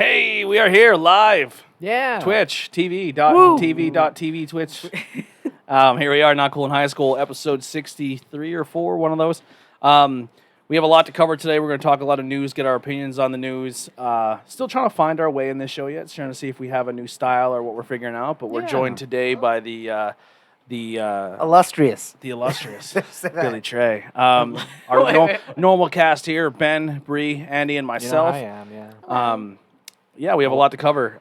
Hey, we are here live. Yeah. Twitch, TV.tv, Twitch. Here we are, Not Cool in High School, episode 63 or 4, one of those. We have a lot to cover today. We're going to talk a lot of news, get our opinions on the news. Still trying to find our way in this show yet. Trying to see if we have a new style or what we're figuring out. But we're joined today by the illustrious Billy Trey. Our normal cast here: Ben, Bree, Andy, and myself. You know, I am, Yeah, we have a lot to cover.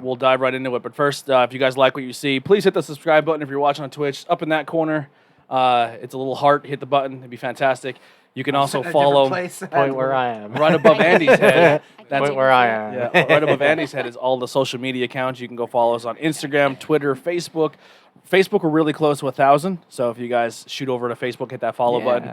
We'll dive right into it. But first, if you guys like what you see, please hit the subscribe button if you're watching on Twitch. Up in that corner, it's a little heart. Hit the button. It'd be fantastic. You can also follow point where I am. Right above Andy's head. That's point where I am. Yeah, right above Andy's head is all the social media accounts. You can go follow us on Instagram, Twitter, Facebook. Facebook, we're really close to 1,000. So if you guys shoot over to Facebook, hit that follow button.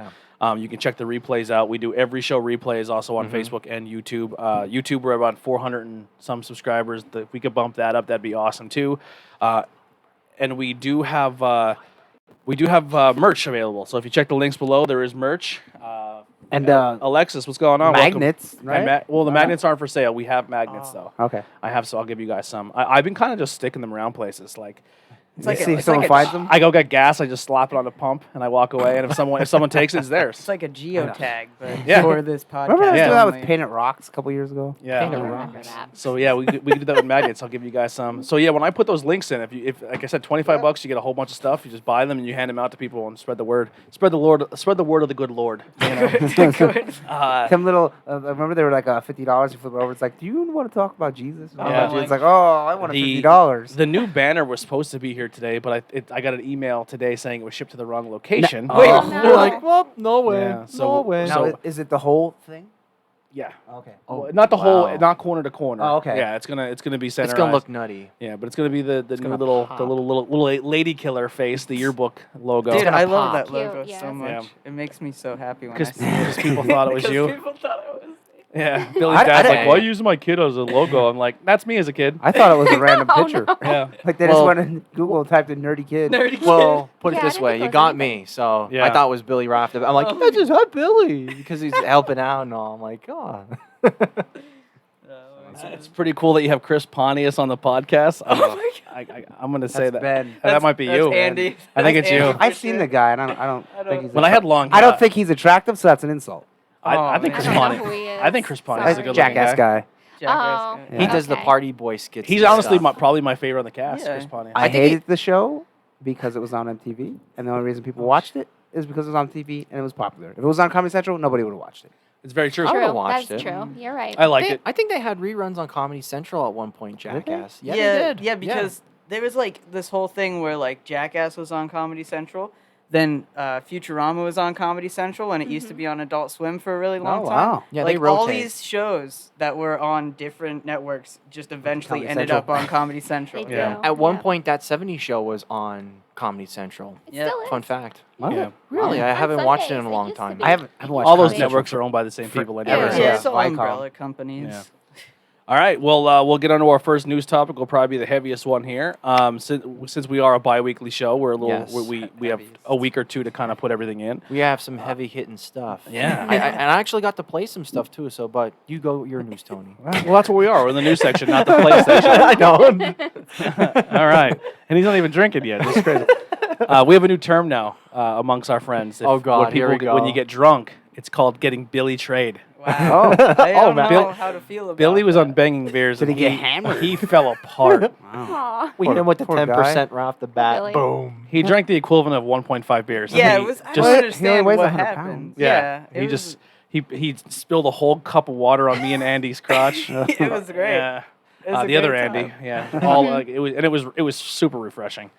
You can check the replays out. We do every show replays also on Facebook and YouTube. YouTube, we're about 400 and some subscribers. If we could bump that up, that'd be awesome too. And we do have merch available. So if you check the links below, there is merch. Alexis, what's going on? Magnets, welcome. right? The magnets aren't for sale. We have magnets though. Okay. So I'll give you guys some. I've been kind of just sticking them around places like. See if someone finds them. I go get gas. I just slap it on the pump and I walk away. And if someone takes it, it's theirs. It's like a geotag, but Yeah. for this podcast. Remember I was doing that with Painted Rocks a couple years ago? Yeah. Painted I Rocks. remember that. So yeah, we could do that with magnets. I'll give you guys some. So yeah, when I put those links in, if like I said, $25, you get a whole bunch of stuff. You just buy them and you hand them out to people and spread the word. Spread the word of the good Lord. You know. Some little. Remember they were like $50. You flip it over. It's like, do you want to talk about Jesus? Yeah. It's like, oh, I want $50. The new banner was supposed to be here today, but I got an email today saying it was shipped to the wrong location. No. Wait, no. You're like, well, no way. Yeah, No way. Now, is it the whole thing? Yeah. Okay. Well, not the whole, not corner to corner. Oh, okay. Yeah, it's gonna be centerized. It's going to look nutty. Yeah, but it's gonna be the new gonna little pop. little lady killer face, the yearbook logo. Dude, gonna I love pop. that logo Cute, so yes. much. Yeah. It makes me so happy when I see it. Because people thought it was you. People thought it was me. Yeah, Billy's I dad's like, didn't- "Why are you using my kid as a logo?" I'm like, "That's me as a kid." I thought it was a random picture. Yeah, Like they just went in Google and typed in nerdy kid. Nerdy Well, put Yeah, it I this didn't way. think You it got was me. So Yeah. I thought it was Billy right after. I'm like, Oh. I just had Billy. Because he's helping out and all. I'm like, oh. it's pretty cool that you have Chris Pontius on the podcast. I'm gonna say That's that Ben. that might be That's you. Andy. I think That's it's you. Andy. I've seen the guy, and I don't think he's. When I had long hair, I don't think he's attractive, so that's an insult. I think man. Chris I don't know Pontius. who he is. I think Chris Pontius is a Sorry. good looking Jackass guy. Jackass. Oh. He does the Okay. party boy skits. He's and honestly stuff. probably my favorite on the cast. Yeah. Chris Pontius. I think he- hated the show because it was on MTV, and the only reason people watched it is because it was on TV and it was popular. If it was on Comedy Central, nobody would have watched it. It's very true. I would've True. watched That's it. true. You're right. I liked it. I think they had reruns on Comedy Central at one point, Did they? Jackass. Yeah, they did. Yeah, because there was like this whole thing where like Jackass was on Comedy Central, then Futurama was on Comedy Central, and it used to be on Adult Swim for a really long time. wow. Yeah, like they rotate. all these shows that were on different networks just eventually Comedy ended Central. up on Comedy Central. They Yeah. do. At one Yeah. point, that 70s show was on Comedy Central. It Yeah. still is. Fun fact. Was Yeah. it? Really? I On haven't watched it in Sundays, a it long used to time. be. I haven't watched All those Comedy Central networks are owned by the same people. Yeah. Anyway. Yeah, it's all Viacom. umbrella companies. Yeah. All right. Well, we'll get on to our first news topic. Will probably be the heaviest one here. Since we are a bi-weekly show, we're a little Yes. we have a week or two to kind of put everything in. We have some heavy hitting stuff. Yeah. and I actually got to play some stuff too. So, but you go your news, Tony. Well, that's where we are. We're in the news section, not the play section. I know. All right. And he's not even drinking yet. This is crazy. We have a new term now amongst our friends. Oh, God, when here we When you go. get drunk, it's called getting Billy Trade. Wow. Oh. I don't know Bill- how to feel about Billy was that. on banging beers. Did and he get hammered? He fell apart. Wow. Aw. We hit him with the Poor 10% right off the bat. Really? Boom. He drank the equivalent of 1.5 beers. Yeah, And it was. I just, don't He only understand weighs what 100 happened. pounds. yeah. it He was, just he spilled a whole cup of water on me and Andy's crotch. it was great. Yeah. It was a The other great Andy. time. Yeah. All it was super refreshing.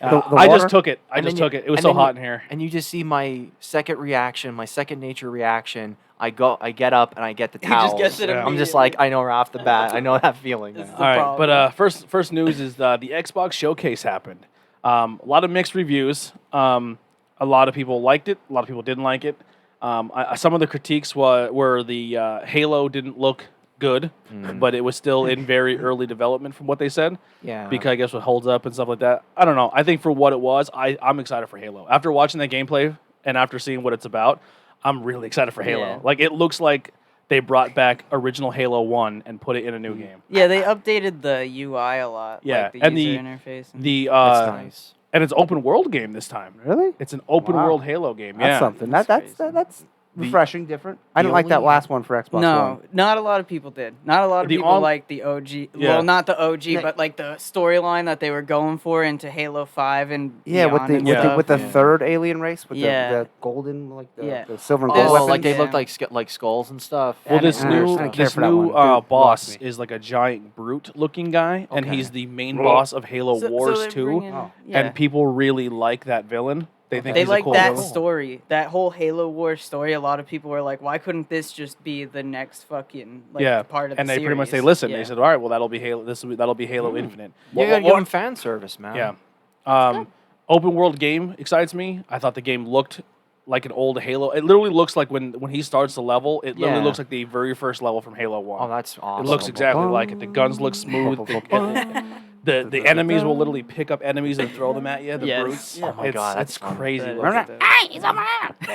The I water? just took it. I And just then you- took it. It was and so then hot you- in here. And you just see my second reaction, my second nature reaction. I get up and I get the He just towels. gets it Yeah. I'm just like, I know right off the bat. I know that feeling. This now. is All right, problem. but first news is the Xbox Showcase happened. A lot of mixed reviews. A lot of people liked it. A lot of people didn't like it. Some of the critiques were the Halo didn't look good, but it was still in very early development from what they said. Yeah. Because I guess it holds up and stuff like that. I don't know. I think for what it was, I'm excited for Halo. After watching that gameplay and after seeing what it's about, I'm really excited for Halo. Yeah. Like, it looks like they brought back original Halo 1 and put it in a new game. Yeah, they updated the UI a lot. Yeah, like the and user interface. And That's nice. And it's open world game this time. Really? It's an open Wow. world Halo game. That's Yeah. something. That's That's crazy. refreshing, different. I didn't like that only- last one for Xbox No, One. not a lot of people did. Not a lot of The people on- like the OG. Yeah. Well, not the OG, Yeah. but like the storyline that they were going for into Halo 5 and Yeah, with beyond the and with the stuff. with the Yeah. third alien race with Yeah. the golden Yeah. the silver and Oh, gold Oh, weapons. like they Yeah. looked like skulls and stuff. Well, I this didn't- I new didn't care this for that new one. Dude, boss lost me. is like a giant brute looking guy, and Okay. he's the main boss of Halo So Wars they're 2. bringing- Oh. yeah. And people really like that villain. They think They he's like a cool that villain. story, that whole Halo Wars story. A lot of people were like, "Why couldn't this just be the next fucking part of and the they pretty much say, series?" "Listen," Yeah. they said, "All right, well that'll be Halo. That'll be Halo Infinite." You gotta give them fan service, man. Yeah. Open world game excites me. I thought the game looked like an old Halo. It literally looks like when he starts the level, it literally Yeah. looks like the very first level from Halo 1. Oh, that's awesome. It looks exactly like it. The guns look smooth. The enemies will literally pick up enemies and throw them at you. The Yes. brutes. Oh my God, that's it's fun. crazy. That is looking. dope.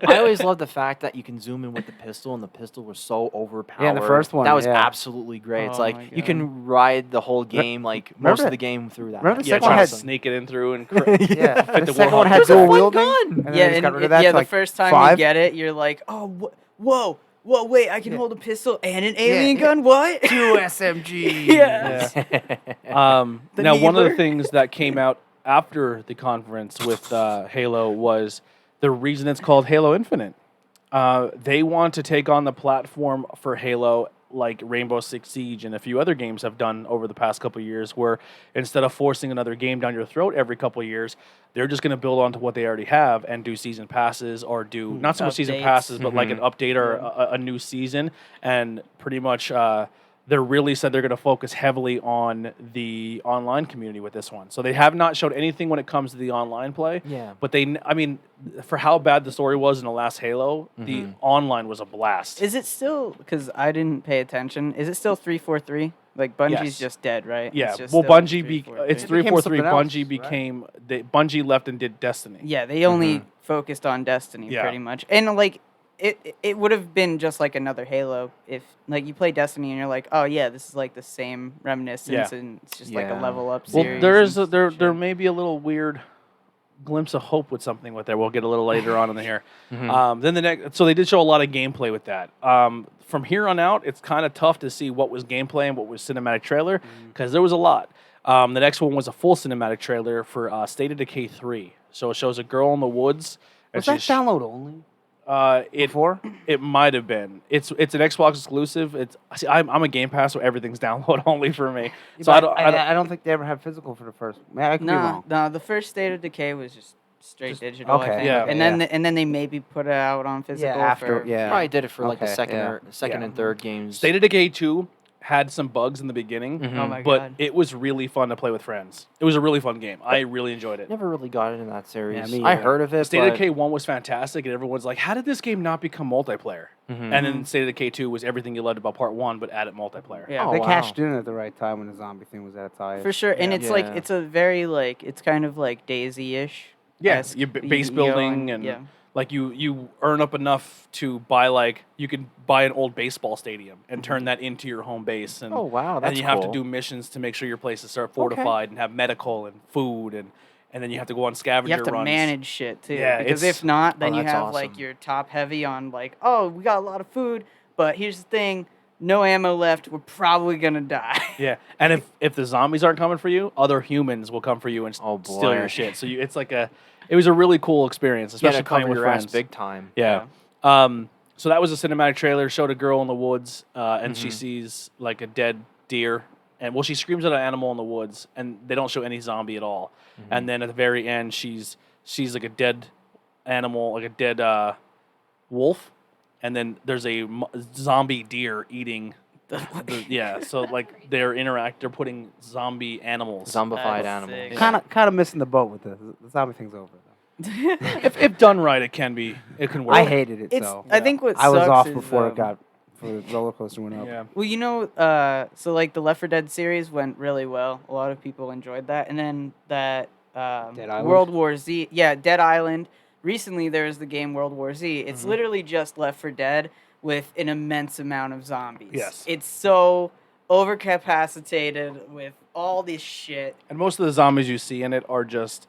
I always love the fact that you can zoom in with the pistol, and the pistol was so overpowered. Yeah, the first one, That was yeah. absolutely great. It's Oh like my you can ride the whole game, like remember most of that- the game through that. remember the Yeah, second one trying had to sneak it in through and yeah. fit The the second wall. one had It was a dual fun wielding. gun. And then Yeah, they just got and rid of that yeah, to, like, the first time 5. you get it, you're like, "Oh, whoa, wait! I can Yeah. hold a pistol and an alien yeah. gun. What?" 2 SMG. Yeah. The Now, one of the needler. things that came out after the conference with Halo was the reason it's called Halo Infinite. They want to take on the platform for Halo like Rainbow Six Siege and a few other games have done over the past couple of years, where instead of forcing another game down your throat every couple of years, they're just going to build onto what they already have and do season passes or do not so much season Updates. passes, but like an update or a new season. And pretty much they're really said they're going to focus heavily on the online community with this one. So they have not showed anything when it comes to the online play. Yeah. But I mean, for how bad the story was in the last Halo, the online was a blast. Is it still? Because I didn't pay attention. Is it still 343? Like Bungie's Yes. just dead, right? Yeah, It's just well, still Bungie, 343. it's It became 343. something else, Bungie right? became, Bungie left and did Destiny. Yeah, they only focused on Destiny Yeah. pretty much, and like it would have been just like another Halo if like you play Destiny and you're like, oh yeah, this is like the same reminiscence, Yeah. and it's just like a Yeah. level up Well, series. there is and there shit. may be a little weird glimpse of hope with something with there. We'll get a little later on in the here. Then the next, so they did show a lot of gameplay with that. From here on out, it's kind of tough to see what was gameplay and what was cinematic trailer because there was a lot. The next one was a full cinematic trailer for State of Decay 3. So it shows a girl in the woods. Was that download only? Before? It might have been. It's an Xbox exclusive. I'm a Game Pass, so everything's download only for me. So I don't think they ever had physical for the first. Man, I could be wrong. No, the first State of Decay was just straight digital. I okay, think. yeah. and then they maybe put it out on physical. after for, yeah. Probably did it for like the Okay, second yeah. or second Yeah. and third games. State of Decay 2 had some bugs in the beginning, Oh my but god. it was really fun to play with friends. It was a really fun game. I really enjoyed it. Never really got into that series. me I either. heard of it. State of but Decay 1 was fantastic, and everyone's like, how did this game not become multiplayer? And then State of Decay 2 was everything you loved about part 1, but added multiplayer. Yeah. Oh, They wow. cashed in at the right time when the zombie thing was at its highest. For sure, and it's like Yeah. it's a very like it's kind of like Daisy-ish. Yes, you base building and yeah. like you earn up enough to buy you can buy an old baseball stadium and turn that into your home base. And Oh, wow, and that's you have to cool. do missions to make sure your places are fortified and have medical and food and then you have to go on scavenger You have to runs. manage shit too. Yeah, because it's- if not, then Oh, you that's have like awesome. your top heavy on like, oh, we got a lot of food, but here's the thing, no ammo left. We're probably gonna die. Yeah, and if the zombies aren't coming for you, other humans will come for you and Oh, steal boy. your shit. So it was a really cool experience, You especially had to playing cover with your friends. ass big time. Yeah. So that was a cinematic trailer. Showed a girl in the woods, and she sees like a dead deer, and she screams at an animal in the woods, and they don't show any zombie at all. And then at the very end, she's like a dead animal, like a dead wolf, and then there's a zombie deer eating. So like they're putting zombie animals. Zombified That's animals. sick. kind of missing the boat with the zombie thing's over. Though. if done right, it can work. I hated it. It's So I think what I was sucks off is, before the roller coaster went up. Yeah. Well, you know, so like the Left 4 Dead series went really well. A lot of people enjoyed that, and then that Dead Island? World War Z, Dead Island, recently there was the game World War Z. It's literally just Left 4 Dead with an immense amount of zombies. Yes. It's so overcapacitated with all this shit. And most of the zombies you see in it are just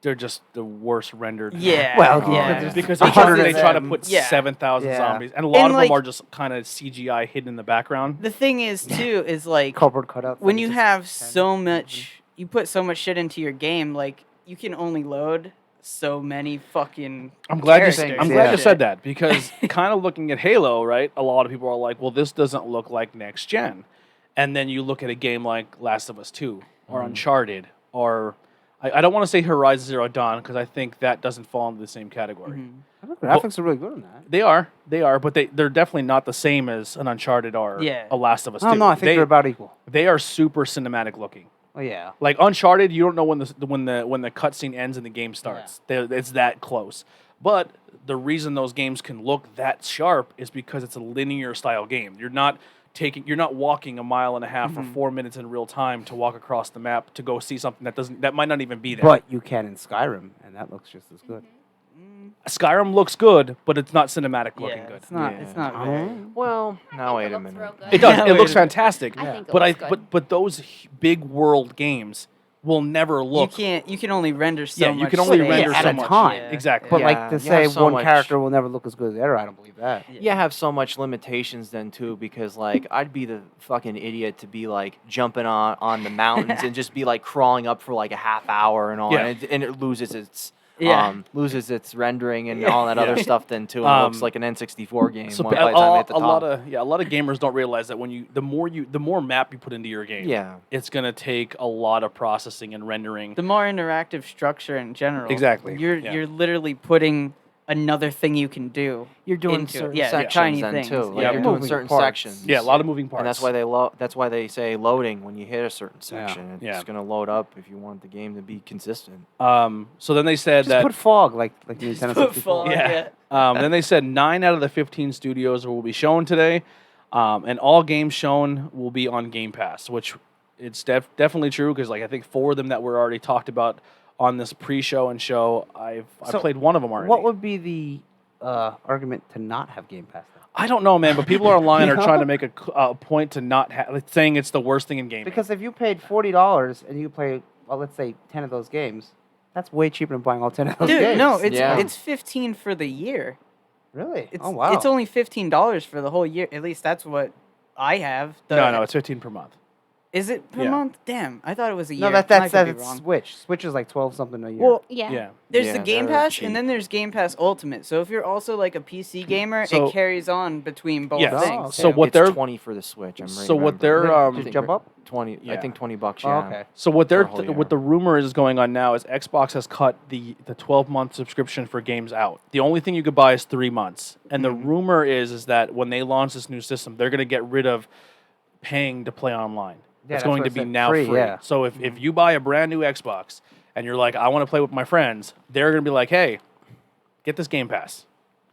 they're just the worst rendered. Yeah. Well, yeah. Because a hundred they of try to them. put Yeah. 7,000 Yeah. zombies, and a lot And, of like- them are just kind of CGI hidden in the background. The thing is too is like Cardboard cutouts. when like you just have 10, so 15. much, you put so much shit into your game, like you can only load so many fucking. I'm glad you characters I'm Yeah. glad you and said shit. that because kind of looking at Halo, right? A lot of people are like, "Well, this doesn't look like next gen," and then you look at a game like Last of Us 2 or Uncharted or I don't want to say Horizon Zero Dawn because I think that doesn't fall into the same category. I think the graphics are really good on that. They are, but they're definitely not the same as an Uncharted or Yeah. a Last of Us 2. I don't know. I think they're about equal. They are super cinematic looking. Oh yeah. Like Uncharted, you don't know when the cutscene ends and the game starts. It's that close. But the reason those games can look that sharp is because it's a linear style game. You're not walking a mile and a half for 4 minutes in real time to walk across the map to go see something that might not even be there. But you can in Skyrim, and that looks just as good. Skyrim looks good, but it's not cinematic looking Yeah, good. it's not. Yeah. It's not Oh. very. Well, I now think wait it a looks minute. real good. It does. Yeah, It looks wait a minute. fantastic. I think it But looks good. but those big world games will never look. You can only render so Yeah, much. you can only space. render at so a much. time. Yeah. Exactly. But Yeah, like to you say have so one much- character will never look as good as the other, I don't believe that. You have so much limitations then too, because like I'd be the fucking idiot to be like jumping on the mountains and just be like crawling up for like a half hour and all, Yeah. and it loses its Yeah. loses its rendering and all that Yeah. other stuff then too. And it looks Um, like an N64 game So by the time I hit the top. a lot of gamers don't realize that the more map you put into your game, Yeah. it's gonna take a lot of processing and rendering. The more interactive structure in general. Exactly, You're yeah. you're literally putting another thing you can do. You're doing into it. certain Yeah, sections tiny then things. too. Like Yeah. you're doing Moving certain parts. sections. Yeah, a lot of moving parts. And that's why that's why they say loading when you hit a certain section. It's Yeah. gonna load up if you want the game to be consistent. So then they said Just that put fog like Nintendo Put 64. fog. yeah. Then they said 9 out of the 15 studios will be shown today, and all games shown will be on Game Pass, which it's definitely true because like I think 4 of them that were already talked about on this pre-show and show. I So played one of them already. What would be the argument to not have Game Pass? Then? I don't know, man, but people online are You trying know? to make a point to not saying it's the worst thing in gaming. Because if you paid $40 and you play, well, let's say 10 of those games, that's way cheaper than buying all 10 of those Dude, games. no, it's Yeah. it's 15 for the year. really. It's Oh wow. it's only $15 for the whole year. At least that's what I have. no, it's 15 per month. Is it per Yeah. month? Damn, I thought it was a year. no, I that's could be that's wrong. Switch. Switch is like 12 something a year. Well, Yeah. Yeah. there's Yeah, the Game they're Pass, cheap. and then there's Game Pass Ultimate. So if you're also like a PC gamer, So- it carries on between both Yes. things. Oh, So okay. what it's they're 20 for the Switch. I'm So what remembering. they're, Did um, it jump up? 20. I Yeah. think $20. Oh, Yeah. okay. So what For they're a whole year. what the rumor is going on now is Xbox has cut the 12-month subscription for games out. The only thing you could buy is 3 months. And the rumor is that when they launch this new system, they're going to get rid of paying to play online. Yeah, It's that's going what to it be said, now free. yeah. So if you buy a brand new Xbox and you're like, I want to play with my friends, they're going to be like, hey, get this Game Pass.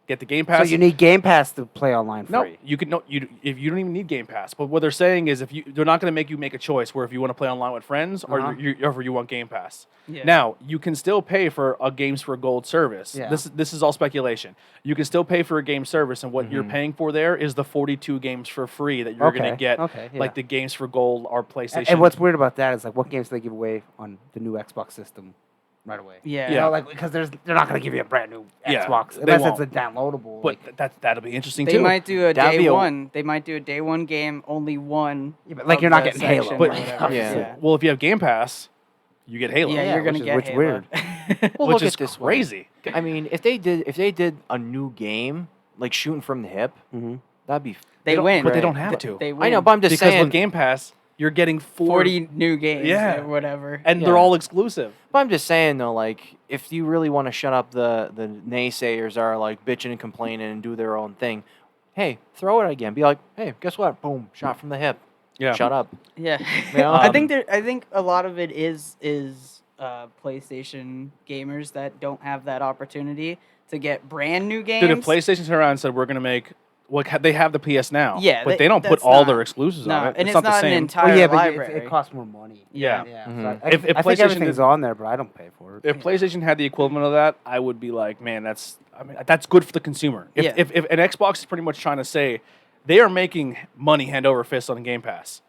Get the Game Pass. So you need Game Pass to play online No, free. you could no. If you don't even need Game Pass, but what they're saying is they're not going to make you make a choice where if you want to play online with friends or or you want Game Pass. Yeah. Now you can still pay for a Games for Gold service. Yeah. This is all speculation. You can still pay for a game service, and what you're paying for there is the 42 games for free that you're going to Okay, get. okay, yeah. Like the Games for Gold or PlayStation. And what's weird about that is like what games do they give away on the new Xbox system right away? Yeah. You Yeah. know, like because they're not going to give you a brand new Yeah, Xbox they unless it's a won't. downloadable. But like, that'll be interesting They too. might do a That'd day be a- one. They might do a day one game, only one. yeah, but like of you're not the getting Halo. section But- or whatever. Yeah. Well, if you have Game Pass, you get Halo. Yeah, Yeah, you're gonna which is- get which Halo. weird. Well, which look is at this way. crazy. I mean, if they did a new game like shooting from the hip, Mhm. that'd be. They don't- win, but they right. don't have to. They win. I know, but I'm just because saying. with Game Pass, you're getting 40 new games Yeah. or whatever. and they're Yeah. all exclusive. But I'm just saying though, like if you really want to shut up the naysayers that are like bitching and complaining and do their own thing, hey, throw it again. Be like, hey, guess what? Boom, shot from the hip. Yeah. Shut up. Yeah. Yeah. I think a lot of it is PlayStation gamers that don't have that opportunity to get brand new games. Dude, if PlayStation turned around and said we're gonna make they have the PS Now. Yeah, but they don't put that's all not- their exclusives No, on it. and it's not the not an same. entire Well, yeah, but library. it costs more money. Yeah. Yeah. Mhm. So I If think PlayStation everything's did- on there, but I don't pay for it. If PlayStation had the equivalent of that, I would be like, man, that's good for the consumer. Yeah. If an Xbox is pretty much trying to say they are making money hand over fist on Game Pass,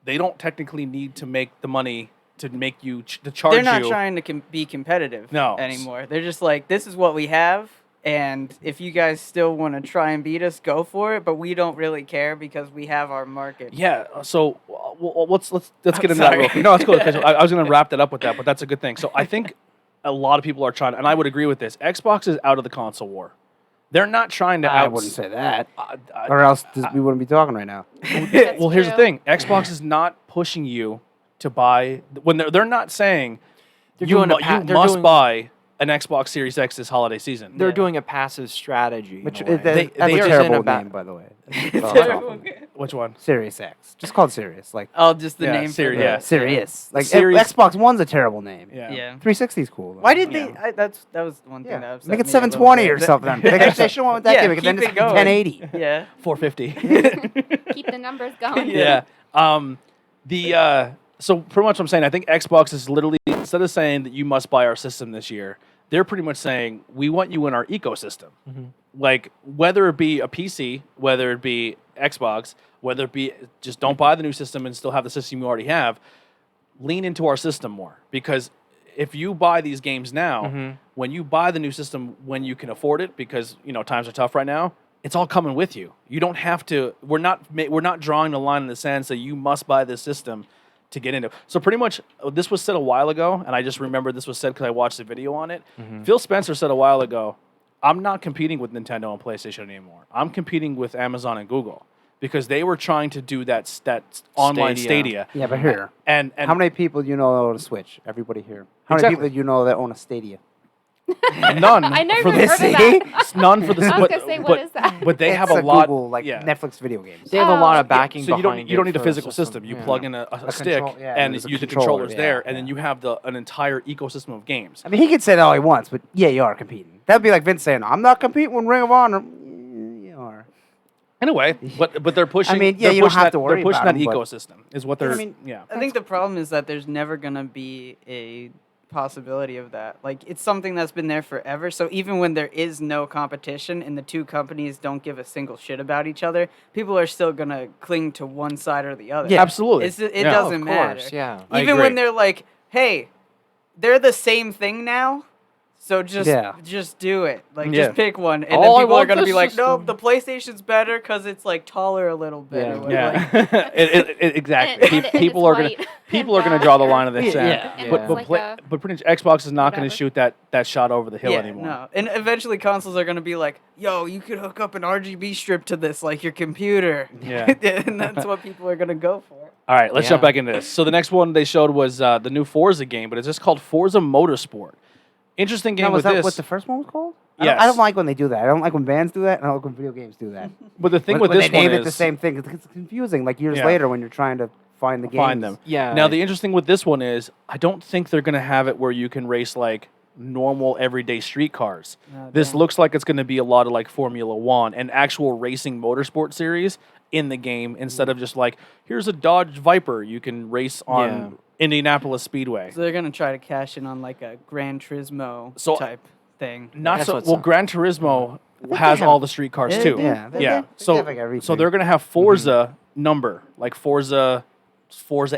they don't technically need to make the money to make you to charge They're not you. trying to be competitive No. anymore. They're just like, this is what we have, and if you guys still want to try and beat us, go for it. But we don't really care because we have our market. Yeah, so let's get into that Sorry. real quick. No, that's cool. 'Cause I was going to wrap that up with that, but that's a good thing. So I think a lot of people are trying, and I would agree with this. Xbox is out of the console war. They're not trying to. I wouldn't say that, or else we wouldn't be talking right now. Well, here's the thing: Xbox is not pushing you to buy when they're not saying They're you, doing a you they're must doing- buy an Xbox Series X this holiday season. They're Yeah. doing a passive strategy. Which in a way. They that's are a in terrible a ba- name, by the way. Which one? Sirius X. Just called Sirius. Like Oh, just the Yeah, name. Siri- for yeah. the- Sirius. Like Sirius- Xbox One's a terrible name. Yeah. Yeah. 360 is cool. Though. Why did Yeah. they? That was one thing that Yeah. upset Make it me a 720 little or bit. something. They should went with that Yeah, gimmick, and then keep it's it going. 1080. Yeah. 450. Keep the numbers going. Yeah. So pretty much what I'm saying, I think Xbox is literally, instead of saying that you must buy our system this year, they're pretty much saying we want you in our ecosystem. Like whether it be a PC, whether it be Xbox, whether it be just don't buy the new system and still have the system you already have, lean into our system more. Because if you buy these games now, when you buy the new system when you can afford it, because times are tough right now, it's all coming with you. You don't have to. We're not drawing the line in the sand that you must buy this system to get into. So pretty much, this was said a while ago, and I just remembered this was said because I watched the video on it. Phil Spencer said a while ago, "I'm not competing with Nintendo and PlayStation anymore. I'm competing with Amazon and Google because they were trying to do that online Stadia." Yeah, but here, And how many people do you know that own a Switch? Everybody here. How many Exactly. people do you know that own a Stadia? None. I never for heard the, of that. It's none for the. I was but, gonna say, what but, is that? But they have It's a lot. Google, like yeah. Netflix video games. They have a lot of Oh. backing So behind you don't it need a for physical system. You Yeah. plug in a stick, control- yeah, and there's a you the controller, controller's there, yeah, and then yeah. you have an entire ecosystem of games. I mean, he could say that all he wants, but yeah, you are competing. That'd be like Vince saying, "I'm not competing with Ring of Honor." Yeah, you are. Anyway, but they're pushing. I mean, yeah, they're you don't pushing have that, to worry They're pushing about that 'em, but- ecosystem is what they're. I mean, yeah. I think the problem is that there's never gonna be a possibility of that. Like it's something that's been there forever. So even when there is no competition and the two companies don't give a single shit about each other, people are still gonna cling to one side or the other. Yeah, absolutely. It Yeah. doesn't Of matter. course, yeah. I Even agree. when they're like, "Hey, they're the same thing now." So just do it. Like Yeah. just pick one, and All I then people are want gonna this be like, "No, system." the PlayStation's better because it's like taller a little bit." Yeah. or Yeah, like- exactly. And People are gonna white people are and gonna draw the dark. line of the sand. Yeah. And But it's but, like play, a- but pretty much Xbox is not going to whatever. shoot that shot over the hill anymore. No. And eventually consoles are going to be like, yo, you could hook up an RGB strip to this, like your computer. Yeah. And that's what people are going to go for. All right, let's Yeah. jump back into this. So the next one they showed was the new Forza game, but it's just called Forza Motorsport. Interesting game Now, was with that this. what the first one was called? Yes. I don't like when they do that. I don't like when bands do that, and I don't like when video games do that. But the thing when, with when this they one name is it the same thing, it's confusing. Like years Yeah. later when you're trying to find the games. find them. Yeah. Now the interesting with this one is I don't think they're going to have it where you can race like normal everyday street cars. No, This don't. looks like it's going to be a lot of like Formula One and actual racing motorsport series in the game instead of just like here's a Dodge Viper you can race on Yeah. Indianapolis Speedway. So they're going to try to cash in on like a Gran Turismo So- type thing. Not That's so what's well. up. Gran Turismo they has have- all the street cars Yeah, too. Yeah. They Yeah. have So like everything. so they're gonna have Forza number like Forza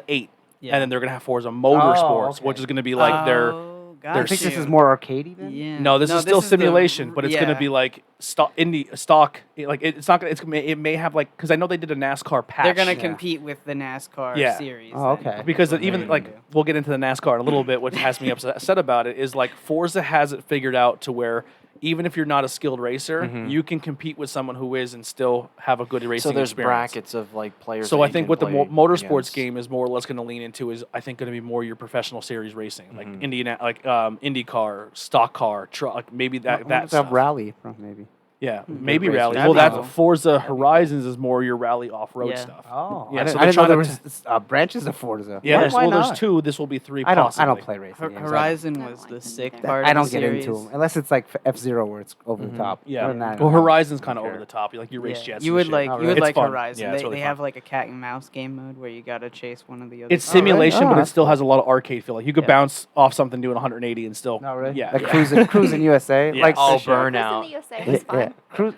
8, Yeah. and then they're gonna have Forza Motorsports, okay. which is gonna be like their. I got think this you. is more arcadey then. Yeah. No, this is still the- simulation, but it's gonna yeah. be like stock. Like it's not gonna. It may have like because I know they did a NASCAR patch. They're going to Yeah. compete with the NASCAR Yeah. series. Oh, then. okay. because That's what even they're like gonna do. we'll get into the NASCAR in a little bit. What has me upset about it is like Forza has it figured out to where even if you're not a skilled racer, you can compete with someone who is and still have a good racing So there's experience. brackets of like players. So that I you think can what the play motorsports against. game is more or less going to lean into is I think going to be more your professional series racing, like Mhm. IndyCar, stock car, truck, maybe that What's stuff. rally from maybe. Yeah, maybe race rally. game. Well, That'd be that's cool. Forza Horizons is more your rally off-road Yeah. stuff. Oh, Yeah, I so didn't, they're I didn't know there trying was branches of Forza. Yeah, Why there's not? 2. This will be 3. I don't possibly. play racing games. Horizon don't was like the them sick either. part. I of don't the get series. into them unless it's like F-Zero where it's over the top. Yeah. Other than that, Well, I don't Horizon's kind of care. over the top. You like you race Yeah, jets. you and would shit. like Oh, you really? would It's like fun. Horizon. Yeah, it's they really have fun. like a cat and mouse game mode where you gotta chase one of the other. It's cars. simulation, Oh, but it that's still has a lot of arcade feel. Like you could Yeah. bounce off something doing 180 and still. No, really? Yeah. Like yeah. cruising USA. Yeah. Like Oh, the shit. Burnout. Cruise in the USA was fun.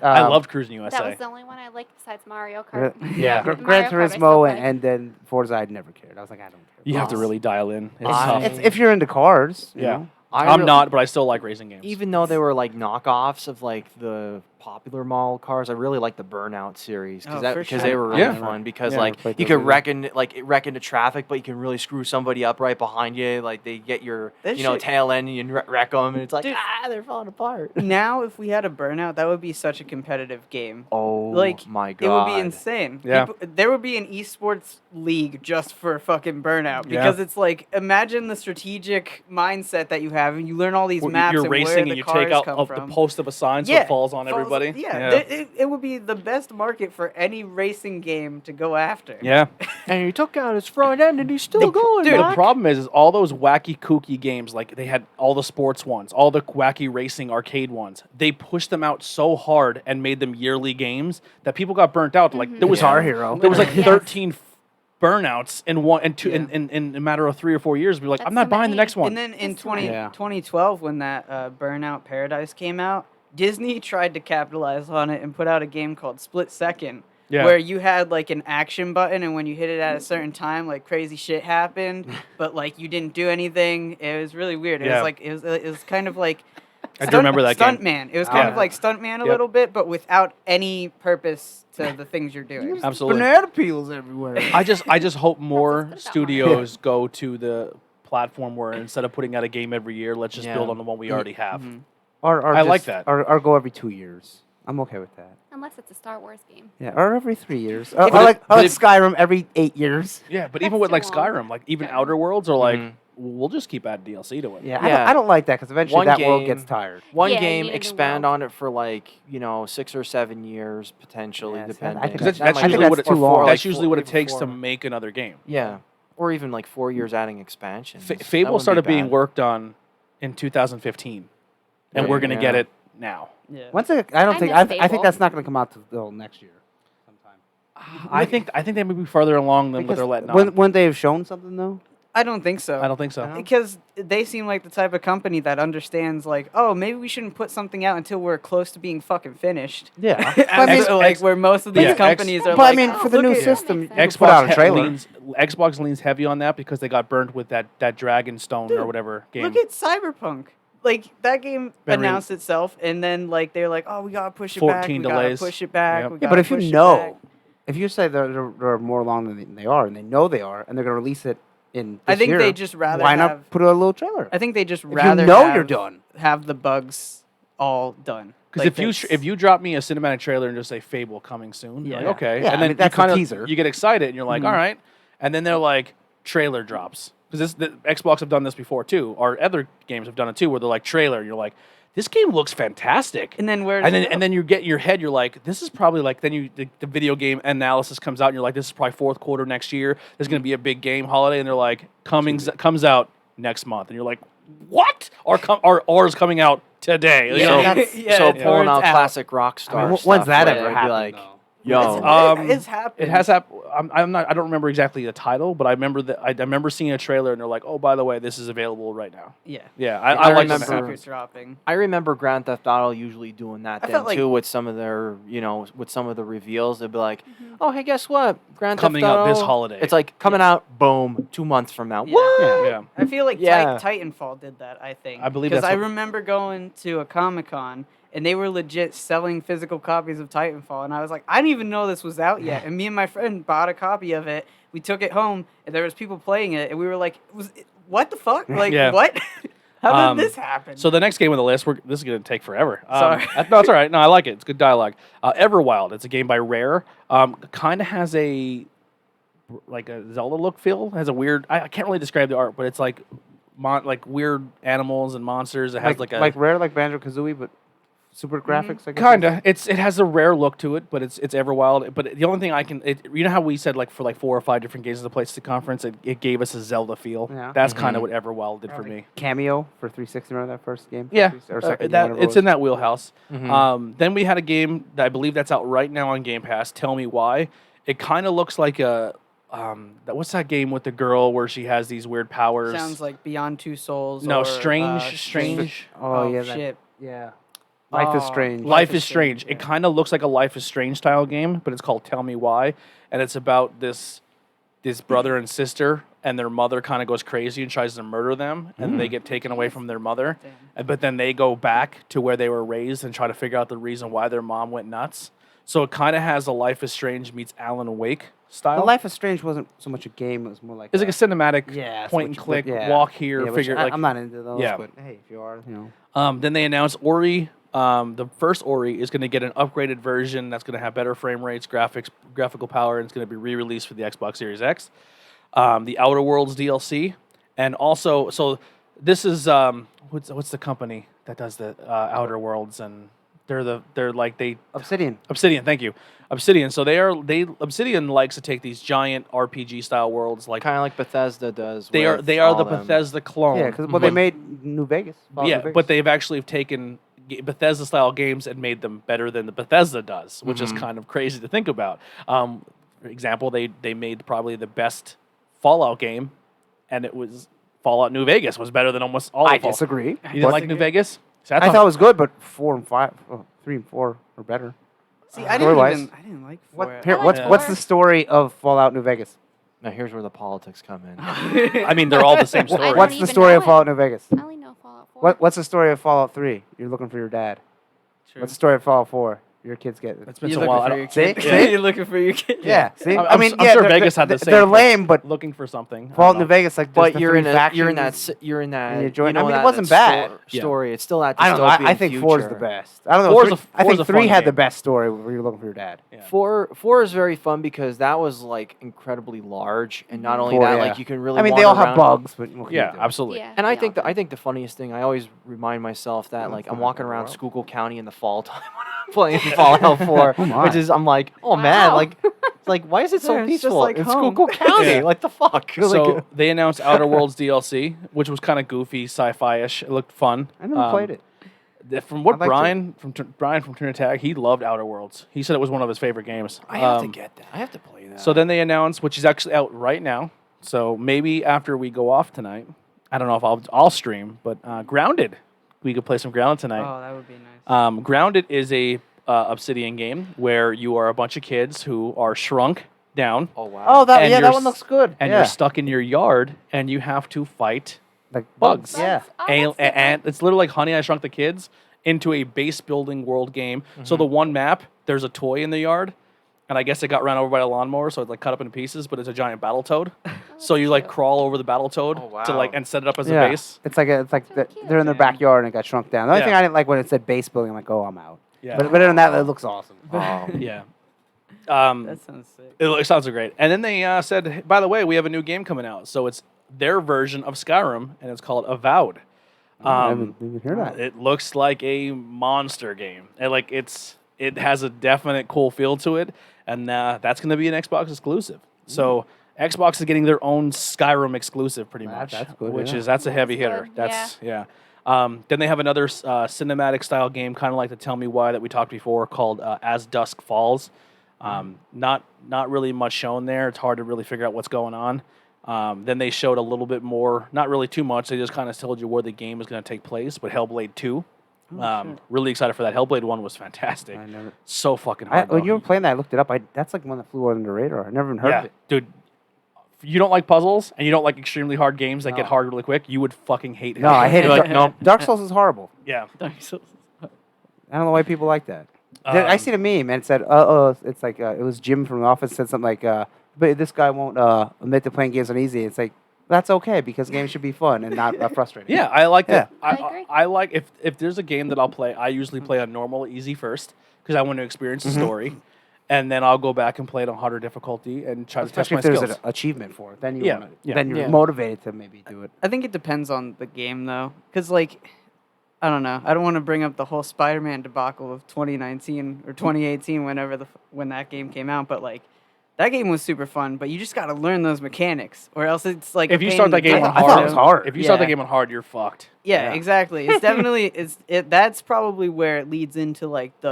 I loved Cruising USA. That was the only one I liked besides Mario Re- Kart. Yeah. Gran Mario Kart I still Turismo play. and then Forza, I'd never cared. I was like, I don't care. You have to really dial in. It's I- tough. It's if you're into cars. you Yeah. know. I'm not, but I still like racing games. Even though they were like knockoffs of like the popular model cars, I really like the Burnout series Oh, because for because sure. they were really Yeah. fun. Because Yeah, like I played you those could either. wreck into traffic, but you can really screw somebody up right behind you. Like they get your That you know shit- tail end and you wreck them, and it's like Dude. they're falling apart. Now, if we had a Burnout, that would be such a competitive game. Oh Like, my god! It would be insane. Yeah. There would be an esports league just for fucking Burnout Yeah. because it's like imagine the strategic mindset that you have, and you learn all these Well, maps you're and where racing the and you cars take out come of from. the post of a sign so it falls on everybody. Yeah, it would be the best market for any racing game to go after. Yeah. And he took out his front end, and he's still The- going. Dude, the Mac. problem is all those wacky kooky games, like they had all the sports ones, all the wacky racing arcade ones. They pushed them out so hard and made them yearly games that people got burnt out. Like there was Guitar Hero. there was like Yes. 13 burnouts in one and two Yeah. in a matter of 3 or 4 years. Be like, That's I'm not so buying the many. next one. And then in That's right. 2012, when that Burnout Paradise came out, Disney tried to capitalize on it and put out a game called Split Second, Yeah. where you had like an action button, and when you hit it at a certain time, like crazy shit happened, but like you didn't do anything. It was really weird. It Yeah. was like it was kind of like I do remember that game. Stuntman. It was kind Yeah. of like Stuntman a Yep. little bit, but without any purpose to the things you're doing. Absolutely. Banana peels everywhere. I just hope more That's a good studios go to the platform where instead of putting out a game every year, let's just Yeah. build on the one we already have. Mhm. Or I like just- that. Or go every 2 years. I'm okay with that. Unless it's a Star Wars game. Yeah, or every 3 years. Or, But or if- like, but or like if- Skyrim every 8 years. Yeah, but That's even with too like long. Skyrim, like even Yeah. Outer Worlds are like, Mhm. we'll just keep adding DLC to it. Yeah, Yeah. I don't like that because eventually One that world game- gets tired. One Yeah, you game, need a new expand world. on it for like 6 or 7 years potentially, Yeah, see, I depending. think Because that's, That that's might- I think usually what that's it, too long. that's like usually what it even takes to four. make another game. Yeah, or even like 4 years adding expansions. That Fable wouldn't be started being bad. worked on in 2015, and Yeah. we're gonna get Yeah. it now. Yeah. Once I don't I think miss I think Fable. that's not going to come out till next year. Sometime. I think they may be farther along than what Because they're letting when on. when they have shown something though. I don't think so. I don't think so. No? Because they seem like the type of company that understands, like, oh, maybe we shouldn't put something out until we're close to being fucking finished. Yeah. As X- like X- where most of these yeah, companies are but I like, mean, oh, for the look new at- system, That you makes can put out a Xbox trailer. Xbox leans heavy on that because they got burnt with that Dragonstone or whatever game. Look at Cyberpunk. Like that game Been re- announced itself, and then like they're like, "Oh, we gotta push it 14 back. We delays. gotta push it back. Yep. We Yeah, but gotta if you push it back." know, if you say they're more along than they are, and they know they are, and they're going to release it in I this think year, they just rather why have. not put a little trailer? I think they just If rather you know have, you're done. have the bugs all done. Because if you drop me a cinematic trailer and just say Fable coming soon, you're like, Yeah. okay, Yeah, and I then mean, that's you kind a of teaser. you get excited and you're like, Mhm. all right, and then they're like trailer drops because the Xbox have done this before too, or other games have done it too, where they're like trailer, and you're like, this game looks fantastic, and then where and then you get in your head, you're like, this is probably like the video game analysis comes out, and you're like, this is probably fourth quarter next year. There's gonna be a big game holiday, and they're like, comes out next month, and you're like, what? Or is coming out today? You Yeah. know? that's- Yeah, so it's pulling out out. classic rock I star mean, stuff. when's that where ever they'd be happened? like, though? yo, It's happened. It has happened. I'm not. I don't remember exactly the title, but I remember that. I remember seeing a trailer, and they're like, "Oh, by the way, this is available right now." Yeah. Yeah, I I like remember- that. Secret dropping. I remember Grand Theft Auto usually doing that I then felt like- too with some of their, with some of the reveals. They'd be like, "Oh, hey, guess what? Grand Coming Theft out Auto." this holiday. It's like coming out, boom, 2 months from now. Yeah. What? Yeah, I feel like Yeah. Titanfall did that. I think I believe because that's I what- remember going to a Comic-Con and they were legit selling physical copies of Titanfall, and I was like, I didn't even know this was out yet. And me and my friend bought a copy of it. We took it home, and there was people playing it, and we were like, what the fuck? Like, Yeah. what? How Um, did this happen? So the next game on the list, this is going to take forever. Sorry. No, it's all right. No, I like it. It's good dialogue. Everwild. It's a game by Rare. Kind of has a Zelda look feel. Has a weird. I can't really describe the art, but it's like weird animals and monsters. It has like a Rare, like Banjo Kazooie, but super graphics. I guess. Kinda. It has a rare look to it, but it's Everwild. But the only thing you know how we said like for like 4 or 5 different games at the PlayStation conference, it gave us a Zelda feel. Yeah. That's kind of what Everwild did for me. Cameo for 360. Remember that first game? Yeah, Or second. that whatever it it's in was? that wheelhouse. Then we had a game that I believe that's out right now on Game Pass. Tell me why. It kind of looks like a what's that game with the girl where she has these weird powers? Sounds like Beyond Two Souls. No, or, Strange. Oh yeah. shit. Yeah. Life is Oh. Strange. Life is Strange. yeah. It kind of looks like a Life is Strange style game, but it's called Tell Me Why, and it's about this brother and sister, and their mother kind of goes crazy and tries to murder them, and they get taken away from their mother, but then they go back to where they were raised and try to figure out the reason why their mom went nuts. So it kind of has a Life is Strange meets Alan Wake style. The Life is Strange wasn't so much a game; it was more like It's like a cinematic it's point what and click, yeah. walk here, Yeah, which figure. I'm not into those. Yeah. But hey, if you are, you know. Then they announced Ori. The first Ori is going to get an upgraded version that's going to have better frame rates, graphical power, and it's going to be re-released for the Xbox Series X. The Outer Worlds DLC, and also, so this is what's the company that does the Outer Worlds, and they're like Obsidian. Obsidian. Thank you, Obsidian. So Obsidian likes to take these giant RPG style worlds, like Kind of like Bethesda does. they are with the all them. Bethesda clone. Yeah, because they made New Vegas. Fallout Yeah, New Vegas. but they've actually taken Bethesda style games and made them better than the Bethesda does, which is kind of crazy to think about. For example, they made probably the best Fallout game, and it was Fallout New Vegas was better than almost all. I of Fallout. disagree. You didn't like New Vegas? See, I thought it was good, but 4 and 5, 3 and 4 are better. See, I didn't Story-wise. I didn't like What? four. Here, I like what's four. the story of Fallout New Vegas? Now here's where the politics come in. I mean, they're all the same story. don't What's the even story know of it. Fallout New Vegas? I only know Fallout 4. What's the story of Fallout 3? You're looking for your dad. True. What's the story of Fallout 4? Your kids get it. It's been You're so looking while. I for don't- your See? kid. See? You're looking for your kid. Yeah, see, I'm mean, sure they're- Vegas had the same. They're lame, but looking for something. I don't Fallout know. New Vegas, like, But there's the you're three in that factions. you're in that and you you join- know I mean, it that wasn't bad. Yeah. story. It's still that I don't know. I dystopian think future. 4 is the best. I don't know. Four's I think a 3 fun had the game. best story where you're looking for your dad. Yeah. Four is very fun because that was like incredibly large, and not only 4, that, yeah. like you can really. I mean, they wander all have around. bugs, but what can Yeah, you do? absolutely. Yeah, And I they think all I think the funniest thing, I always remind myself that like I'm fun walking in the around world. Schuylkill County in the fall time when I'm playing Fallout 4, my. which is I'm like, oh man, Wow. like it's like why is it so Yeah, it's just peaceful like in home. Schuylkill County? Yeah. Like the fuck. So they announced Outer Worlds DLC, which was kind of goofy, sci-fi-ish. It looked fun. I never played it. From what I'd like to. Brian from Turn Attack, he loved Outer Worlds. He said it was one of his favorite games. I have to get that. I have to play that. So then they announced, which is actually out right now. So maybe after we go off tonight, I don't know if I'll stream, but Grounded, we could play some Grounded tonight. Oh, that would be nice. Grounded is a Obsidian game where you are a bunch of kids who are shrunk down, oh wow. Oh, And that you're one looks good. and yeah. you're stuck in your yard, and you have to fight like bugs. Yeah. Oh, and, that's and it's literally like Honey, I Shrunk the Kids into a base building world game. So the one map, there's a toy in the yard, and I guess it got run over by a lawnmower, so it's like cut up into pieces. But it's a giant battle toad. So you like crawl over the battle toad Oh, to wow. like and set it up as Yeah. a base. It's like so cute. they're in their backyard and it got shrunk down. The only Yeah. thing I didn't like when it said base building, I'm like, oh, I'm out. Yeah, But other than that, it looks awesome. Oh. yeah. That sounds sick. It sounds so great. And then they said, "Hey, by the way, we have a new game coming out. So it's their version of Skyrim, and it's called Avowed. I didn't even hear that. It looks like a monster game. And like it has a definite cool feel to it, and that's going to be an Xbox exclusive. So Xbox is getting their own Skyrim exclusive, pretty much. That's good, Which yeah. is that's a heavy That's hitter. good, That's yeah. Then they have another cinematic style game, kind of like the Tell Me Why that we talked before, called As Dusk Falls. Not really much shown there. It's hard to really figure out what's going on. Then they showed a little bit more, not really too much. They just kind of told you where the game is going to take place. But Hellblade 2, really excited for that. Hellblade 1 was fantastic. I never. So fucking hard. When though. you were playing that, I looked it up. That's like one that flew under the radar. I never even heard yeah, of it. dude. If you don't like puzzles and you don't like extremely hard games that get No. hard really quick, you would fucking hate it. No, I hate it. You're like, Dark, Dark Souls is horrible. yeah. I don't know why people like that. I Um, seen a meme and it said, it's like, it was Jim from the office said something like, but this guy won't admit to playing games on easy. It's like, that's okay because games should be fun and not frustrating. Yeah, I like that. I agree. I like if there's a game that I'll play, I usually play on normal, easy first because I want to experience the story, and then I'll go back and play it on harder difficulty and try to test Especially my if there's skills. an achievement for it. Then Yeah, yeah. then you're Yeah. motivated to maybe do it. I think it depends on the game though, because like I don't know. I don't want to bring up the whole Spider-Man debacle of 2019 or 2018, when that game came out, but like that game was super fun. But you just got to learn those mechanics, or else it's like If you start that game on I thought it was hard. if you start that Yeah. game on hard, you're fucked. Yeah, Yeah. exactly. It's definitely that's probably where it leads into like do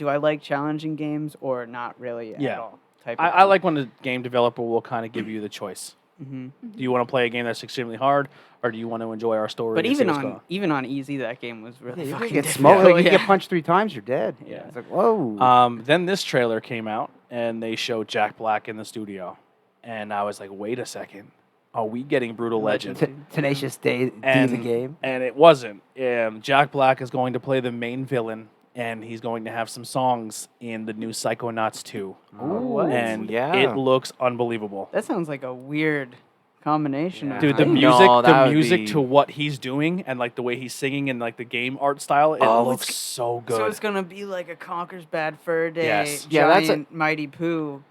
I like challenging games or not really Yeah. at all type. I like when the game developer will kind of give you the choice. Hmm. Do you want to play a game that's extremely hard, or do you want to enjoy our story? But and see even what's on going even on easy, that game was really Yeah, you fucking can get difficult. smoked. Like, you Yeah. get punched 3 times, you're dead. Yeah. It's like, whoa. Then this trailer came out, and they showed Jack Black in the studio, and I was like, wait a second, are we getting Brutal Legend? Tenacious D, And the game. And it wasn't. Jack Black is going to play the main villain, and he's going to have some songs in the new Psychonauts 2. What? And yeah. it looks unbelievable. That sounds like a weird combination. Yeah. Of Dude, the No, music, that would be- to what he's doing, and like the way he's singing, and like the game art style, it Oh, looks it's- so good. So it's gonna be like a Conker's Bad Fur Day, Yes. Yeah, that's a- giant Mighty Pooh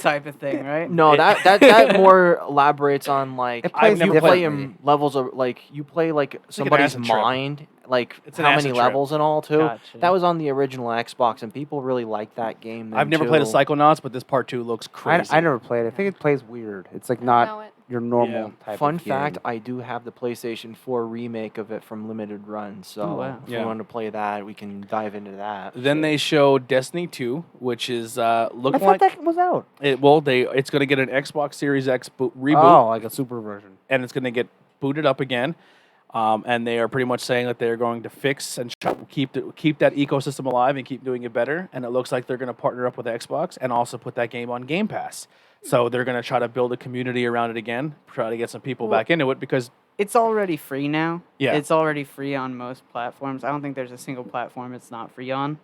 type of thing, right? No, that more elaborates on like It plays you play differently. in levels of like you play like like an somebody's acid trip. mind, like It's an how many acid trip. levels and all too. Gotcha. That was on the original Xbox, and people really liked that game. Then I've never played a too. Psychonauts, but this part 2 looks crazy. I never played it. I think it plays weird. It's like know not it. your normal type Fun of fact: game. I do have the PlayStation 4 remake of it from Limited Run. So Oh, wow. if Yeah. we want to play that, we can dive into that. Then they showed Destiny 2, which is I looking thought like that was out. it's going to get an Xbox Series X reboot, Oh, like a super version. and it's going to get booted up again. And they are pretty much saying that they're going to fix and keep that ecosystem alive and keep doing it better. And it looks like they're going to partner up with Xbox and also put that game on Game Pass. So they're going to try to build a community around it again, try to get some people back into it because It's already free now. Yeah. It's already free on most platforms. I don't think there's a single platform it's not free on.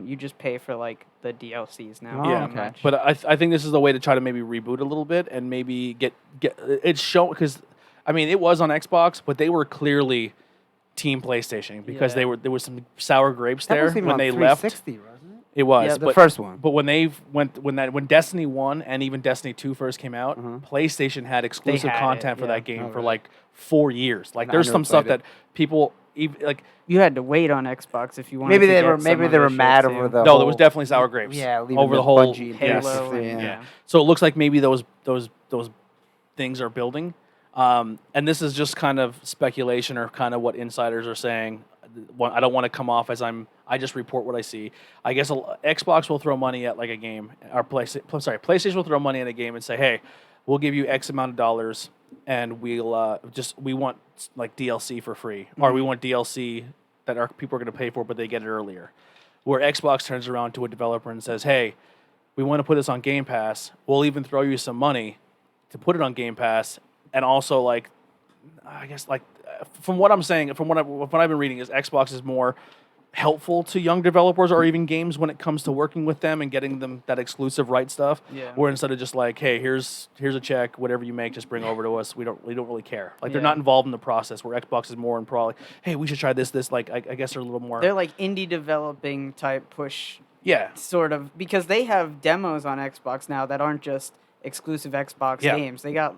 You just pay for like the DLCs now. Oh, yeah, pretty much. but I think this is the way to try to maybe reboot a little bit and maybe get it's shown because I mean it was on Xbox, but they were clearly Team PlayStation because Yeah. there was some sour grapes That there was even when on they left. 360, wasn't it? It was Yeah, The but, first one. But when when Destiny 1 and even Destiny 2 first came out, PlayStation had exclusive had content it, for yeah. that game Oh, for really? like 4 years. Like I there's never some stuff played it. that people like you had to wait on Xbox if you wanted Maybe to they get were some maybe of they the were shit, mad too. over the no, there was whole- definitely sour grapes. Yeah, leaving over the whole Bungie and yes. Halo PS3, and- yeah. So it looks like maybe those things are building, and this is just kind of speculation or kind of what insiders are saying. I don't want to come off as I just report what I see. I guess Xbox will throw money at like a game, or PlayStation will throw money at a game and say, hey, we'll give you X amount of dollars, and we want like DLC for free, or we want DLC that our people are going to pay for, but they get it earlier. Where Xbox turns around to a developer and says, hey, we want to put this on Game Pass. We'll even throw you some money to put it on Game Pass, and also like, I guess like from what I'm saying, from what I've been reading, is Xbox is more helpful to young developers or even games when it comes to working with them and getting them that exclusive right stuff. Yeah. Where instead of just like, hey, here's a check, whatever you make, just bring over to us. We don't really care. Like they're Yeah. not involved in the process. Where Xbox is more in probably, hey, we should try this. Like I guess they're a little more. They're like indie developing type push Yeah. sort of, because they have demos on Xbox now that aren't just exclusive Xbox Yeah. games. They got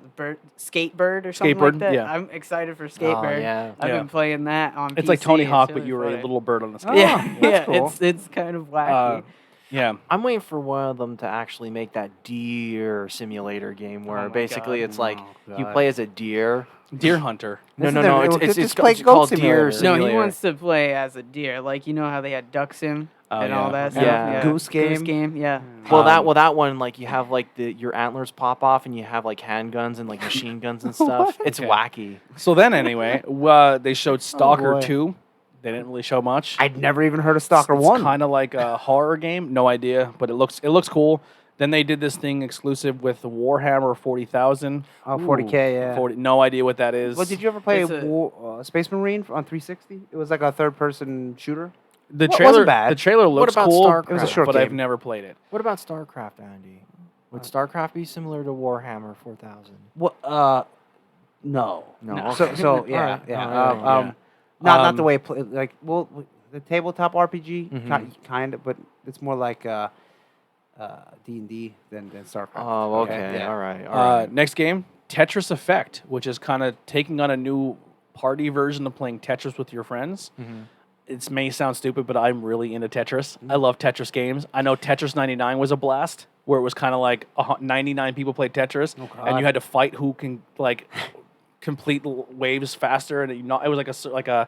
Skatebird or something like Skatebird, that. yeah. I'm excited for Skatebird. yeah. I've Yeah. been playing that on It's PC. like Tony Hawk, but really you were a funny. little bird on the Oh, sky. Yeah, that's yeah, cool. it's kind of wacky. Yeah. I'm waiting for one of them to actually make that deer simulator game where my basically God. it's like Oh, you God. play as a deer. Deer Hunter. No, Isn't no, there- no. well, It's just play it's Goat called Deer Simulator. No, Simulator. he wants to play as a deer. Like, you know how they had Duck Sim Oh, and yeah. all that Yeah. stuff? Goose Goose Game. Game, yeah. Well, Um, that one, like you have like your antlers pop off and you have like handguns and like machine guns and stuff. It's Okay. wacky. So then, anyway, they showed Stalker boy. 2. They didn't really show much. I'd never even heard of Stalker It's 1. kind of like a horror game. No idea, but it looks cool. Then they did this thing exclusive with the Warhammer 40,000. Oh, 40K, yeah. 40, no idea what that is. Well, did you ever play It's a- Space Marine on 360? It was like a third-person shooter. The Well, it trailer, wasn't bad. the trailer looks about cool, StarCraft? It was a short but I've game. never played it. What about StarCraft, Andy? Would StarCraft be similar to Warhammer 4000? What? No. No. So yeah, Alright. yeah. Alright. Not the way it play, like the tabletop RPG Mhm. kind of, but it's more like D&D than StarCraft. Oh, okay. Yeah. All right. All right. Next game, Tetris Effect, which is kind of taking on a new party version of playing Tetris with your friends. Mm-hmm. It may sound stupid, but I'm really into Tetris. I love Tetris games. I know Tetris 99 was a blast, where it was kind of like 99 people played Tetris, and you had to fight who can like complete waves faster, and it was like a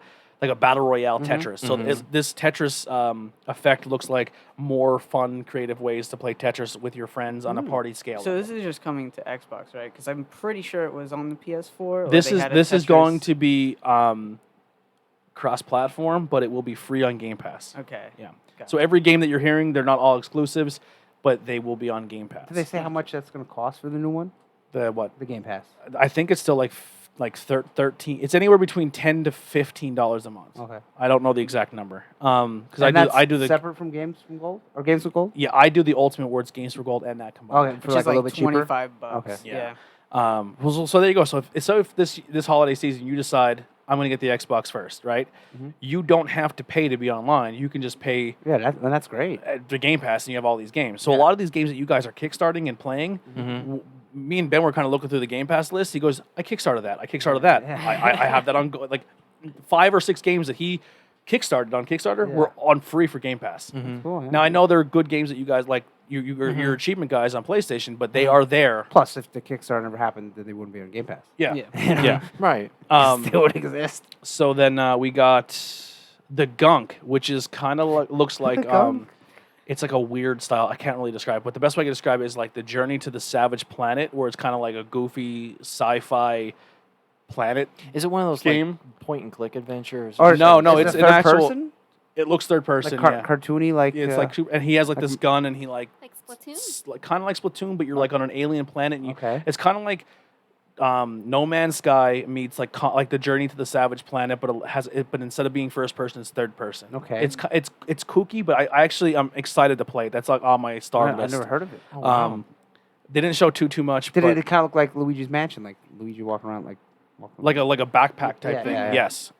battle royale Tetris. So this Tetris effect looks like more fun, creative ways to play Tetris with your friends on a party scale. So this is just coming to Xbox, right? Because I'm pretty sure it was on the PS4. Or This they is had a this is Tetris- going to be cross-platform, but it will be free on Game Pass. Okay. Yeah. Gotcha. So every game that you're hearing, they're not all exclusives, but they will be on Game Pass. Did they say how much that's going to cost for the new one? The what? The Game Pass. I think it's still like 13. It's anywhere between $10 to $15 a month. Okay. I don't know the exact number. Because And I do the separate from Games from Gold or Games with Gold. yeah, I do the Ultimate Words Games for Gold and that combined. Okay, for Which like is a little like bit cheaper. $25. Okay. Yeah. So there you go. So if this holiday season you decide I'm going to get the Xbox first, right? You don't have to pay to be online. You can just pay Yeah, that's great. the Game Pass and you have all these games. So a lot of these games that you guys are kickstarting and playing, me and Ben were kind of looking through the Game Pass list. He goes, I kickstarted that. I kickstarted that. Yeah. I have that on like 5 or 6 games that he kickstarted on Kickstarter were on free for Game Pass. Cool, yeah. Now I know there are good games that you guys like. You're achievement guys on PlayStation, but they are there. Plus, if the Kickstarter never happened, then they wouldn't be on Game Pass. Yeah, Yeah. yeah. Right. Still would exist. So then we got the Gunk, which is kind of looks like Gunk? it's like a weird style. I can't really describe it, but the best way I can describe it is like the Journey to the Savage Planet, where it's kind of like a goofy sci-fi planet. Is it one of those Game? like point and click adventures? Or No, no, is it's it an third actual. person? It looks third person. Like Yeah. cartoony, like It's like and he has like this gun, and he like Splatoon? kind of like Splatoon, but you're like on an alien planet. And Okay. It's kind of like No Man's Sky meets like the Journey to the Savage Planet, but but instead of being first person, it's third person. Okay. It's kooky, but I'm excited to play it. That's like on my star I list. never heard of it. They didn't show too much, Did but it kind of look like Luigi's Mansion, like Luigi walking around like like a backpack type Yeah, thing. yeah, yeah. Yes.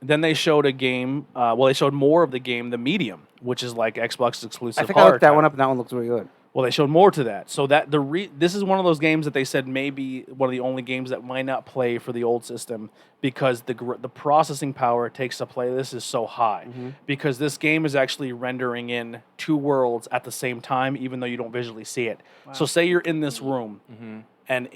Then they showed a game. They showed more of the game, The Medium, which is like Xbox exclusive. I think I horror looked that title. one up, and that one looks really good. Well, they showed more to that. So that this is one of those games that they said may be one of the only games that might not play for the old system because the processing power it takes to play this is so high. Because this game is actually rendering in 2 worlds at the same time, even though you don't visually see it. So say you're in this room, and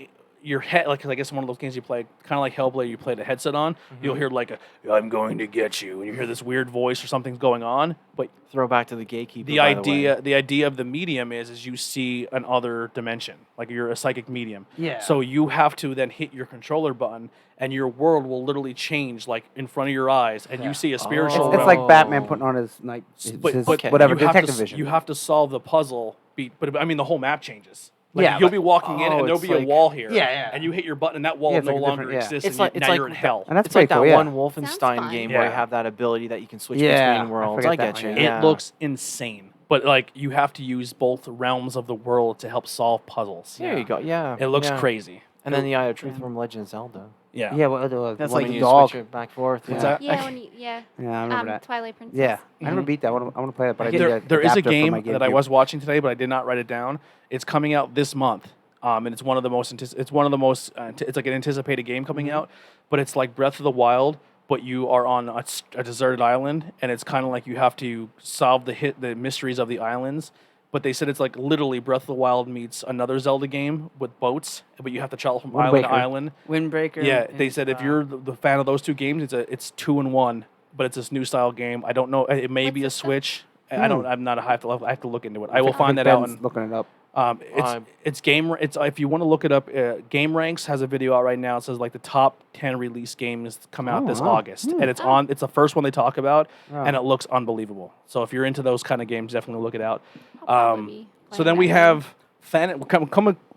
your head, like I guess one of those games you play, kind of like Hellblade, you play the headset on, you'll hear like I'm going to get you, and you hear this weird voice or something's going on, but Throw back to the gatekeeper. the by the way. idea of the medium is you see another dimension, like you're a psychic medium. Yeah. So you have to then hit your controller button, and your world will literally change like in front of your eyes, and you see a spiritual. It's realm. like Batman putting on his like But whatever you have detective to, vision. You have to solve the puzzle. But I mean, the whole map changes. Like, Yeah, you'll but- be walking in, and there'll it's be a like- wall here. Yeah, yeah. And you hit your button, and that wall Yeah, it's no like a longer different- yeah. exists. It's and like- now it's like you're in the- hell. and that's It's like pretty that cool. one Yeah. Wolfenstein fun. game where you Yeah. have that ability that you can switch Yeah, between I worlds. forget I that get one, you. yeah. It looks insane, but like you have to use both realms of the world to help solve puzzles. There you go. Yeah. It looks yeah. crazy. And then the Eye of Truth from Legend of Zelda. Yeah. Yeah, well, the That's one like with you the dog. switch it back and forth. What's yeah. that? Yeah, when you, yeah. Yeah, I remember that. Twilight Princess. Yeah, I never beat that. I want to play it, but I did There is a adapter for game my that I GameCube. was watching today, but I did not write it down. It's coming out this month, and it's one of the most. It's one of the most. It's like an anticipated game coming out, but it's like Breath of the Wild, but you are on a deserted island, and it's kind of like you have to solve the mysteries of the islands. But they said it's like literally Breath of the Wild meets another Zelda game with boats, but you have to travel from Wind island to Waker. island. Windbreaker. Yeah, they and, said if you're the fan of those 2 games, it's 2-in-1, but it's this new style game. I don't know. It may What's be a it, though? Switch. I don't. I'm not. I have to look into it. I will I find think that out. Ben's looking it up. It's game. It's if you want to look it up. Game Ranks has a video out right now. It says like the top 10 release games come out Oh, this wow. August, and it's on. It's the first one they talk about, Wow. and it looks unbelievable. So if you're into those kind of games, definitely look it out. I'll probably be So playing then we that have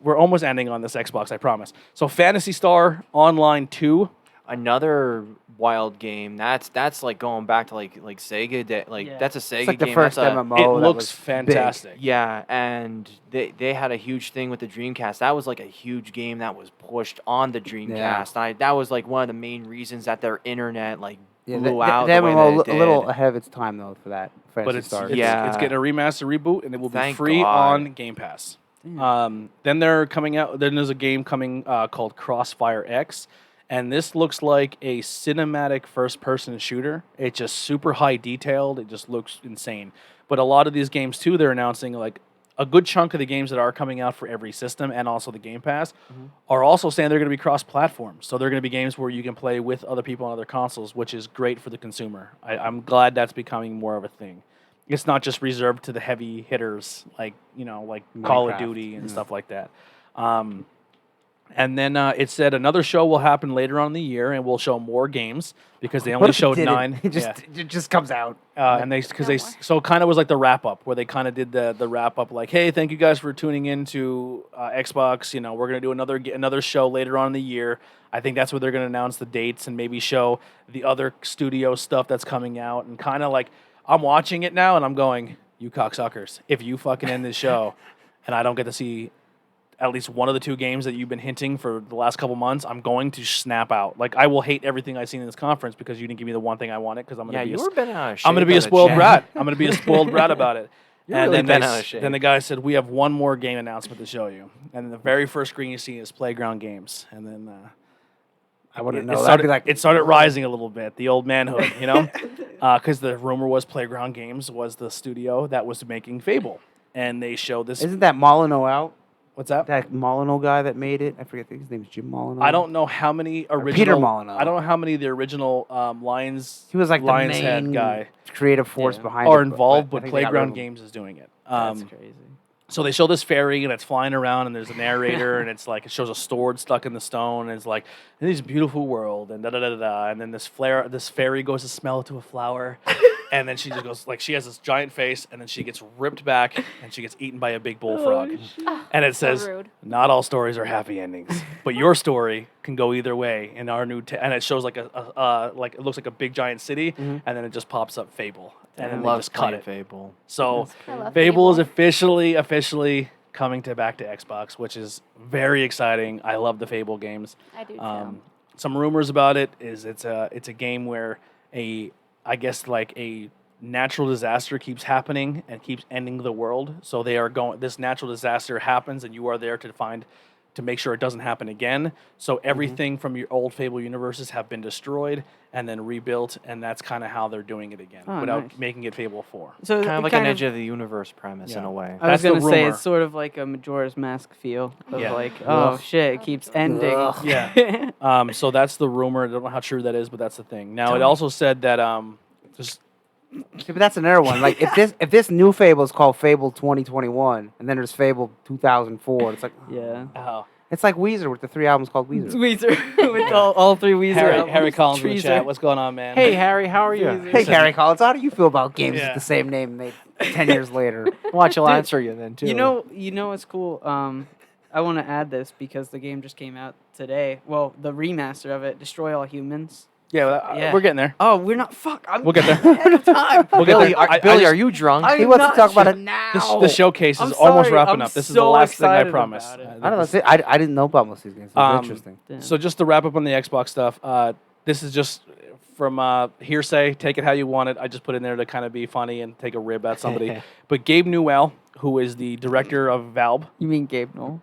we're almost ending on this Xbox, I promise. So Phantasy Star Online 2. Another wild game. That's like going back to like Sega. Yeah. That's a Sega It's like the game. first that's a, MMO. It that looks was fantastic. Yeah, and they had a huge thing with the Dreamcast. That was like a huge game that was pushed on the Dreamcast. That was like one of the main reasons that their internet like Yeah, blew the out the the way MMO that it a little did. ahead of its time though for that. But Phantasy it's Star. Yeah. it's getting a remaster reboot, and it will be Thank free God. on Game Pass. Then they're coming out. Then there's a game coming called Crossfire X, And this looks like a cinematic first-person shooter. It's just super high detailed. It just looks insane. But a lot of these games too, they're announcing like a good chunk of the games that are coming out for every system and also the Game Pass are also saying they're going to be cross-platform. So they're going to be games where you can play with other people on other consoles, which is great for the consumer. I'm glad that's becoming more of a thing. It's not just reserved to the heavy hitters like Call of Minecraft. Duty and stuff like that. And then it said another show will happen later on in the year, and we'll show more games because they What only if it showed didn't? 9. It just comes out. And they so it kind of was like the wrap up where they kind of did the wrap up like, hey, thank you guys for tuning in to Xbox. We're gonna do another show later on in the year. I think that's where they're gonna announce the dates and maybe show the other studio stuff that's coming out. And kind of like I'm watching it now and I'm going, you cocksuckers, if you fucking end this show and I don't get to see at least one of the 2 games that you've been hinting for the last couple months, I'm going to snap out. Like, I will hate everything I've seen in this conference because you didn't give me the one thing I wanted. Because I'm going to be a spoiled brat. I'm going to be a spoiled brat about it. And really then, bent out of shape. then the guy said, we have one more game announcement to show you. And then the very first screen you see is Playground Games. And then I wouldn't it know. I'd started, be like, it started rising a little bit, the old manhood, Because the rumor was Playground Games was the studio that was making Fable. And they showed this. isn't that Molyneux out? What's that? That Molyneux guy that made it? I forget. I think his name's Jim Molyneux. I don't know how many original. Peter Molyneux. I don't know how many of the original Lions. He was like Lions the Head main guy creative force Yeah. behind it. are involved, I but think they got rid of Playground him. Games is doing it. That's crazy. So they show this ferry and it's flying around and there's a narrator and it's like it shows a sword stuck in the stone and it's like this beautiful world and da da da da da and then this fairy goes to smell to a flower and then she just goes like she has this giant face and then she gets ripped back and she gets eaten by a big bullfrog and it says rude. not all stories are happy endings but your story can go either way in our new and it shows like like it looks like a big giant city and then it just pops up Fable and then they just cut it. Fable. So I love Fable is officially coming back to Xbox, which is very exciting. I love the Fable games. I do too. Some rumors about it is it's a game where I guess a natural disaster keeps happening and keeps ending the world. So this natural disaster happens and you are there to make sure it doesn't happen again. So everything from your old Fable universes have been destroyed and then rebuilt, and that's kind of how they're doing it again without nice. making it Fable 4. So Kind of it like an edge of the universe premise in Yeah. a way. I was That's the gonna say rumor. it's sort of like a Majora's Mask feel of Yeah. like, oh Ugh. shit, it keeps ending. Ugh. Yeah. So that's the rumor. I don't know how true that is, but that's the thing. Now it also said that just Yeah, but that's another one. Like if this new Fable is called Fable 2021, and then there's Fable 2004, it's like Yeah. it's like Weezer with the 3 albums called It's Weezer. Weezer with all 3 Weezer. albums. Harry Collins in the Treezer. chat. What's going on, man? Hey Harry, how are you? Weezer. Hey, Gary Collins, how do you feel about games Yeah. with the same name made 10 years later? Watch, he'll Dude, answer you then too. You know what's cool? I want to add this because the game just came out today. Well, the remaster of it, Destroy All Humans. Yeah, Yeah. we're getting there. Oh, we're not. Fuck. We'll get there. Ahead of time. We'll get Billy, there. I Billy, just- are you drunk? I- He I'm wants to not talk about sure. it now. The showcase is I'm almost sorry, wrapping I'm up. This is the so last thing I excited promise. about it. I don't know. I didn't know about most of these games. It's interesting. Damn. So just to wrap up on the Xbox stuff, this is just from hearsay. Take it how you want it. I just put in there to kind of be funny and take a rib at somebody. But Gabe Newell, who is the director of Valve, You mean Gabe Knoll?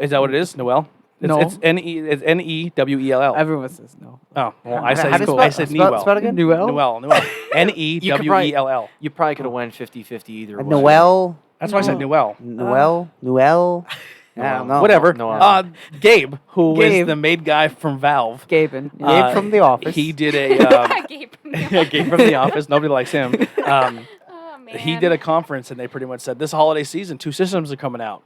is that what it is? Newell? No. It's Newell. Everyone says no. Oh, well, How I do you said spell- I said spell Newell. again? Newell? Newell. Newell. You probably could have went 50-50 either way. Noel. That's why I said Newell. Noel. I don't know. Whatever. Noel. Gabe, who is Gabe. the maid guy from Valve. Gaben. Gabe from The Office. He did a Gabe from Gabe from The Office. Nobody likes him. Oh, man. He did a conference and they pretty much said this holiday season 2 systems are coming out.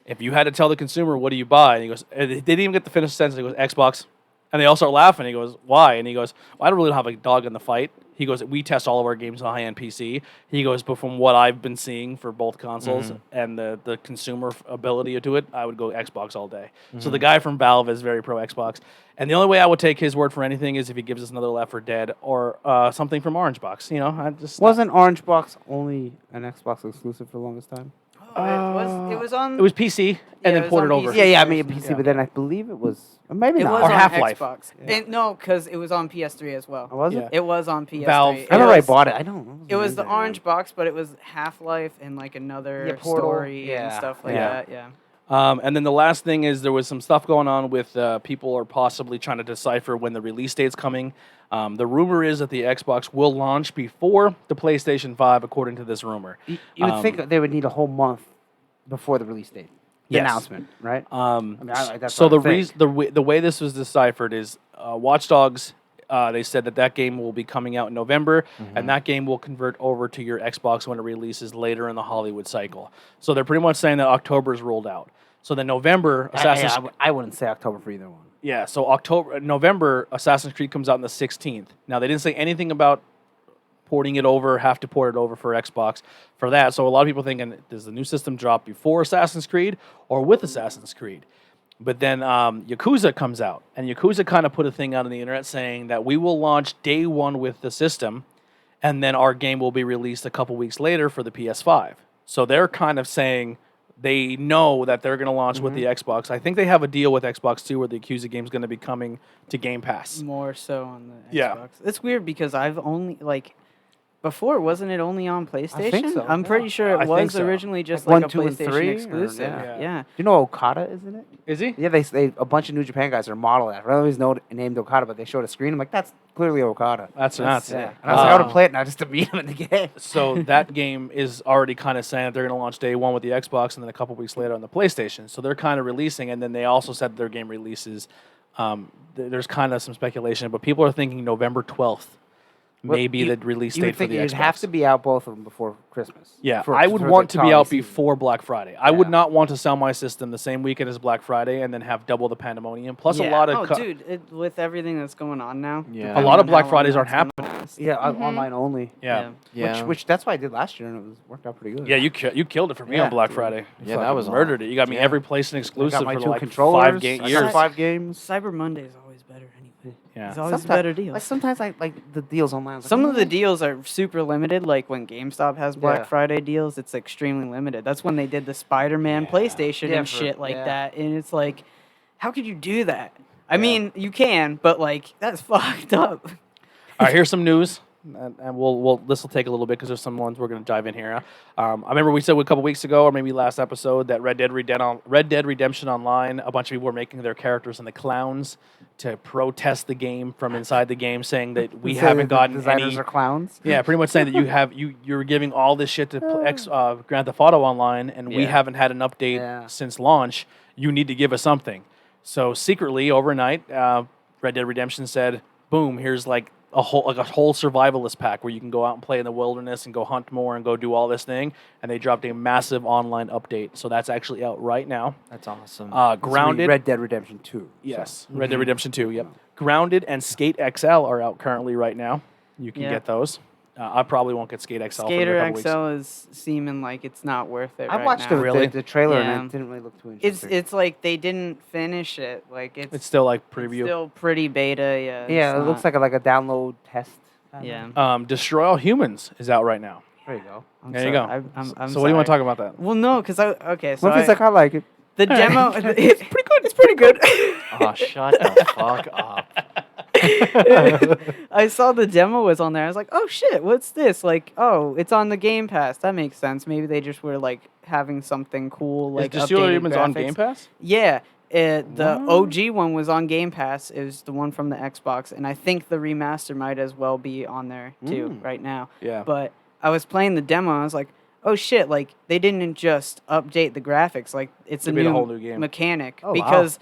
If you had to tell the consumer what do you buy, and he goes, they didn't even get to finish the sentence. He goes, Xbox, and they all start laughing. He goes, why? And he goes, well, I don't really have a dog in the fight. He goes, we test all of our games on high-end PC. He goes, but from what I've been seeing for both consoles and the consumer ability to it, I would go Xbox all day. So the guy from Valve is very pro Xbox. And the only way I would take his word for anything is if he gives us another Left 4 Dead or something from Orange Box. You know, I just Wasn't Orange Box only an Xbox exclusive for the longest time? It was on. It was PC Yeah, and it then was ported on over. PC. Yeah, I mean PC, Yeah. but then I believe it was, or maybe It not. was Or on Half-Life. Xbox. Yeah. No, because it was on PS3 as well. Oh, was Yeah. it? It was on PS3. Valve- It I remember I was- bought it. I don't know. It was the orange box, but it was Half-Life and like another Yeah, Portal. story and Yeah. stuff like Yeah. that. Yeah. And then the last thing is there was some stuff going on with people are possibly trying to decipher when the release date's coming. The rumor is that the Xbox will launch before the PlayStation 5, according to this rumor. You would think they would need a whole month before the release date. The Yes. announcement, right? That's So what I think. the way this was deciphered is Watch Dogs. They said that game will be coming out in November, and that game will convert over to your Xbox when it releases later in the Hollywood cycle. So they're pretty much saying that October is rolled out. So then November, I wouldn't say October for either one. Yeah, so November, Assassin's Creed comes out on the 16th. Now, they didn't say anything about porting it over, have to port it over for Xbox for that. So a lot of people thinking, does the new system drop before Assassin's Creed or with Assassin's Creed? But then Yakuza comes out, and Yakuza kind of put a thing out on the internet saying that we will launch day one with the system, and then our game will be released a couple weeks later for the PS5. So they're kind of saying they know that they're going to launch with the Xbox. I think they have a deal with Xbox too, where the Yakuza game is going to be coming to Game Pass. More so on the Yeah. Xbox. It's weird because I've only before, wasn't it only on PlayStation? so, I'm pretty sure I it think was so. originally just Like like 1, a 2, and PlayStation 3, or- exclusive. yeah. Yeah. Do you know Okada is in it? Is he? Yeah, they a bunch of New Japan guys are modeled after. I always know named Okada, but they showed a screen. I'm like, that's clearly Okada. That's nuts. Yeah. And I was like, I Um, want to play it now just to meet him in the game. So that game is already kind of saying that they're going to launch day one with the Xbox and then a couple weeks later on the PlayStation. So they're kind of releasing, and then they also said their game releases. There's kind of some speculation, but people are thinking November 12th. Maybe the release You date would for think the you'd Xbox. have to be out both of them before Christmas. Yeah, For- I would for want the to be holiday out season. before Black Friday. I would Yeah. not want to sell my system the same weekend as Black Friday and then have double the pandemonium. Plus, a lot of dude, with everything that's going on now. Yeah. a lot of Black Fridays aren't happening. Yeah, online only. Yeah, Yeah. Which that's what I did last year, and it worked out pretty good. yeah, you killed it for me Yeah, on Black dude. Friday. Yeah, that was Murdered it. You got me Yeah. every PlayStation I exclusive got my for 2 like controllers. 5 I got years. 5 games. Cyber Monday is always better anyway. Yeah. It's always Sometimes- better deals. Like sometimes I like the deals online. I was like, Some of the "Mm." deals are super limited, like when GameStop has Black Yeah. Friday deals, it's extremely limited. That's when they did the Spider-Man PlayStation Yeah, and for- shit like yeah. that. And it's like, how could you do that? I mean, you can, but like, that's fucked up. All right, here's some news, and this will take a little bit because there's some ones we're going to dive in here. I remember we said a couple weeks ago, or maybe last episode, that Red Dead Redemption Online, a bunch of people were making their characters into clowns to protest the game from inside the game, saying that we Say haven't the gotten designers any. are clowns. Yeah, pretty much saying that you're giving all this shit to Grand Theft Auto Online, and we Yeah. haven't had an update Yeah. since launch. You need to give us something. So secretly, overnight, Red Dead Redemption said, "Boom! Here's like a whole survivalist pack where you can go out and play in the wilderness and go hunt more and go do all this thing." And they dropped a massive online update, so that's actually out right now. That's awesome. Grounded, Red Dead Redemption 2. yes, Red Dead Redemption 2. Yep, Grounded and Skate XL are out currently right now. You can Yeah. get those. I probably won't get Skate XL for Skater another couple weeks. XL is seeming like it's not worth it. I right watched now. the trailer Yeah. and it didn't really look too It's interesting. like they didn't finish it. Like It's still like preview. still pretty beta. Yeah. yeah, it's it looks not- like a download test. Yeah. Destroy All Humans is out right now. There you go. I'm There you sorry. go. I'm So what do you want to sorry. talk about that? Well, no, because so What if it's like I like it? the demo. It's pretty good. It's pretty good. Oh, shut the fuck up. I saw the demo was on there. I was like, oh shit, what's this? Like, oh, it's on the Game Pass. That makes sense. Maybe they just were like having something cool, like is Destroy All updated Humans on graphics. Game Pass? Yeah. The OG one was on Game Pass. It was the one from the Xbox, and I think the remaster might as well be on there too right now. Yeah. But I was playing the demo. And I was like, oh shit! Like they didn't just update the graphics. Like it's They a made a new, whole new game. mechanic Oh, wow. because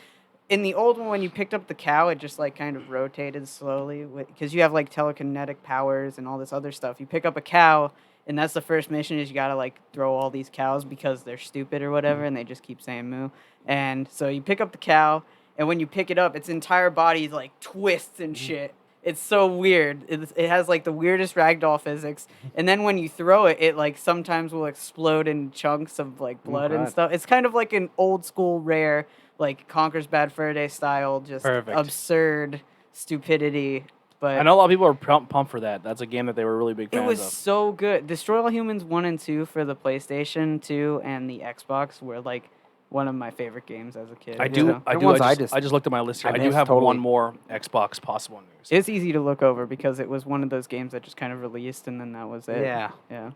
in the old one, when you picked up the cow, it just like kind of rotated slowly because you have like telekinetic powers and all this other stuff. You pick up a cow. And that's the first mission is you gotta like throw all these cows because they're stupid or whatever, and they just keep saying moo. And so you pick up the cow, and when you pick it up, its entire body like twists and shit. It's so weird. It has like the weirdest ragdoll physics. And then when you throw it, it like sometimes will explode in chunks of like blood and God. stuff. It's kind of like an old school rare, like Conker's Bad Fur Day style, just Perfect. absurd stupidity. But I know a lot of people are pumped for that. That's a game that they were really big it fans was of. so good. Destroy All Humans 1 and 2 for the PlayStation 2 and the Xbox were like one of my favorite games as a kid. I you do. know? I The do. ones I I just, just- looked at my list here. I I do missed have totally. one more Xbox possible news. It's easy to look over because it was one of those games that just kind of released and then that was it. Yeah. Yeah.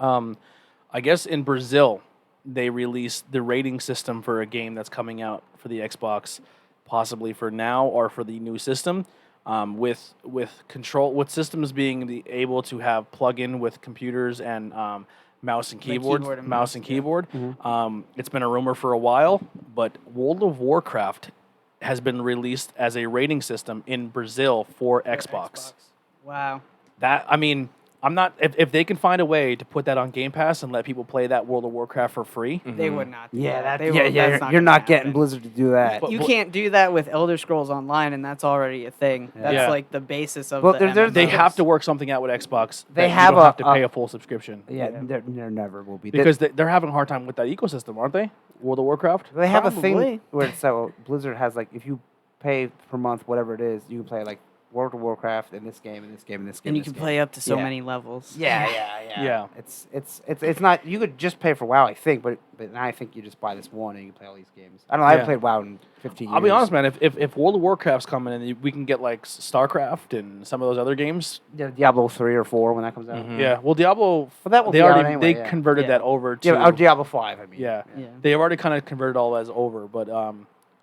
I guess in Brazil, they release the rating system for a game that's coming out for the Xbox, possibly for now or for the new system. With systems being able to have plug-in with computers and mouse and keyboard, It's been a rumor for a while, but World of Warcraft has been released as a rating system in Brazil for Xbox. Wow. I'm not. If they can find a way to put that on Game Pass and let people play that World of Warcraft for free, They would not. Do Yeah, that. that's you're not getting Blizzard to do that. But- You can't do that with Elder Scrolls Online, and that's already a thing. Yeah. That's Yeah. like the basis of Well, the there's- they MMOs. have to work something out with Xbox. They that have you don't have a- to pay a full subscription Yeah, there never will be. because they're having a hard time with that ecosystem, aren't they? World of Warcraft. They have a Probably. thing where it's so Blizzard has like if you pay per month whatever it is, you can play like World of Warcraft in this game and this game and this game. And you this can game. play up to so Yeah. many levels. Yeah. It's not. You could just pay for WoW, I think, but now I think you just buy this one and you can play all these games. I don't know. I haven't played WoW in 15 years. I'll be honest, man. If World of Warcraft's coming and we can get like StarCraft and some of those other games, Yeah, Diablo 3 or 4 when that comes out. yeah. Well, Diablo, But that will they be out already anyway, they yeah. converted Yeah. that over to Yeah, Diablo 5. I mean. yeah. Yeah. They've already kind of converted all as over, but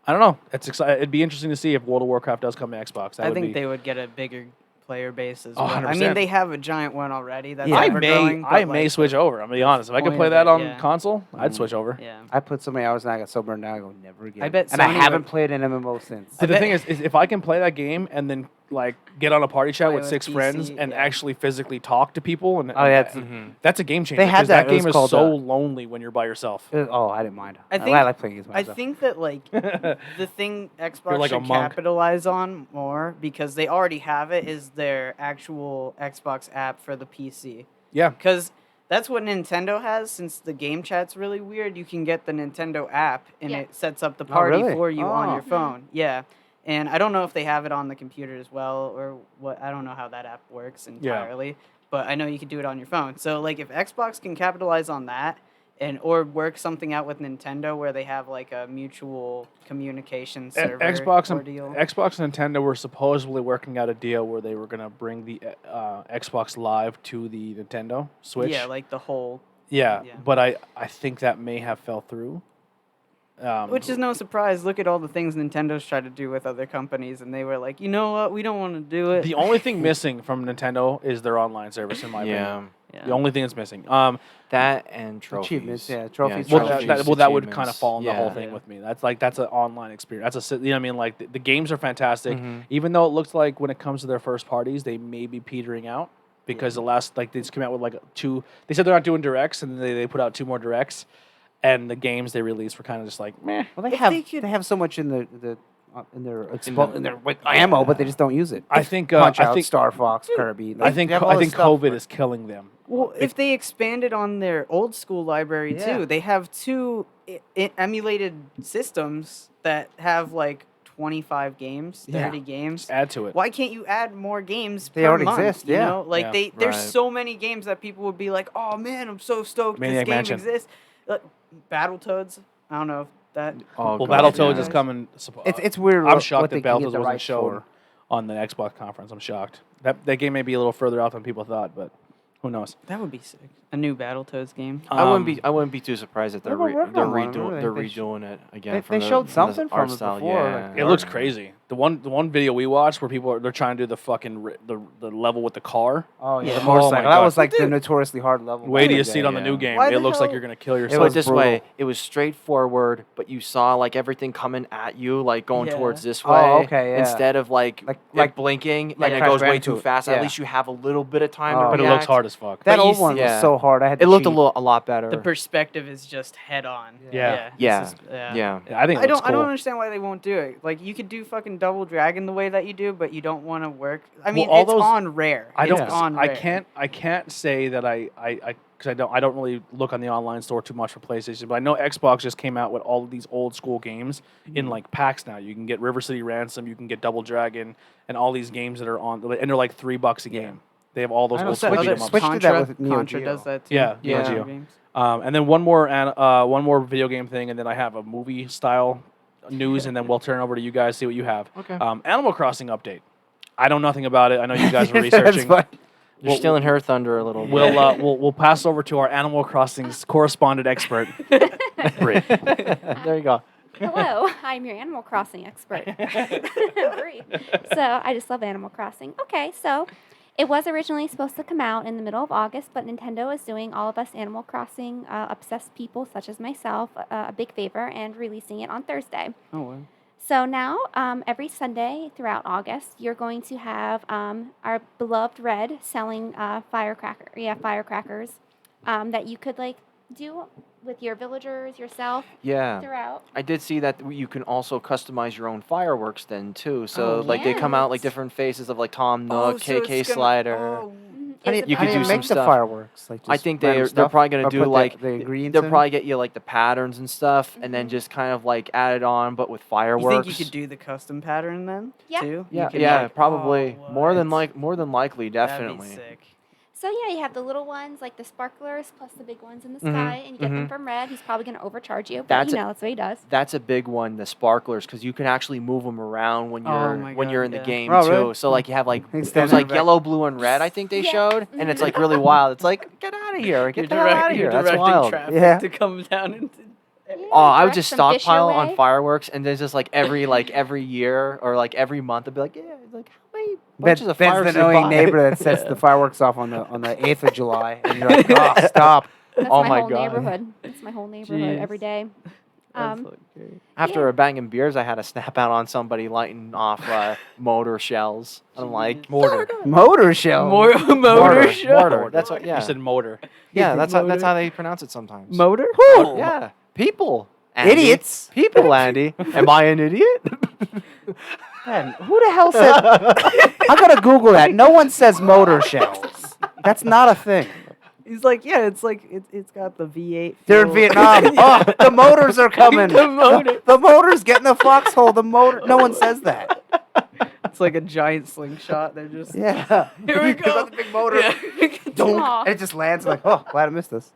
I don't know. It's it'd be interesting to see if World of Warcraft does come to Xbox. That I would think be, they would get a bigger player base as Oh, well. I 100%. mean, they have a giant one already. That's Yeah. I ever growing, may but, like, switch over. I'm gonna be honest. If I could point play of that it, on yeah. console, I'd switch over. Yeah. I put so many hours and I got so burned out. I go never again. I bet And I Sony haven't would- played an MMO since. But the bet- thing is if I can play that game and then like get on a party chat Play with with 6 PC, friends and yeah. actually physically talk to people, and Oh, yeah, it's- that's a game changer. They had 'cause that. It game was is called, so lonely when you're by yourself. Oh, I didn't mind. I I think- like playing games by I myself. think that like the thing Xbox like a should monk. capitalize on more because they already have it is their actual Xbox app for the PC. Yeah. Because that's what Nintendo has. Since the game chat's really weird, you can get the Nintendo app and Yeah. it sets up the Oh, party really? for you on Oh. your phone. Yeah. And I don't know if they have it on the computer as well or what. I don't know how that app works entirely. But I know you can do it on your phone. So like if Xbox can capitalize on that and or work something out with Nintendo where they have like a mutual communication server Xbox ordeal. and Nintendo were supposedly working out a deal where they were gonna bring the Xbox Live to the Nintendo Switch. Yeah, like the whole Yeah, Yeah. but I think that may have fell through. which is no surprise. Look at all the things Nintendo's tried to do with other companies, and they were like, you know what, we don't want to do it. The only thing missing from Nintendo is their online service, in my Yeah. opinion. Yeah. The only thing that's missing. That and trophies. Achievements, yeah, trophies, Well, trophies. that would kind of fall in the whole Yeah. thing with me. That's an online experience. That's you know what I mean? Like the games are fantastic, Mhm. even though it looks like when it comes to their first parties, they may be petering out because the last they just came out with like 2. They said they're not doing directs, and then they put out 2 more directs, and the games they released were kind of just like meh. Well, they If have they could- they have so much in their ammo, but they just don't use it. I think Punch Out, I think Star Fox, Kirby. I think they have all this stuff, COVID but- is killing them. Well, if they expanded on their old school library Yeah. too, they have 2 emulated systems that have like 25 games, 30 games. Add to it. Why can't you add more games They per already month, exist, you yeah. know? Like Yeah. there's Right. so many games that people would be like, "Oh man, I'm so stoked Maniac this game Mansion. exists." Battletoads, I don't know if that Oh, Well, God, Battletoads yeah. is coming. It's weird. I'm what shocked they that can get Battletoads the wasn't rights shown for. on the Xbox conference. I'm shocked. That game may be a little further out than people thought, but who knows? that would be sick. A new Battletoads game. I wouldn't be too surprised if They were working on one, remember they're they redoing it again. they from showed the something art from it style. before, Yeah. like, It looks crazy. The one video we watched where they're trying to do the fucking the level with the car. Oh yeah, Yeah. the Oh, my motorcycle. That God. was like the Dude. notoriously hard level. Wait till you back see it then. on the new yeah. game. Why It the looks like hell- you're gonna kill It yourself. was this brutal. way. It was straightforward, but you saw like everything coming at you, like going Yeah. towards this Oh, way. okay, yeah. Instead of like Like blinking like and it Crash goes way Bandicoot. too fast. Yeah. At least you have a little bit of time Oh. to But it react. looks hard as fuck. That But you old one see- was yeah. so hard. I had It to looked cheat. a lot better. The perspective is just head on. Yeah. Yeah. this is- yeah. I think it I looks don't. I don't cool. understand why they won't do it. Like you could do fucking Double Dragon the way that you do, but you don't want to work. I mean, all it's those- on rare. I don't. It's on I rare. can't say that because I don't really look on the online store too much for PlayStation, but I know Xbox just came out with all of these old school games in like packs now. You can get River City Ransom, you can get Double Dragon, and all these games that are on, and they're like $3 a game. They have all those I know old Switch- school Other beat 'em ups. Switch did that with Neo Contra Geo. does that too. Yeah, Neo Geo. games. And then one more video game thing, and then I have a movie style news, and then we'll turn over to you guys, see what you have. Okay. Animal Crossing update. I know nothing about it. I know you guys are That's researching. fine. You're stealing her thunder a little bit. We'll pass over to our Animal Crossing's correspondent expert, Brie. There you go. Hello, I'm your Animal Crossing expert. Brie. So I just love Animal Crossing. Okay, so it was originally supposed to come out in the middle of August, but Nintendo is doing all of us Animal Crossing obsessed people, such as myself, a big favor and releasing it on Thursday. Oh, wow. So now, every Sunday throughout August, you're going to have our beloved Red selling firecrackers that you could like do with your villagers yourself Yeah. throughout. I did see that you can also customize your own fireworks then too. So Oh, like they come out like yes. different faces of like Tom Nook, KK Slider. How do you, You how could do do you some make the stuff. fireworks? Like I just think random they're stuff? probably gonna Or do put like the ingredients. they'll in? probably get you like the patterns and stuff, and then just kind of like add it on, but with You fireworks. think you could do the custom pattern then? Yeah. Too? Yeah, You could, yeah, like, probably oh, more than what? more than likely, That'd be definitely. sick. So yeah, you have the little ones like the sparklers plus the big ones in the Mhm, sky, and you get them mhm. from Red. He's probably going to overcharge you, but That's you a- know that's what he does. That's a big one, the sparklers, because you can actually move them around when Oh you're my when you're God, in the yeah. game Oh, too. really? So like you have like He's it was standing like in the back. yellow, blue, and red. I think they Yeah. showed, and it's like really wild. It's like get out of here, get the hell out of here. You're That's directing wild. traffic Yeah. to come down into. Oh, I would direct just some fish your stockpile on way. fireworks, and there's just like every year or like every month, I'd be like, yeah, like how many bunches Ben's of the fireworks did I annoying buy? neighbor that sets the fireworks off on the 8th of July, and you're like, oh, stop. That's Oh my my whole God. neighborhood. That's my whole neighborhood every Jeez. day. That's Um, so great. After Yeah. a banging beers, I had a snap out on somebody lighting off motor shells. I'm like, Mortar. Motor shell. Motor mortar, show. mortar. That's what. Yeah, You said motor. yeah. That's Motor. how they pronounce it sometimes. Motor? Yeah, people. Andy. Idiots. People, Andy. Am I an idiot? Ben, who the hell said? I gotta Google that. No one says motor shells. That's not a thing. He's like, yeah, it's like it's got the V8. They're in fuel. Vietnam. Oh, the motors are coming. The motor. The motor's getting the foxhole. The motor. No one says that. It's like a giant slingshot. They're just Yeah. Here we You go. got the big motor. Yeah. Don't. Aw. And it just lands like, oh, glad I missed this.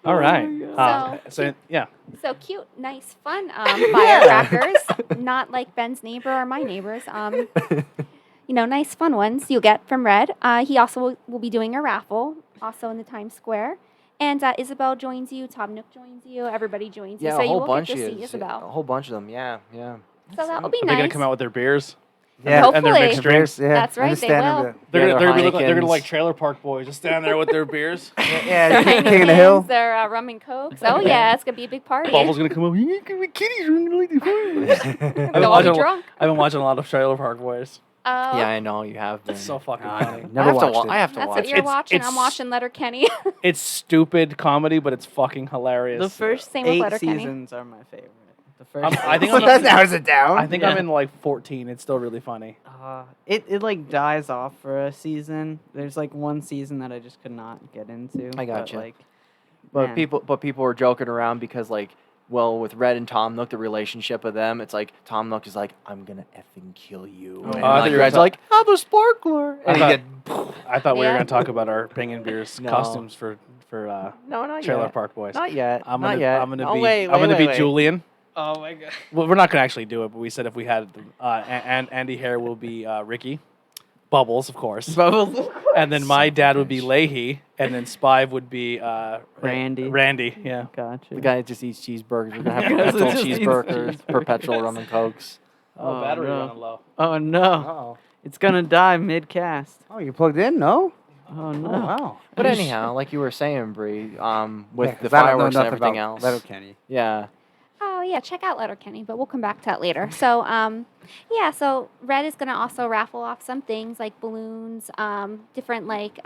All right. God. So yeah. So cute, nice, fun firecrackers. Not like Ben's neighbor or my neighbors. Nice, fun ones you'll get from Red. He also will be doing a raffle, also in the Times Square. And Isabel joins you, Tom Nook joins you, everybody joins you. Yeah, So a you whole will bunch get to of see A Isabel. whole bunch of them. Yeah, yeah. So that will be Are nice. they gonna come out with their beers? Yeah. And their Hopefully. mixed drinks? Yeah. That's I right, just they stand in will. the- They're Yeah, gonna their look Heinekens. like Trailer Park Boys, just standing there with their beers. Yeah, King of the Hill. Their rum and cokes. Oh yeah, it's gonna be a big party. Bubbles gonna come up. Kitties are gonna like the fireworks. They'll all be drunk. I've been watching a lot of Trailer Park Boys. Oh, Yeah, I know you have been. It's so fucking I funny. Never watched it. I have to that's watch what it. you're watching. it's- I'm watching Letterkenny. It's stupid comedy, but it's fucking hilarious. The first Same with 8 Letterkenny. seasons are my favorite. The first. I think So I'm that not- narrows it down. I think Yeah. I'm in like 14. It's still really funny. It like dies off for a season. There's like one season that I just could not get into. I gotcha. But, like, But man. people were joking around because with Red and Tom Nook, the relationship of them, it's like Tom Nook is like, I'm gonna effing kill you. Oh, And I thought you you were guys ta- are like, have a sparkler. And I he thought- I thought we were Yeah. gonna talk about our Bing and Beers No. costumes for no, not Trailer yet. Park Boys. Not yet. I'm not gonna yet. I'm gonna Oh, be wait, I'm gonna wait, be wait. Julian. Oh my god. Well, we're not gonna actually do it, but we said if we had and Andy Hare will be Ricky, Bubbles of course, Bubbles. and then my dad would be Leahy, and then Spive would be Randy. Randy, yeah. Gotcha. The guy that just eats cheeseburgers. We're gonna have Guys that perpetual just eats cheeseburgers, perpetual rum and cokes. Oh, Oh, battery no. running low. Oh no. Oh. It's gonna die mid cast. Oh, you plugged in? No. Oh Oh, no. wow. But anyhow, like you were saying, Bree, with Yeah, the 'cause I don't know fireworks and nothing everything about else. Letterkenny. Yeah. Oh yeah, check out Letterkenny, but we'll come back to that later. So so Red is gonna also raffle off some things like balloons, different like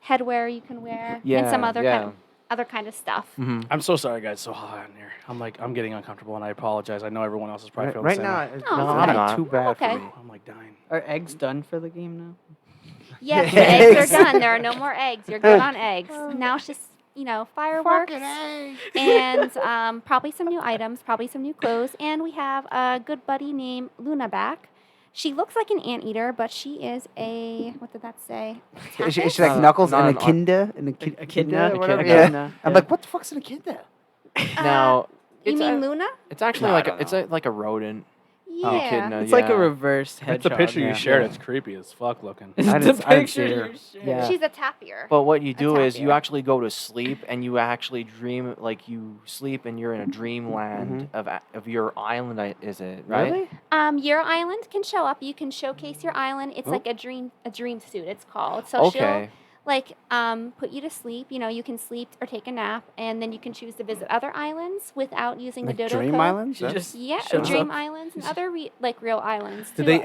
headwear you can wear, and some Yeah, other yeah. other kind of stuff. Mm-hmm. I'm so sorry, guys. It's so hot in here. I'm getting uncomfortable, and I apologize. I know everyone else is probably Right, feeling right the now, same. it's No, not it's okay. too bad Okay. for me. I'm like dying. Are eggs done for the game now? Yes, the eggs are done. There are no more eggs. You're good on eggs. Now it's just fireworks and probably some new items, probably some new clothes, and we have a good buddy named Luna back. She looks like an anteater, but she is a what did that say? Is she Tapas? like Knuckles and a Not- kinda? And A kidna? or whatever? Echidna. Yeah. Echidna, I'm yeah. like, what the fuck's an echidna? Now, You it's mean a- Luna? It's actually No, I like don't it's know. like a rodent. Yeah. Echidna, It's like a yeah. reverse hedgehog. It's a picture you Yeah. shared. Yeah. It's creepy as fuck looking. It's I the didn't- I didn't see picture her. you shared. Yeah. She's a tapir. But what you do is you tapir. actually go to sleep and you actually dream, like you sleep and you're in a dreamland of your island. Is it right? Really? Your island can show up. You can showcase your island. It's Oh. like a dream suit. It's called. So she'll Okay. like put you to sleep. You know, you can sleep or take a nap, and then you can choose to visit other islands without using Like the dodo Dream code. Islands? She just Yeah, shows dream up. islands and other real islands. Did too.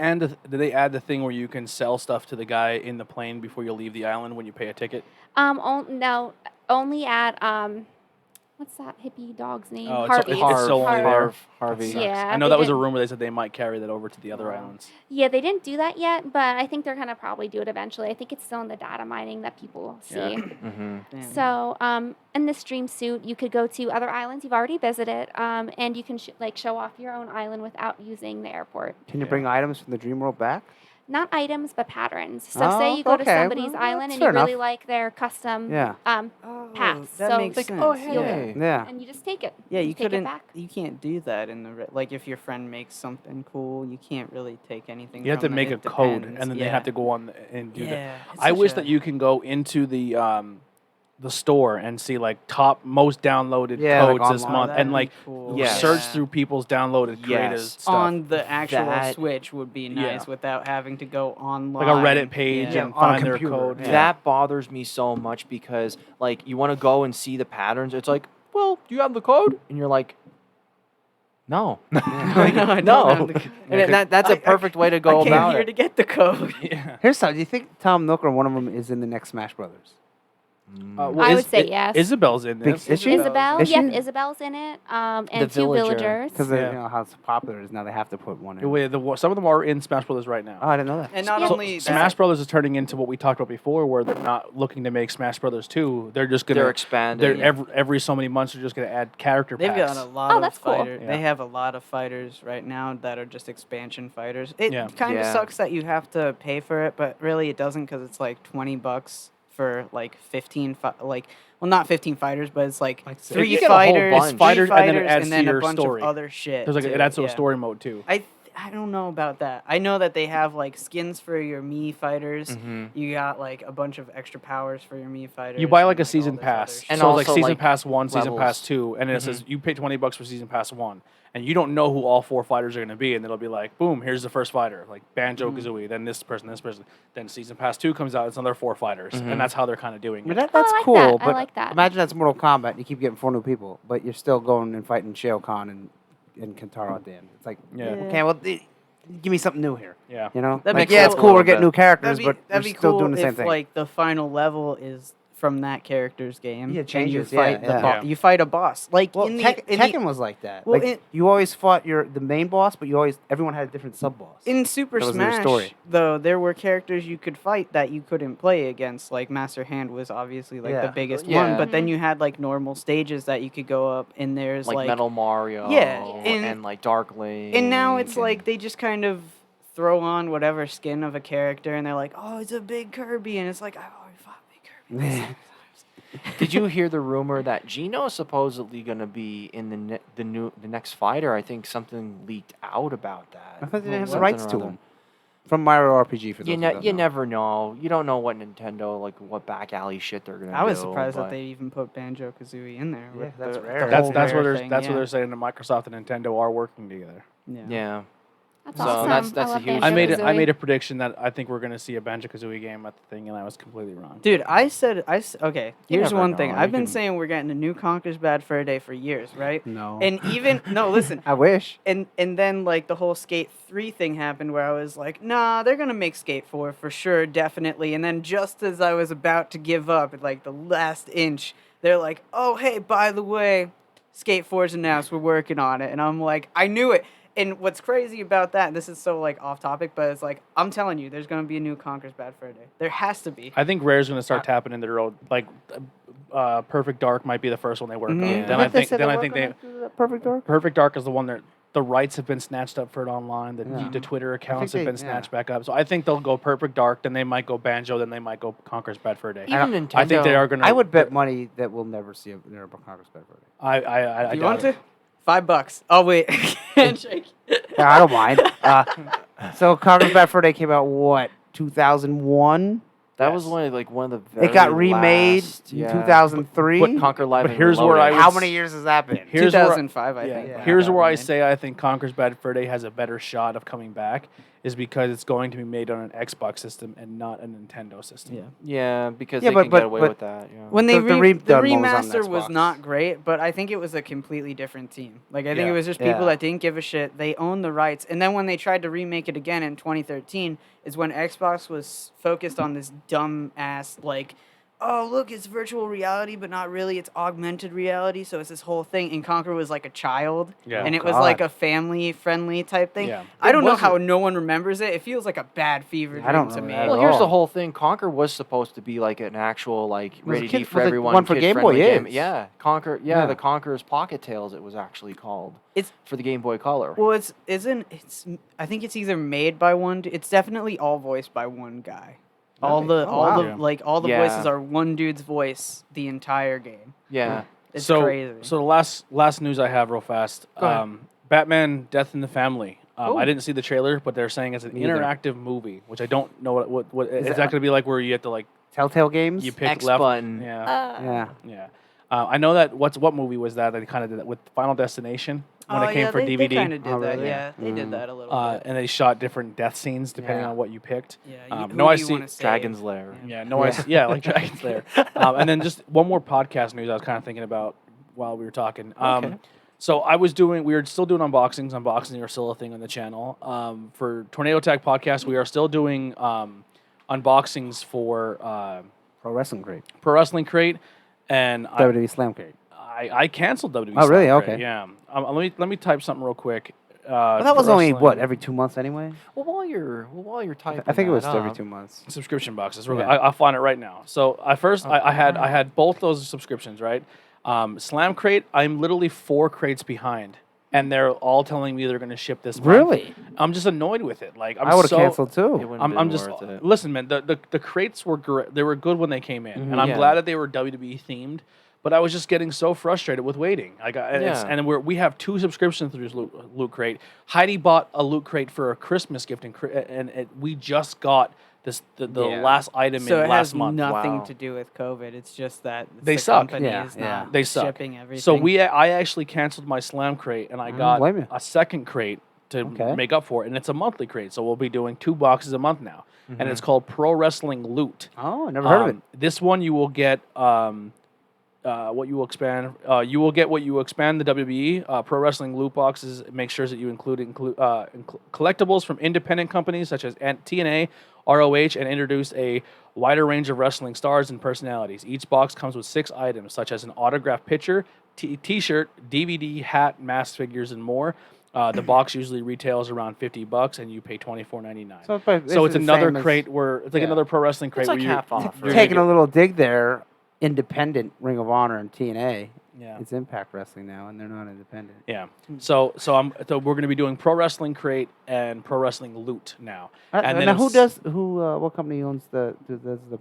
they add the thing where you can sell stuff to the guy in the plane before you leave the island when you pay a ticket? No, only at what's that hippie dog's name? Oh, it's- Harvey. it's still only there. Harvey. Sucks. Yeah, I know they that was a didn't- rumor. They said they might carry that over to the other islands. Yeah, they didn't do that yet, but I think they're gonna probably do it eventually. I think it's still in the data mining that people see. Yeah. Mm-hmm. Damn. So, in this dream suit, you could go to other islands you've already visited, and you can show off your own island without using the airport. Can you Yeah. bring items from the dream world back? Not items, but patterns. So, Oh, say you go to okay. somebody's Well, island that's and you fair really enough. like their custom Yeah. Oh, paths. that So makes like, sense. oh, You'll- hey. Yeah. and you just take it. Yeah, you Just take it couldn't. back. You can't do that in the like if your friend makes something cool, you can't really take anything. You have to from make it. a It code, depends. and then they have to go on and do that. Yeah, it's I such wish a- that you can go into the store and see like top most downloaded Yeah, like codes this online. month, that'd and be like cool. Yes. search through people's downloaded creative Yes. stuff. on the actual That- Switch would be nice without having to go online. like a Reddit page Yeah. and on a find their computer, code. yeah. That bothers me so much because, like, you want to go and see the patterns. It's like, well, do you have the code? And you're like, no. I know, I don't No. have the- And that's a perfect way to I go came about here it. to get the code. Yeah. Here's something. Do you think Tom Nook or one of them is in the next Smash Brothers? I would say yes. Isabel's in Big- this. is she? Isabel, Is yep, she? Isabel's in it, and The two villager. villagers. Because Yeah. you know how popular it is now. They have to put one in. Some of them are in Smash Brothers right now. Oh, I didn't know that. And not Yeah. only that, Smash Brothers is turning into what we talked about before, where they're not looking to make Smash Brothers 2. They're just They're gonna expanding. every so many months they're just gonna add character they've packs. got a lot Oh, of that's cool. fighters. Yeah. They have a lot of fighters right now that are just expansion fighters. It Yeah. kind of Yeah. sucks that you have to pay for it, but really it doesn't because it's like $20 for like 15 well, not 15 fighters, but it's like Like, three you get a whole fighters, bunch. three Fighters, and then it fighters, adds and to then your a bunch story. of other shit. There's like too. it adds to a Yeah. story mode too. I don't know about that. I know that they have like skins for your Mii fighters. Mhm. You got like a bunch of extra powers for your Mii fighters. You buy like and, a all season this pass, other shit. And so like also, season like, pass 1, season levels. pass 2, and then it says you pay $20 for season pass 1, and you don't know who all 4 fighters are going to be, and it'll be like, boom, here's the first fighter, like Banjo Kazooie, then this person, then season pass 2 comes out, it's another 4 fighters, and that's how they're kind of doing I mean, it. that's I like cool, that. I but like that. imagine that's Mortal Kombat and you keep getting 4 new people, but you're still going and fighting Shao Kahn and Kentaro at the end. It's like, Yeah. okay, well, give me something new here. Yeah. You know? That'd Like, be yeah, it's cool. cool. A We're little getting bit. new characters, but we're That'd be still cool doing the same if thing. like the final level is from that character's game. Yeah, and changes, you fight yeah, the yeah. you fight a boss. Like Well, in the, Tekken was like that. Well, Like, you always fought the main boss, but everyone had a different sub boss. in Super That was in their Smash, story. though, there were characters you could fight that you couldn't play against. Like Master Hand was obviously like Yeah. the biggest Yeah. one, but then you had like normal stages that you could go up, and there's like Metal Mario. Yeah, and like Dark Link. And now it's and- like they just kind of throw on whatever skin of a character, and they're like, "Oh, it's a big Kirby," and it's like, "I've already fought Big Kirby." Yeah. Did you hear the rumor that Gino is supposedly going to be in the next fighter? I think something leaked out about that. I thought they didn't have the Something rights or to other. him. From Mario RPG for those You, who ne- don't you know. never know. You don't know what Nintendo, like what back alley shit they're gonna do. I was surprised but- that they even put Banjo Kazooie in there. Yeah, with that's the, rare. the That's whole that's what rare they're thing, that's yeah. what they're saying that Microsoft and Nintendo are working together. Yeah. That's So awesome. that's I a love huge I made Banjo-Kazooie. a prediction that I think we're going to see a Banjo-Kazooie game at the thing, and I was completely wrong. Dude, okay, You here's never one know. thing. You I've been can- saying we're getting a new Conker's Bad Fur Day for years, right? No. And even no, listen. I wish. And then like the whole Skate 3 thing happened where I was like, nah, they're gonna make Skate 4 for sure, definitely. And then just as I was about to give up at like the last inch, they're like, oh hey, by the way, Skate 4's announced, we're working on it. And I'm like, I knew it. And what's crazy about that, this is so like off topic, but it's like, I'm telling you, there's gonna be a new Conker's Bad Fur Day. There has to be. I think Rare's going to start tapping into their own, like, Perfect Dark might be the first one they work on. Mhm. Then I think they Perfect Dark. Perfect Dark is the one that the rights have been snatched up for it online. Yeah. The Twitter accounts they- have been yeah. snatched back up. So I think they'll go Perfect Dark, then they might go Banjo, then they might go Conker's Bad Fur Day. Even Nintendo. I think they are going to. I would bet money that we'll never see a Congress Bad Fur Day. I You doubt want it. to? $5. Oh wait, handshake. Yeah, I don't mind. So Conker's Bad Fur Day came out what 2001. That was Yes. one of the very It got remade last, in yeah. 2003. But Conquer Live But and here's where I Reloaded. would How many years has that been? Here's where- 2005, I think. yeah. when it Here's got where I remade. say I think Conker's Bad Fur Day has a better shot of coming back, is because it's going to be made on an Xbox system and not a Nintendo system. Yeah. Yeah, because Yeah, they but- can but- get away but- with that. Yeah. When they The the redone one was on remaster was Xbox. not great, but I think it was a completely different team. Like I think Yeah. it was just people Yeah. that didn't give a shit. They owned the rights, and then when they tried to remake it again in 2013, is when Xbox was focused on this dumb ass like, oh look, it's virtual reality, but not really. It's augmented reality, so it's this whole thing. And Conquer was like a child, Yeah. and Oh, it was like God. a family friendly type thing. Yeah. I don't know wasn't- how no one remembers it. It feels like a bad fever I don't dream to remember me. that at Well, here's the all. whole thing. Conquer was supposed to be like an actual was a rated kid- D for was it everyone. one for Game Boy, kid-friendly game. is. Yeah, Conquer. Yeah. Yeah, the Conqueror's Pocket Tales. It was actually called. It's- for the Game Boy Color. Well, it's I think it's either made by one. It's definitely all voiced by one guy. All Really? the Oh, all wow. the like all the Yeah. voices are one dude's voice the entire game. Yeah. It's so, crazy. So the last news I have real fast. Go ahead. Batman: Death in the Family. Oh. I didn't see the trailer, but they're saying it's an Me either. interactive movie, which I don't know what is that- that going to be like, where you have to like Telltale Games. you pick X left button. Yeah, Yeah. yeah. I know that what movie was that? They kind of did that with Final Destination when it came for they DVD. kind of did Oh, that. really? Yeah, they did Mm. that a little bit. And they shot different death scenes depending Yeah. on what you picked. Yeah, no, I see Dragon's Lair. Yeah, no, yeah, like Dragon's Lair. And then just one more podcast news I was kind of thinking about while we were talking. Okay. So we were still doing unboxings. Unboxing are still a thing on the channel. For Tornado Attack Podcast, we are still doing unboxings for Pro Wrestling Crate. Pro Wrestling Crate, and WWE Slam Crate. I canceled WWE. Oh, really? Slam Crate, Okay. Yeah. Let me type something real quick. But that was Pro only Wrestling what, every 2 months anyway. Well, while you're typing, I think it was that every up, 2 months. subscription boxes. Yeah. I'll find it right now. So I had both those subscriptions, right? Slam Crate, I'm literally 4 crates behind, and they're all telling me they're going to ship this month. Really? I'm just annoyed with it. Like I would have so, canceled It too. wouldn't have I'm been just worth it. listen, man. The crates were great. They were good when they came in, and I'm Yeah. glad that they were WWE themed. But I was just getting so frustrated with waiting. And we have 2 subscriptions through Loot Crate. Heidi bought a Loot Crate for a Christmas gift, and we just got the Yeah. last item So in it last has month. nothing Wow. to do with COVID. It's just that They the suck. company Yeah, is yeah. not They suck. shipping everything. So I actually canceled my Slam Crate, and I don't got blame you. a second crate to Okay. make up for it, and it's a monthly crate. So we'll be doing 2 boxes a month now, and Mm-hmm. it's called Pro Wrestling Loot. Oh, I never heard of it. This one you will get what you will expand. You will get what you expand the WWE Pro Wrestling Loot boxes. It makes sure that you include collectibles from independent companies such as TNA, ROH, and introduce a wider range of wrestling stars and personalities. Each box comes with 6 items such as an autographed picture, T-shirt, DVD, hat, mask figures, and more. The box usually retails around $50, and you pay $24.99. So So it's the another same as- crate where it's like yeah. another pro wrestling crate. It's like where half off, you're Taking gonna a little dig there, independent Ring of Honor and TNA. Yeah. It's Impact Wrestling now, and they're not independent. Yeah. So we're going to be doing Pro Wrestling Crate and Pro Wrestling Loot now. And now it's- what company owns the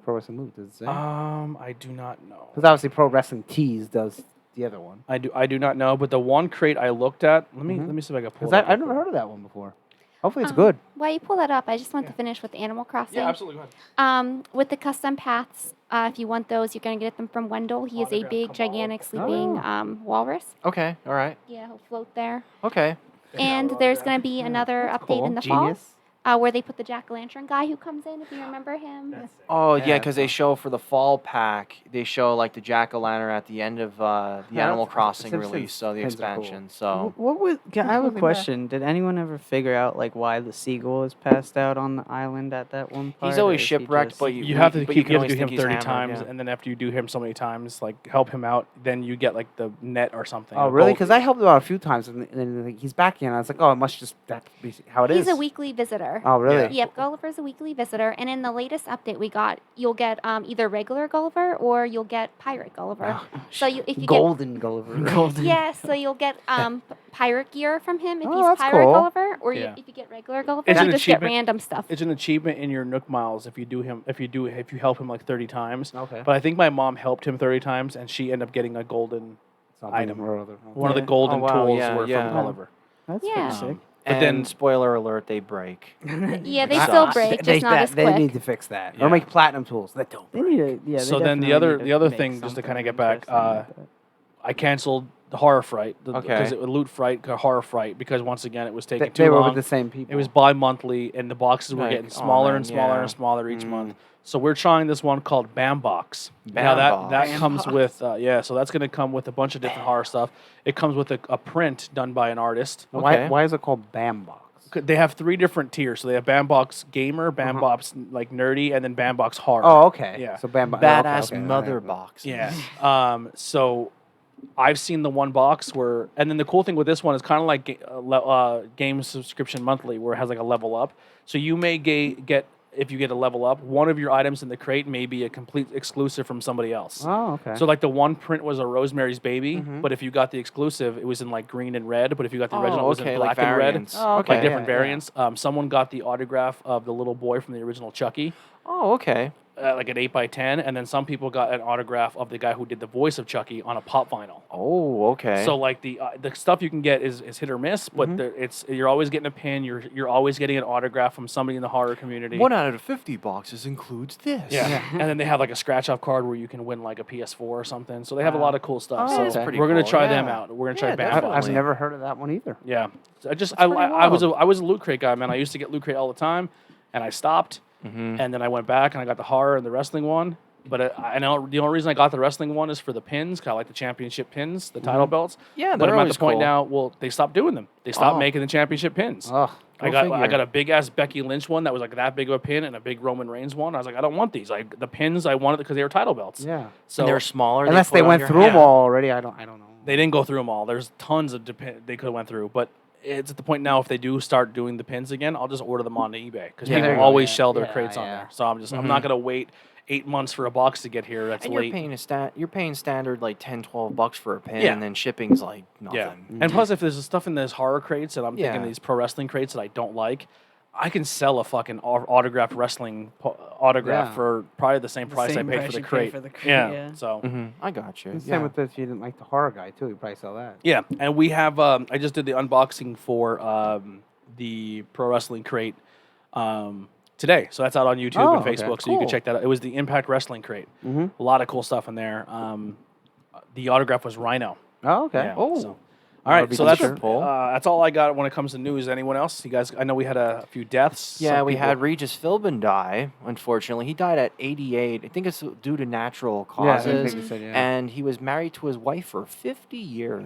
Pro Wrestling Loot? Does it say? I do not know. Because obviously Pro Wrestling Tees does the other one. I do not know, but the one crate I looked at, let me see if I can pull Because it up. I've never heard of that one before. Hopefully it's Um, good. While you pull that up, I just want to finish with Animal Crossing. Yeah, absolutely. Go ahead. With the custom paths, if you want those, you're going to get them from Wendell. He is a Autograph big, Kabbalah. gigantic sleeping walrus. Okay. All right. Yeah, he'll float there. Okay. And there's going to be another update in the Genius. fall where they put the jack-o'-lantern guy who comes in, if you remember him. Oh Yeah, yeah, because they show for the fall pack, they show like the jack-o'-lantern at the end of the Yeah, Animal that's- Crossing Simpsons release, so the pins are cool. expansion. So What was? I have a Holy man. question. Did anyone ever figure out like why the seagull is passed out on the island at that one part? he's always or is he shipwrecked, just- but You have to but keep can you have to always do him think he's 30 hammered, times, yeah. and then after you do him so many times, like help him out, then you get like the net or something. Oh, a really? gold- Because I helped him out a few times, and then like, he's back in. I was like, oh, it must just that be how it is. He's a weekly visitor. Oh, really? Yep, Gulliver's a weekly visitor, and in the latest update we got, you'll get either regular Gulliver or you'll get Pirate Gulliver. So if you Golden Gulliver. get so you'll get pirate gear from him if Oh, he's that's Pirate cool. Gulliver, or Yeah. if you get regular Gulliver, It's you an just get achievement. random stuff. It's an achievement in your Nook Miles if you help him like 30 times. Okay. But I think my mom helped him 30 times, and she ended up getting a golden Something item. or other. One of the Yeah. golden Oh, wow, tools yeah, were yeah. from Gulliver. That's Yeah. pretty sick. and then- spoiler alert, they break. Yeah, they Sucks. still break, just not as They quick. need to fix that. Yeah. Or make platinum tools that don't They break. need to, yeah. So they then the definitely other- need the other make thing, just to something kinda get back, interesting like that. I canceled the Horror Fright, Okay. because it was Loot Fright, Horror Fright, because once again it was taking too They were long. with the same people. It was bi-monthly, and the boxes were Like, getting oh, smaller man, and smaller yeah. and smaller each Mm. month. So we're trying this one called Bam Box. Now Bam that Box. comes with so that's going to come with a bunch of different horror stuff. It comes with a print done by an artist. Okay. Why is it called Bam Box? They have 3 different tiers. So they have Bam Box Gamer, Bam Box like nerdy, and then Bam Box Horror. Oh, okay. Yeah. So Bam Box. Badass okay, mother okay. box. Yeah. So I've seen the one box where, and then the cool thing with this one is kind of like game subscription monthly, where it has like a level up. So you may get, if you get a level up, one of your items in the crate may be a complete exclusive from somebody else. Oh, okay. So like the one print was a Rosemary's Baby, but if you got the exclusive, it was in like green and red. But if you got the original, it was in okay, black like and red. variants. Oh, okay. Like different Yeah, yeah. variants. Someone got the autograph of the little boy from the original Chucky, Oh, okay. like an 8x10, and then some people got an autograph of the guy who did the voice of Chucky on a pop vinyl. Oh, okay. So like the stuff you can get is hit or miss, but you're always getting a pin. You're always getting an autograph from somebody in the horror community. 1 out of 50 boxes includes this. Yeah. And then they have like a scratch off card where you can win like a PS4 or something. So they have a lot of cool stuff. Oh, so that's pretty we're gonna cool, try them yeah. out. We're gonna Yeah, try Bam definitely. Box. I've never heard of that one either. Yeah. So pretty I was wild. a Loot Crate guy, man. I used to get Loot Crate all the time, and I stopped, Mm-hmm. and then I went back and I got the horror and the wrestling one. But I know the only reason I got the wrestling one is for the pins, kind of like the championship pins, the title belts. Yeah, but they're I'm at always the point cool. now. Well, they stopped doing them. They stopped Oh. making the championship pins. Oh, I Go got figure. a big ass Becky Lynch one that was like that big of a pin and a big Roman Reigns one. I was like, I don't want these. The pins I wanted because they were title belts. yeah. So And they're smaller. Unless put they on went your through hand. them all already, I don't know. they didn't go through them all. There's tons of they could have went through, but it's at the point now if they do start doing the pins again, I'll just order them on eBay because Yeah, there people you go, always yeah. sell their Yeah, crates on yeah. there. So I'm not gonna wait 8 months for a box to get here. That's And late. you're paying you're paying standard like $10-12 for a pin, Yeah. and then shipping's like nothing. Yeah, and plus if there's stuff in those horror crates and I'm thinking Yeah. these pro wrestling crates that I don't like, I can sell a fucking autographed wrestling autograph Yeah. for probably the same The price same I paid price for the you pay crate. for the crate, Yeah. yeah. So I got you. And Yeah. same with this. You didn't like the horror guy too. You probably sell that. yeah, and we have I just did the unboxing for the pro wrestling crate today, so that's out on YouTube Oh, and okay. Facebook, so you can Cool. check that out. It was the Impact Wrestling crate. Mhm. A lot of cool stuff in there. The autograph was Rhino. Oh, okay. Yeah, Oh. so- All right, be so that's considered. that's all I got when it comes to news. Anyone else? You guys? I know we had a few deaths. Yeah, Some we people- had Regis Philbin die. Unfortunately, he died at 88. I think it's due to natural Yeah, I causes. think you said, yeah. And he was married to his wife for 50 years.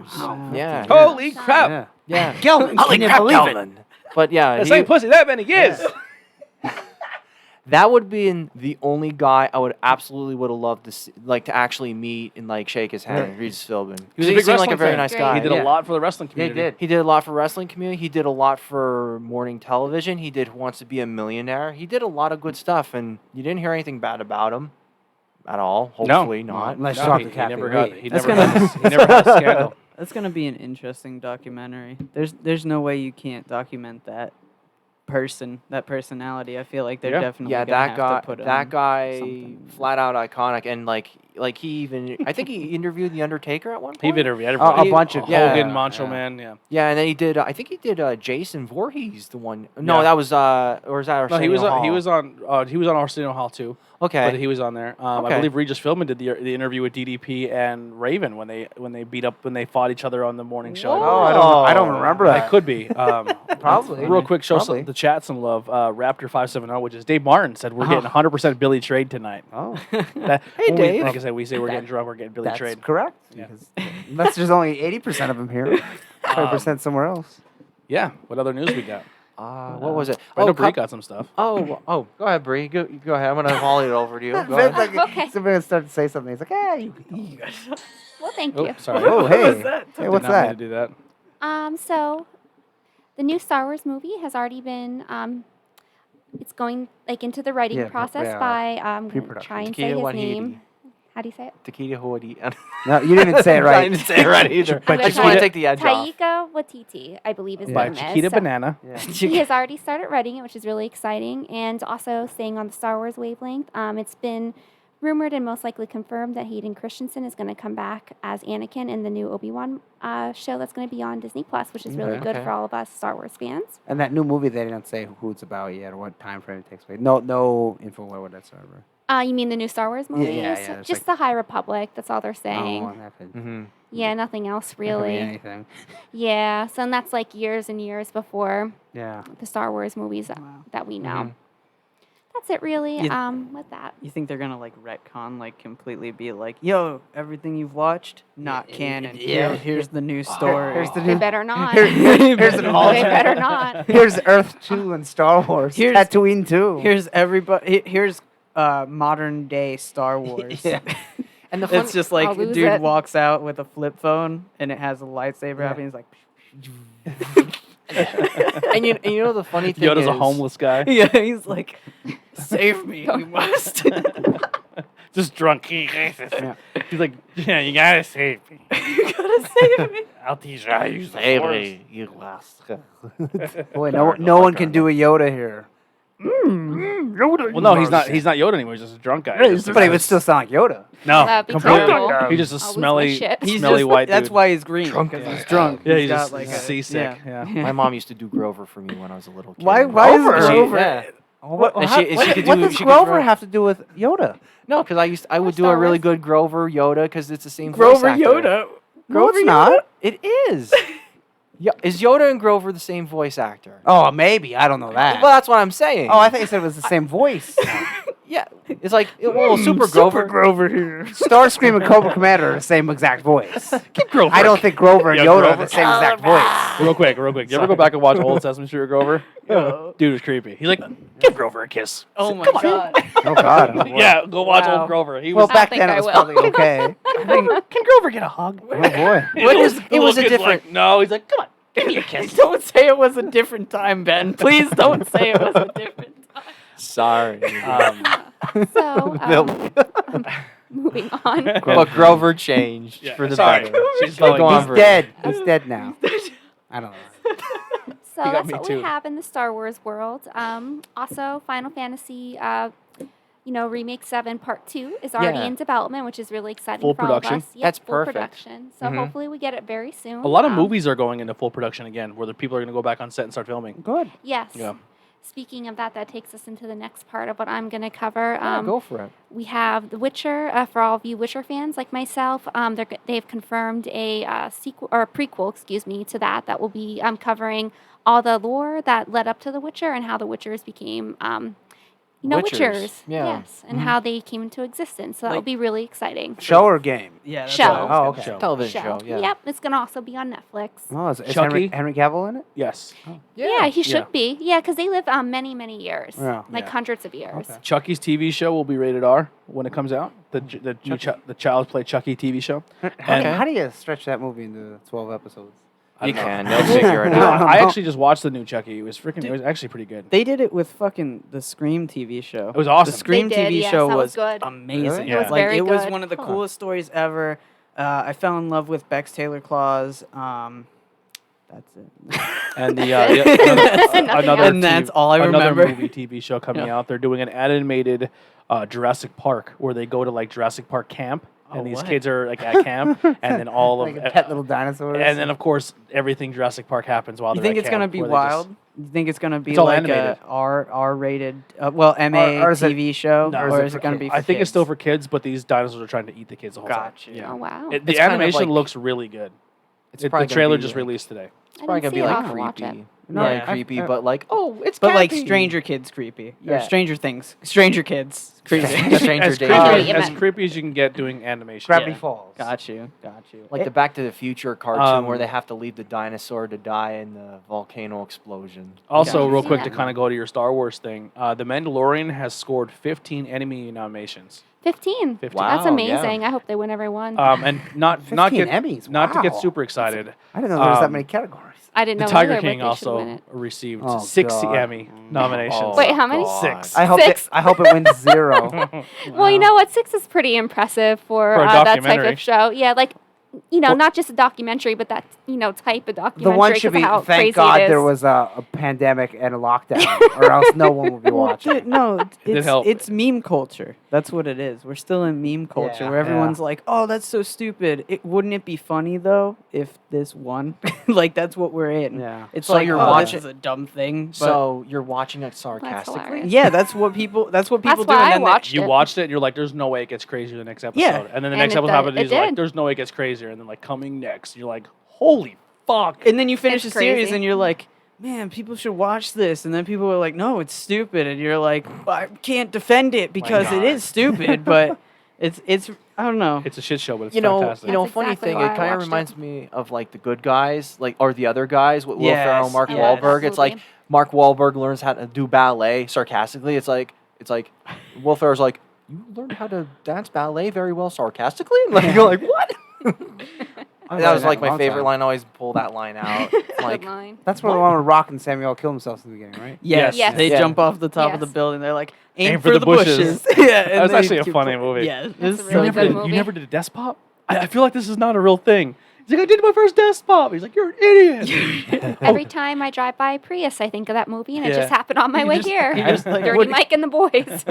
Yeah. Holy crap! Yeah. Yeah. Kelvin, can you believe it? But yeah, This he- ain't pussy that many years. that would have been the only guy I would absolutely would have loved to see, like to actually meet and like shake his hand. Regis Philbin. He was a big seemed like a wrestling very fan. nice Great. guy. He did yeah. a lot for the wrestling They community. did. He did a lot for wrestling community. He did a lot for morning television. He did Who Wants to Be a Millionaire. He did a lot of good stuff, and you didn't hear anything bad about him at all. Hopefully not. Unless you No, talk he, to he Kathy never Lee. got. He That's never gonna- had. He never had a scandal. That's gonna be an interesting documentary. There's no way you can't document that personality. I feel like they're Yeah. definitely Yeah, gonna that have guy. to put That him guy, something. flat out iconic, and like he even. I think he interviewed the Undertaker at one point. He interviewed Oh, everybody. a bunch of Yeah. Hogan, Macho yeah. Man. Yeah. Yeah, and then he did. I think he did Jason Voorhees, the one. No, Yeah. that was or is that No, Arsenio Hall? he was on Arsenio Hall too. Okay. But he was on there. I Okay. believe Regis Philbin did the interview with DDP and Raven when they fought each other on the morning show. Oh, I don't remember That that. could be. Probably. Real quick, show Probably. the chat some love. Raptor570, which is Dave Martin, said we're getting 100% Billy Trade tonight. Oh, That, Hey, when Dave. like I said, we say we're getting drunk, we're getting Billy that's Trade. correct. Yeah. Because unless there's only 80% of them here, 20% somewhere else. Yeah. What other news we got? what was it? I know Oh, Bree got some stuff. Go ahead, Bree. Go ahead. I'm gonna volley it over to you. Go Vince, ahead. like, Okay. somebody will start to say something. He's like, "Ah, you can talk." Well, thank Oh, you. sorry. Oh, hey. was that? Hey, Did what's not mean that? to do that. So the new Star Wars movie has already been it's going like into the writing Yeah, process yeah, by gonna pre-production. try and say Takia his Waititi. name. How do you say it? Taquita Huadi. No, you didn't say it I right. didn't say it right either. But I just want to Taquita- take the edge off. Taika Waititi, I believe, is Yeah. By the name Chiquita is. So Banana. Yeah. he has already started writing it, which is really exciting, and also staying on the Star Wars wavelength. It's been rumored and most likely confirmed that Hayden Christensen is going to come back as Anakin in the new Obi-Wan show that's going to be on Disney Plus, which is really good for all of us Star Wars fans. And that new movie, they didn't say who it's about yet or what time frame it takes place. No info whatsoever. You mean the new Star Wars movies? Yeah, Just the High Republic. That's all they're saying. what happened? Mm-hmm. Yeah, nothing else That could be really. anything. Yeah, so and that's like years and years before Yeah. the Star Wars movies that we know. Mhm. That's it really. You- With that. You think they're gonna like retcon, like completely be like, "Yo, everything you've watched, not canon. yeah. Here's the new story." Here's the They new. better not. Here's an They alternate. better not. Here's Earth 2 and Star Wars. Here's- Tatooine 2. Here's everybody. Here's modern day Star Wars. Yeah. And the fun, It's just I'll like lose dude it. walks out with a flip phone and it has a lightsaber happening. He's like, and you know the funny thing Yoda's is, a homeless guy. yeah, he's like, save me, you must. Just drunk. He's like, yeah, you gotta save me. You gotta save me. I'll teach you how to use the Force. you lost. Boy, no one can do a Yoda here. Well, no, he's not Yoda anymore. He's just a drunk guy. But he would still sound like Yoda. No, That'd be completely. terrible. He's just a I'll lose my smelly, shit. He's smelly just, white That's dude. why he's green. Drunk Because guy. he's drunk. Yeah, he's got just like a seasick. Yeah. My mom used to do Grover for me when I was a little kid. Why is Grover? Yeah. What, And how- she what, could what do- does she could Grover throw- have to do with Yoda? No, because I would do Star a really Wars. good Grover Yoda because it's the same Grover voice actor. Yoda. No, it's not. It is. Is Yoda and Grover the same voice actor? Oh, maybe. I don't know that. Well, that's what I'm saying. Oh, I thought you said it was the same voice. yeah. It's like Super Grover. Grover here. Starscream and Cobra Commander are the same exact voice. Keep Grover. I don't think Grover and Yeah, Yoda Grover. are the same exact voice. Real quick. You ever go back and watch old Sesame Street with Grover? Dude was creepy. He's like, give Grover a kiss. Oh my god. Oh, God. Yeah, go watch Wow. old Grover. He Well, was. back think then I it was will. probably okay. Can Grover get a hug? Oh, boy. It was a Kid's different. Like, no, he's like, come on, give me a kiss. Don't say it was a different time, Ben. Please don't say it was a different time. Sorry. So, moving on. But Grover changed Yeah, for the sorry. better. She's But going- go on, He's Vern. dead. He's dead now. I don't know. So got that's me what too. we have in the Star Wars world. Also, Final Fantasy, Remake 7 Part 2 is already Yeah. in development, which is really exciting Full for all production? of us. Yep, That's full perfect. production. So Mhm. hopefully we get it very soon. A lot of movies are going into full production again, where the people are going to go back on set and start filming. Good. Yes. Yeah. Speaking of that, that takes us into the next part of what I'm going to cover. Yeah, go for it. We have The Witcher. For all of you Witcher fans like myself, they've confirmed a sequel or a prequel, to that. That will be covering all the lore that led up to The Witcher and how the Witchers became, Witchers. Witchers. Yeah. Yes, and how they came into existence. So that will Like- be really exciting. Show or game? Yeah. That's Show. what I was Oh, gonna okay. show. Television show. Yeah. Yep, it's going to also be on Netflix. Oh, is Chucky? Henry Cavill in it? Yes. Yeah, he should Yeah. be. Yeah, because they live many, many years, Yeah. like Yeah. hundreds of years. Okay. Chucky's TV show will be rated R when it comes out. The Child's Play Chucky TV show. How do you stretch that movie into 12 episodes? You can. They'll figure it No, out. I actually just watched the new Chucky. It was actually pretty good. They did it with fucking the Scream TV show. It was awesome. The Scream They did, TV yes, show that was was good. amazing. Really? It was Like very it was good. one of the Huh. coolest stories ever. I fell in love with Bex Taylor Claus. That's it. And the Nothing another else. And that's all I another remember. movie TV show coming Yeah. out. They're doing an animated Jurassic Park where they go to like Jurassic Park camp and Oh, these what? kids are like at camp and then all Like of a pet little dinosaurs? and then of course everything Jurassic Park happens while You they're think at it's gonna camp, be where they just- wild? You think it's gonna be It's all like animated. a R rated, MA or is it- TV show, No, or is is it it gonna for be? kids? For I think it's kids? still for kids, but these dinosaurs are trying to eat the kids the whole Gotcha. time. Oh, wow. The It's kind of animation like- looks really good. It's The probably gonna trailer be just like- released today. It's probably gonna be I didn't like see it. I'll have to watch creepy. it. No, Not Yeah. creepy, but like it's But like campy. Stranger Kids creepy. Yeah. Or Stranger Things. Stranger Kids creepy. Stranger as, Danger. I know what creepy, you as meant. creepy as you can get doing animation. Gravity Yeah. Falls. Got you. Like the Back to the Future cartoon where Um, they have to leave the dinosaur to die in the volcano explosion. Also, Yeah. real quick to Yeah. kind of go to your Star Wars thing, The Mandalorian has scored 15 Emmy nominations. 15. 15. That's Wow, amazing. I hope they win every one. And not 15 get Emmys, not to get wow. super excited. I didn't know there was that Um, many categories. I didn't The know Tiger either, King but they should win also it. received Oh, 6 God. Emmy nominations. Oh, Wait, how many? God. 6. I hope Six. I hope it wins 0. Well, you know what? 6 is pretty impressive for For a that type documentary. of show. Yeah, like not just a documentary, but that type of documentary. The one should 'cause be, of how thank crazy God it is. there was a pandemic and a lockdown, or else no one would be watching. No, help. it's meme culture. That's what it is. We're still in meme culture Yeah. where everyone's like, "Oh, that's so stupid." Wouldn't it be funny though if this won? Like that's what we're in. Yeah. It's So like you're oh, watching- this is a dumb thing. But So you're watching it sarcastically? hilarious. yeah, that's what people do. That's And why I then they- watched You it. watched it, and you're like, "There's no way it gets crazier the next episode." Yeah. And then the And next it episode does- happens, it he's like, did. "There's no way it gets crazier." And then like coming next, you're like, "Holy fuck!" And then you finish It's the series crazy. and you're like, man, people should watch this. And then people are like, no, it's stupid. And you're like, I can't defend it because it God. is stupid, but it's I don't know. It's a shit show, but it's You know, fantastic. That's funny exactly thing, why it I kind of watched it. reminds me of like the Good Guys, or the other guys with Will Yes, Ferrell, and Mark yes. Wahlberg. It's like Absolutely. Mark Wahlberg learns how to do ballet sarcastically. It's like Will Ferrell's like, you learned how to dance ballet very well sarcastically. Like you're like what? That was like my favorite line. I always pull that line out. Like Good line. That's where the one with Rock and Samuel killed themselves in the beginning, right? Yes, Yes. they Yeah. jump off the top of the Yes. building. They're like, aim, Aim for the bushes. yeah, That was and actually a they funny keep- movie. Yeah, That's it's a so really good good. movie. You never did a desk pop? I feel like this is not a real thing. He's like, I did my first desk pop. He's like, you're an idiot. Every time I drive by a Prius, I think of that movie, and it Yeah. just happened on my You way just- here. you just like, Dirty what- Mike and the boys.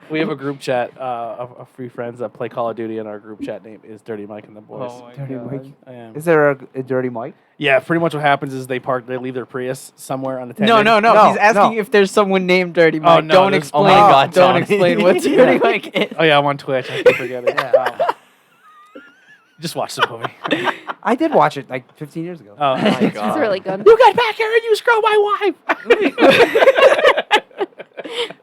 We have a group chat of free friends that play Call of Duty, and our group chat name is Dirty Mike and the Boys. Oh my Dirty God. Mike. I am. Is there a dirty mic? Yeah, pretty much what happens is they leave their Prius somewhere unattended. No. No, He's asking no. if there's someone named Dirty Mike. no, Don't there's- explain. oh my God, don't Tommy. explain what Dirty Mike is. Oh yeah, I'm on Twitch. I keep forgetting. Just watch the movie. I did watch it like 15 years ago. Oh my It's god. really good. You got back here and you screwed my wife.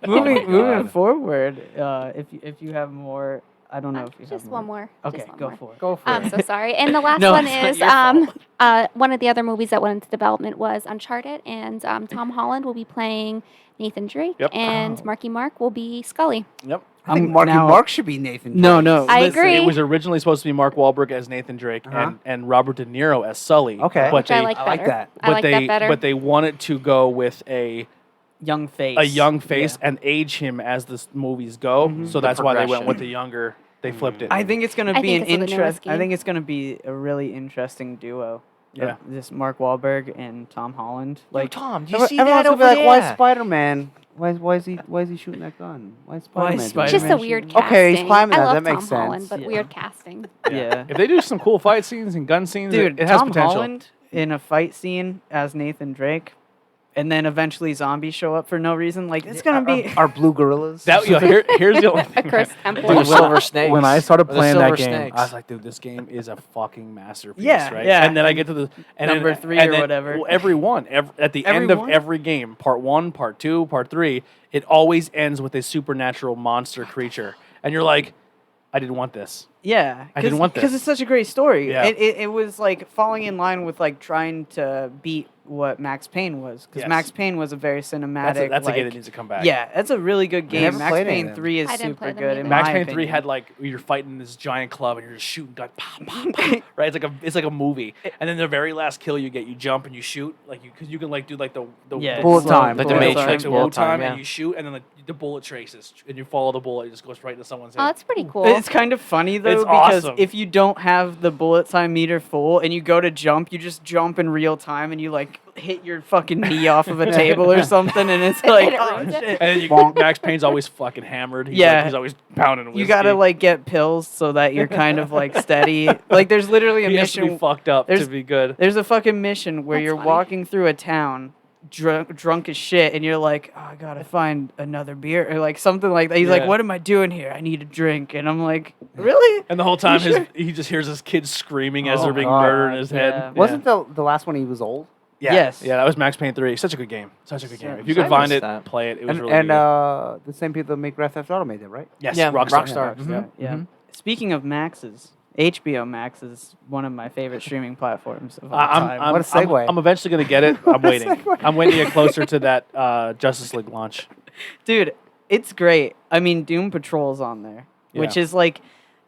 Moving God. forward, if you have more, I don't know if you have Just one more. Okay, Just one go more. for it. Go for I'm it. so sorry. And the last No, one it's not is your fault. one of the other movies that went into development was Uncharted, and Tom Holland will be playing Nathan Drake, Yep. and Marky Mark will be Scully. Yep. I think I'm Marky now- Mark should be Nathan. No, Drake. no. I listen, agree. It was originally supposed to be Mark Wahlberg as Nathan Drake Uh-huh. and Robert De Niro as Sully. Okay. But Which they, I like I better. like that. I like that better. But they wanted to go with a Young face. young face Yeah. and age him as the movies go. Mhm. So The that's why they went progression. with the younger. They flipped it. I think it's gonna I be think an it's the newest interest. I game. think it's gonna be a really interesting duo. Yeah. This Mark Wahlberg and Tom Holland. like Like, Tom, do you see Everyone's that gonna over be like, why there? Spider-Man? Why is he shooting that gun? Why is Spider-Man? doing Spider-Man It's just a should- weird casting. Okay, he's climbing I that. love That makes Tom Holland, sense. but Yeah. weird casting. yeah. If they do some cool fight scenes and gun scenes, Dude, it has Tom potential. Holland in a fight scene as Nathan Drake, and then eventually zombies show up for no reason. Like it's gonna be. Are blue gorillas? Here's the only A thing. cursed temple. Dude, silver snakes. When I started Or the playing that silver game, snakes. I was like, dude, this game is a fucking masterpiece, Yeah, right? yeah. And then I get to the Number then, 3 and or then, whatever. well, every one, at the end Every of one? every game, part 1, part 2, part 3, it always ends with a supernatural monster creature, and you're like, I didn't want this. Yeah, I didn't want because this. it's such a great story. Yeah. It was like falling in line with like trying to beat what Max Payne was, because Yes. Max Payne was a very cinematic. That's a game that like, needs to come back. yeah, that's a really good game. never Max played any Payne of them. 3 is I didn't super play them good. either. In Max my Payne 3 opinion. had like you're fighting this giant club and you're just shooting like pop pop pop, right? It's like a movie, and then the very last kill you get, you jump and you shoot like because you can like do like the Yeah, Bullet slow- time. Like the bullet Matrix, time. like the bullet bullet time, time, and yeah. you shoot, and then the bullet traces, and you follow the bullet, it just goes right into someone's Oh, head. that's pretty cool. It's kind of funny though It's because awesome. if you don't have the bullet time meter full and you go to jump, you just jump in real time and you like hit your fucking knee off of a table or something, and it's like, it oh, ruins it. shit. And then Bonk. Max Payne's always fucking hammered. He's Yeah. like, he's always pounding whiskey. You gotta like get pills so that you're kind of like steady. Like there's literally a he has to be mission. fucked up there's- to be good. There's a fucking mission where That's you're funny. walking through a town. Drunk as shit, and you're like, oh, I gotta find another beer, or like something like that. He's like, Yeah. what am I doing here? I need a drink, and I'm like, really? And the whole time, sure? he just hears his kids screaming as Oh, they're being God. murdered in his Yeah. head. Wasn't the last one he was old? Yeah. Yes. Yeah, that was Max Payne 3. Such a good game. Such a good game. If you I could find missed it, that. play it. It was And, really and good. the same people that make Grand Theft Auto made it, right? Yes, yeah, Rockstar. Rockstar. Yeah. Mhm. Yeah. Mhm. Speaking of Maxes, HBO Max is one of my favorite streaming platforms of all I'm, time. I'm, What a segue. I'm eventually going to get it. I'm waiting. I'm waiting to get closer to that Justice League launch. Dude, it's great. I mean, Doom Patrol's on there, which Yeah. is like,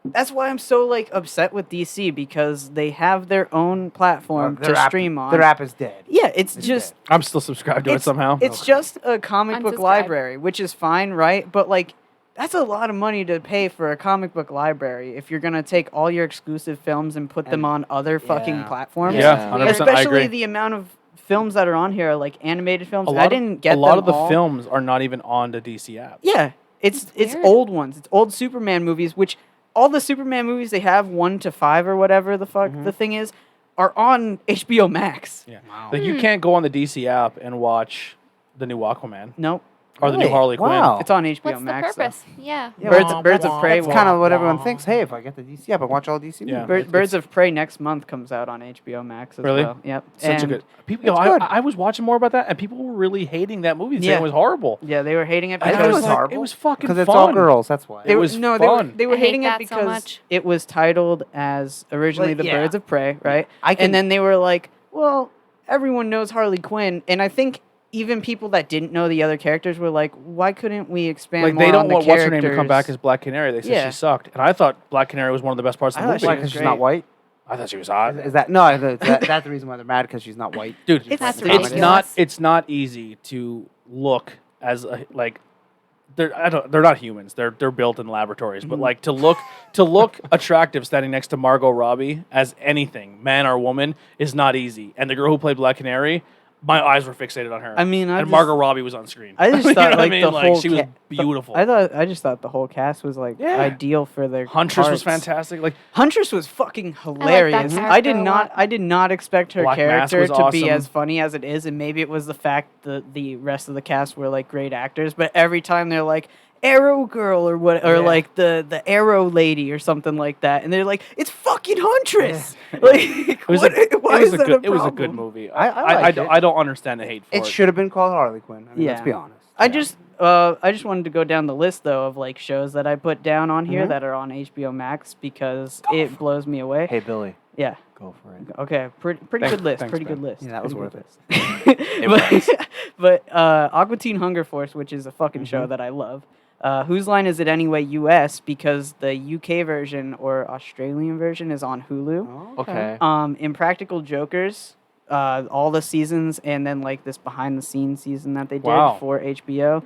that's why I'm so like upset with DC, because they have their own platform Their to app- stream on. Their app is dead. Yeah, it's It's just I'm still subscribed to it somehow. It's just a comic book Unsubscribe. library, which is fine, right? But like, That's a lot of money to pay for a comic book library if you're gonna take all your exclusive films and put them on other fucking platforms. Yeah, 100%. I Especially agree. the amount of films that are on here, like animated films. A lot I didn't get a lot them of the all. films are not even on the DC app. Yeah, it's weird. old ones. It's old Superman movies, which all the Superman movies they have 1 to 5 or whatever the fuck the thing is are on HBO Max. Yeah. Like you can't go on the DC app and watch the new Aquaman Nope, or the new Harley Quinn. Wow. it's on HBO What's the Max. though. purpose? Yeah. Yeah, Birds of Prey. That's kind of what everyone thinks. Hey, if I get the DC app, I watch all DC Yeah. movies. Birds of Prey next month comes out on HBO Max as Really? well. Yep. Such a And good. People, you know, It's good. I was watching more about that, and people were really hating that movie, saying Yeah. it was horrible. Yeah, they were hating it I because think it was like, horrible. It was fucking Because fun. it's all girls. That's why. It was no, fun. They were I hate hating it that so because much. it was titled as originally Like, The yeah. Birds of Prey, right? I can- And then they were like, well, everyone knows Harley Quinn, and I think even people that didn't know the other characters were like, why couldn't we expand Like more they don't on the want what's her name to come back characters? as Black Canary. They said Yeah. she sucked, and I thought Black Canary was one of the best parts of I the thought movie. she Why? was Because she's great. not white. I thought she was hot. Is that no? That's the reason why they're mad because she's not white. Dude, She's That's white. it's ridiculous. not. It's not easy to look as a, like. They're not humans. They're built in laboratories. But like to look attractive standing next to Margot Robbie as anything, man or woman, is not easy. And the girl who played Black Canary, my eyes were fixated on her. I mean, and Margot Robbie was on screen. I just You know thought what I like mean? the Like, whole she was ca- beautiful. I just thought the whole cast was like Yeah. ideal for their Huntress was parts. fantastic. Like Huntress was fucking that hilarious. character I did a not lot. I did not expect her Black Mask character was to be awesome. as funny as it is, and maybe it was the fact that the rest of the cast were like great actors, but every time they're like Arrow Girl or what or like the Arrow Lady or something like that, and they're like, it's fucking Huntress. Like it was what, it why was is a that good a it was a good problem? movie. I liked it. I don't understand the hate for it. It should have been called Harley Quinn. I mean, let's Yeah. be honest. I just wanted to go down the list though of like shows that I put down on here that are on HBO Max because it blows me away. Hey, Billy, Yeah. go for it. Okay. Pretty Thanks- good list. thanks, Pretty Ben. good list. Yeah, that was Pretty worth good list. but Aqua Teen Hunger Force, which is a fucking show that I love. Whose Line Is It Anyway US because the UK version or Australian version is on Hulu. Oh, Okay. Impractical Jokers, all the seasons, and then like this behind the scenes season that they did Wow. for HBO.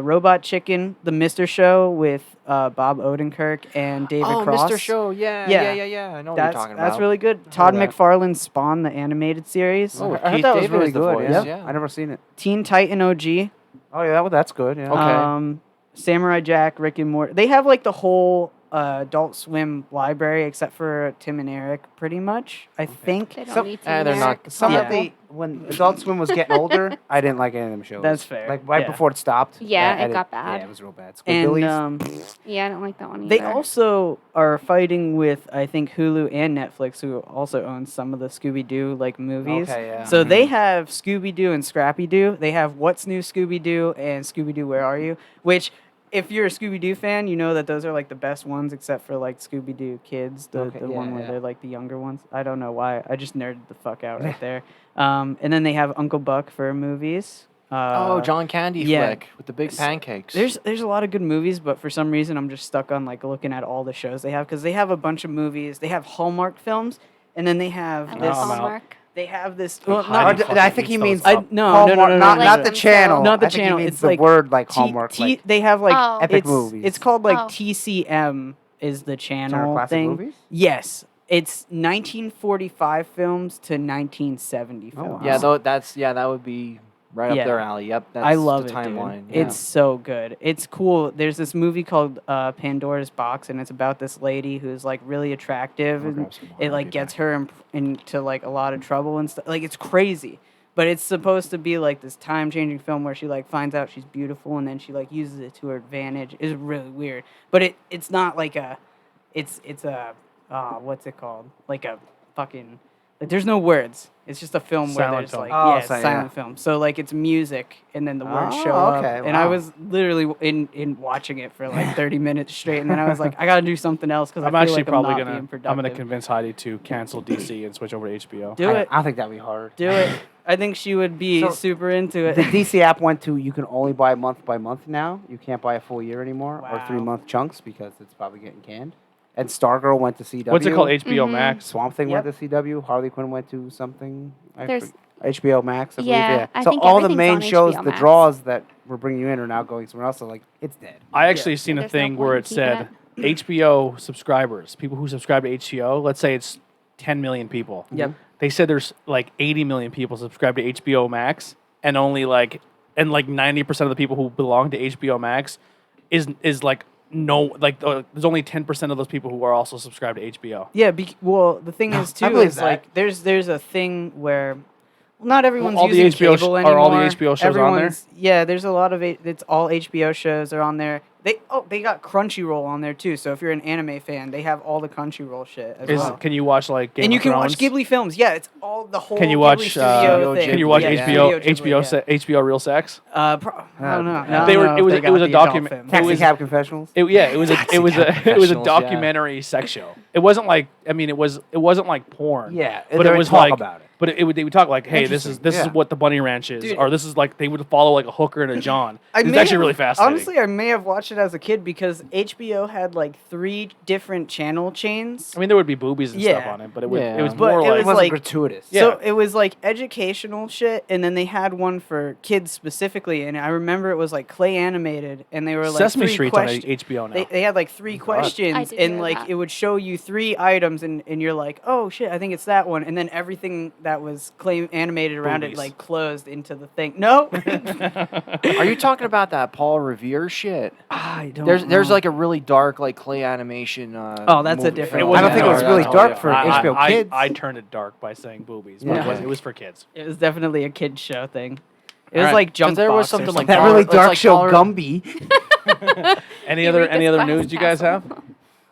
Robot Chicken, the Mr. Show with Bob Odenkirk and David Oh, Cross. Mr. Show, yeah. Yeah. I know what you're talking about. That's really good. Todd that. McFarlane's Spawn, the animated series. Oh, I heard Keith that was David really is the good. voice, Yeah. yeah. I never seen it. Teen Titan OG. Oh yeah, that's good. Yeah. Okay. Samurai Jack, Rick and Morty. They have like the whole Adult Swim library except for Tim and Eric, pretty much. I think. They don't Some- need to. they're not- Some Yeah. of the when Adult Swim was getting older, I didn't like any of them shows. That's fair. Like right Yeah. before it stopped. Yeah, I it didn't- got bad. Yeah, it was real bad. And Squidbillies. Yeah, I don't like that one either. they also are fighting with I think Hulu and Netflix, who also owns some of the Scooby Doo like movies. Okay, yeah. So they have Scooby Doo and Scrappy Doo. They have What's New Scooby Doo and Scooby Doo Where Are You? Which, if you're a Scooby Doo fan, you know that those are like the best ones, except for like Scooby Doo Kids, the Okay, one yeah, where yeah. they're like the younger ones. I don't know why. I just nerded the fuck out right there. And then they have Uncle Buck for movies. Oh, John Candy yeah. flick with the big pancakes. There's a lot of good movies, but for some reason I'm just stuck on like looking at all the shows they have because they have a bunch of movies. They have Hallmark films, and then they have I this. love I'm out. Hallmark. They have this. Well, Hiding not, fucking I think he eats means those I, up. no, Hallmark, no, no, no, not no, not no, the no. channel. Not the I think he channel, means it's the like word like Hallmark. like, they have like Oh. Epic it's, movies. It's called like Oh. TCM is the channel classic thing. movies? Yes, it's 1945 films to 1970 Oh, films. wow. Yeah, though that would be right Yeah. up their alley. Yep, that's I love the it, timeline. dude. Yeah. It's so good. It's cool. There's this movie called Pandora's Box, and it's about this lady who's like really attractive, I'll and grab some more, it I'll like be gets back. her into like a lot of trouble and stuff. Like it's crazy, but it's supposed to be like this time-changing film where she like finds out she's beautiful and then she like uses it to her advantage. It's really weird, but it's not like a, it's a what's it called? Like a fucking. Like, there's no words. It's just a film where Silent there's film. like Oh, it's so, yeah. silent film. So like it's music and then the words Oh, show up. okay, And I wow. was literally in watching it for like 30 minutes straight, and then I was like, I gotta do something else because I'm I feel actually like probably I'm not gonna being productive. convince Heidi to cancel DC and switch over to HBO. Do it. I don't think that'd be hard. Do it. I think she would be So, super into The it. DC app went to you can only buy month by month now. You can't buy a full year anymore or Wow. 3 month chunks because it's probably getting canned. And Stargirl went to CW. What's it called? HBO Mhm. Max. Swamp Thing Yep. went to CW. Harley Quinn went to something. There's- HBO Max. I believe, Yeah, I so think all the everything's main on shows, HBO the Max. draws that we're bringing you in are now going somewhere else. So like, it's dead. I actually seen a There's no thing point where in it keeping said HBO subscribers, people who subscribe to HBO. Let's say it's 10 million people. Yep. They said there's like 80 million people subscribe to HBO Max, and only like 90% of the people who belong to HBO Max is like there's only 10% of those people who are also subscribed to HBO. Yeah, well, the thing is I too believe is that. like there's a thing where not everyone's all the using HBO cable are all the anymore. HBO shows on there? Everyone's yeah, there's a lot of it's all HBO shows are on there. They got Crunchyroll on there too. So if you're an anime fan, they have all the Crunchyroll shit as well. Can you watch like Game And you of can Thrones? watch Ghibli films. Yeah, it's all the whole. Can you Ghibli watch studio thing. Can you watch Yeah, HBO Studio Ghibli, yeah. HBO Real Sex? I don't know. No, They I were- don't know it if was- they it got was a the adult document- film. Taxi was- Cab Confessionals. It was a Confessionals, yeah. documentary sex show. It wasn't like it wasn't like porn. Yeah, but they it would was talk like about it. But they would talk like, hey, this is Interesting, yeah. what the Bunny Ranch is, Dude. or this is like they would follow like a hooker and a John. I It's may actually have- really fascinating. Honestly, I may have watched it as a kid because HBO had like 3 different channel chains. I mean, there would be boobies and stuff Yeah. on it, but it was Yeah. But more it like It was wasn't like- gratuitous. Yeah. So it was like educational shit, and then they had one for kids specifically, and I remember it was like clay animated, and they were like Sesame 3 Street's on questions. HBO now. They had like 3 I questions, did and hear like that. it would show you 3 items, and you're like, oh shit, I think it's that one, and then everything that was clay animated around Boobies. it like closed into the thing. No, Are you talking about that Paul Revere shit? I don't. There's know. like a really dark like clay animation. Oh, that's a movie. different It one. I don't think it was dark. really Oh, dark yeah. for I- HBO I- Kids. I turned it dark by saying boobies, but Yeah. it was for kids. It was definitely a kid show thing. It was Alright. like jump. there was Box or something like that Color- really it's dark like show Color- Gumby. Any You other read this glass news you guys have? castle.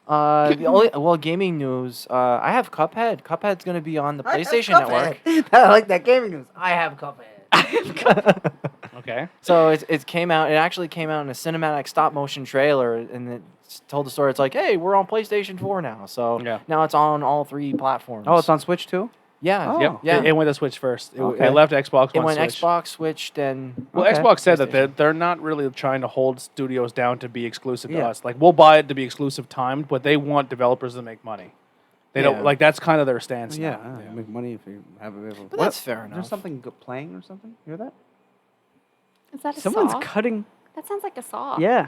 The only gaming news. I have Cuphead. Cuphead's gonna be on the PlayStation Network. I like that gaming news. I have Cuphead. Okay. So it came out. It actually came out in a cinematic stop motion trailer, and it told the story. It's like, hey, we're on PlayStation 4 now. So Yeah. now it's on all 3 platforms. Oh, it's on Switch too. Yeah. Oh. Yep. Yeah. It went to Switch first. Okay. It left Xbox. It went Switch. Xbox, Switch, then. Well, Okay. Xbox said that PlayStation. they're not really trying to hold studios down to be exclusive to Yeah. us. Like, we'll buy it to be exclusive timed, but they want developers to make money. They Yeah. don't like that's kind of their stance. Yeah, now. make money if you have it available. But that's fair There's enough. something playing or something. You hear that? Is that a Someone's saw? cutting. That sounds like a saw. Yeah.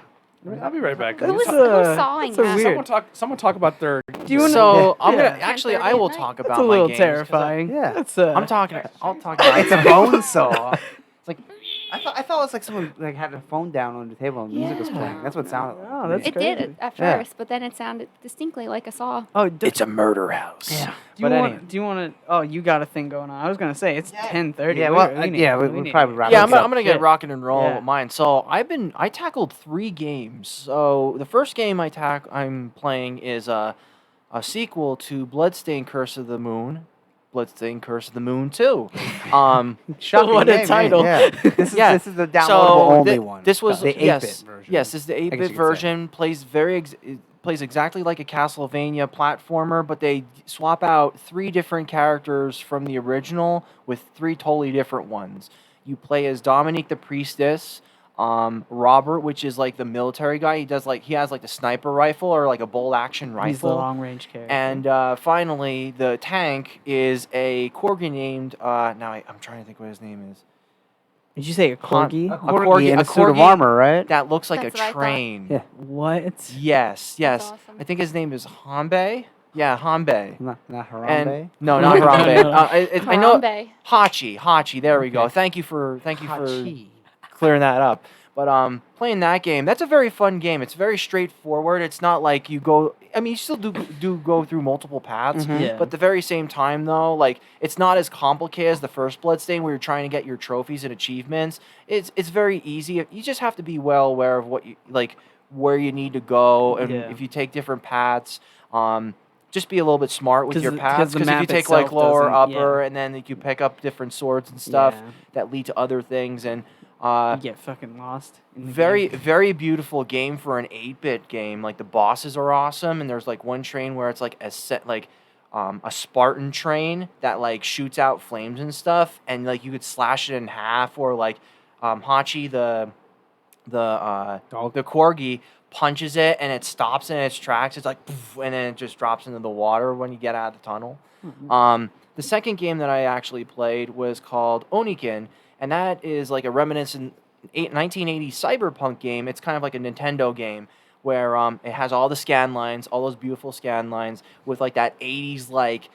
I'll be right back. Who was, That's who's a- sawing that's a that? weird- Someone talk about their. Do you wanna- So I'm Yeah. gonna actually 10:30 I will at night? talk That's about a little my games 'cause terrifying. Yeah. That's I'll talk about It's a bone saw. It's like I thought it was like someone like had a phone down on the table and music was Yeah. playing. That's what it sounded like. Oh, to that's me. It did crazy. at Yeah. first, but then it sounded distinctly like a saw. Oh, it's a murder house. Yeah. Do you But want? Do you want to? Oh, you got a thing going on. I was gonna say it's 10:30. Yeah, We- well, we need- yeah, we we'll need- probably wrap Yeah, it I'm, up. I'm gonna get Shit. rocking and rolling Yeah. with mine. So I tackled 3 games. So the first game I'm playing is a sequel to Bloodstained Curse of the Moon. Bloodstained Curse of the Moon 2. Shocking What a name, man. title. Yeah. This is the downloadable So only one. this was the 8-bit yes, version. yes, this is the I guess 8-bit you could say. version. It plays exactly like a Castlevania platformer, but they swap out 3 different characters from the original with 3 totally different ones. You play as Dominique the Priestess, Robert, which is like the military guy. He has like the sniper rifle or like a bolt action rifle. He's the long range character. And finally, the tank is a corgi named. I'm trying to think what his name is. did you say a Han- corgi? A corgi in a suit of corgi armor, right? That looks like That's a what I thought. train. Yeah. What? Yes. awesome. I think his name is Hanbei. Yeah, Hanbei. Not Harambe. And no, not Harambe. No. I know Harambe. Hachi. There we go. Okay. Thank you for Hachi. clearing that up. But playing that game, that's a very fun game. It's very straightforward. It's not like you go. I mean, you still do go through multiple paths, Mhm. Yeah. but at the very same time, though, like it's not as complicated as the first Bloodstain, where you're trying to get your trophies and achievements. It's very easy. You just have to be well aware of what you like, where you need to go, and Yeah. if you take different paths. Just be a little bit smart with 'Cause your the- paths, 'cause the because if you map take like itself lower, doesn't- upper, yeah. and then you pick up different swords and stuff Yeah. that lead to other things, and You get fucking lost. In the very game. very beautiful game for an 8-bit game. Like the bosses are awesome, and there's like one train where it's like a Spartan train that like shoots out flames and stuff, and like you could slash it in half, or like Hachi the corgi punches it and it stops in its tracks. It's like poof, and then it just drops into the water when you get out of the tunnel. The second game that I actually played was called Oniken, and that is like a reminiscent 1980s cyberpunk game. It's kind of like a Nintendo game where it has all the scan lines, all those beautiful scan lines with like that 80s like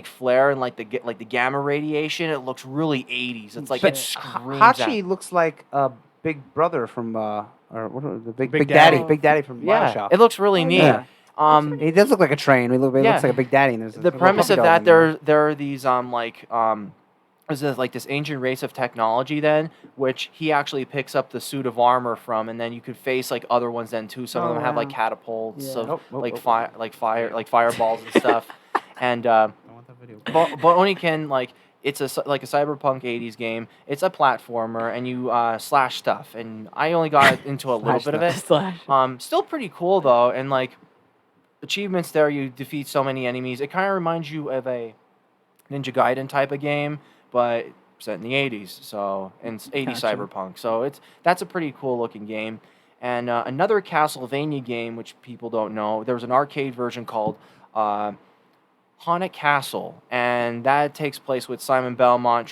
flare and like the gamma radiation. It looks really 80s. It's like it screams Hachi out. looks like a big brother from or what was the Big Big Daddy. Daddy. Big Daddy from Yeah, Bioshock. it looks really neat. yeah. Um, He does look like a train. He Yeah. looks like a Big Daddy. And there's a the little premise puppy of dog that in there. there are these like this ancient race of technology then, which he actually picks up the suit of armor from, and then you could face like other ones then too. Some of Oh, them have like wow. catapults Yeah. of like fireballs and stuff. And I want that video. but only can like it's a cyberpunk 80s game. It's a platformer and you slash stuff. And I only got into a little Slash bit of it. Slash. Still pretty cool though, and like achievements there. You defeat so many enemies. It kind of reminds you of a Ninja Gaiden type of game, but set in the 80s. So and it's 80s Gotcha. cyberpunk. So that's a pretty cool looking game. And another Castlevania game, which people don't know, there was an arcade version called Haunted Castle, and that takes place with Simon Belmont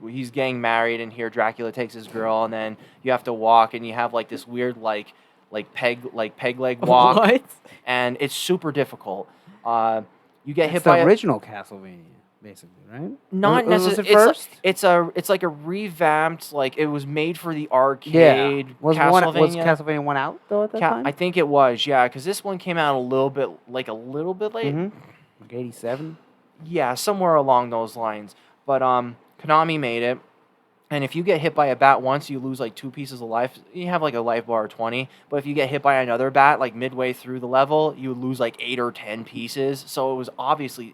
he's getting married, and here Dracula takes his girl, and then you have to walk, and you have like this weird like peg leg walk, What? and it's super difficult. You get hit It's by the a, original Castlevania, basically, right? not Was it necessarily. first? It's like a revamped, like it was made for the arcade. Was Castlevania. Castlevania 1 out though at that time? I think it was, yeah, because this one came out a little bit late. Mhm. Like 87. Yeah, somewhere along those lines. But Konami made it, and if you get hit by a bat once, you lose like 2 pieces of life. You have like a life bar of 20. But if you get hit by another bat, like midway through the level, you lose like 8 or 10 pieces. So it's obviously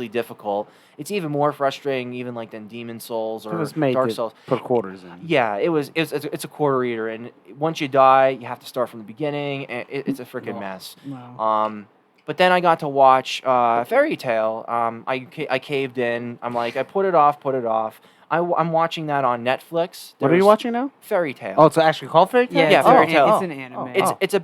difficult. It's even more frustrating, even like than Demon Souls It or was made Dark to Souls. put quarters in. Yeah, it's a quarter eater, and once you die, you have to start from the beginning, and it's a freaking mess. Wow. But then I got to watch Fairy Tale. I caved in. I'm like, I put it off. I'm watching that on Netflix. What are you There's watching now? Fairy Tale. Oh, it's actually called Fairy Tale? Yeah, Fairy Tale. It's an anime. It's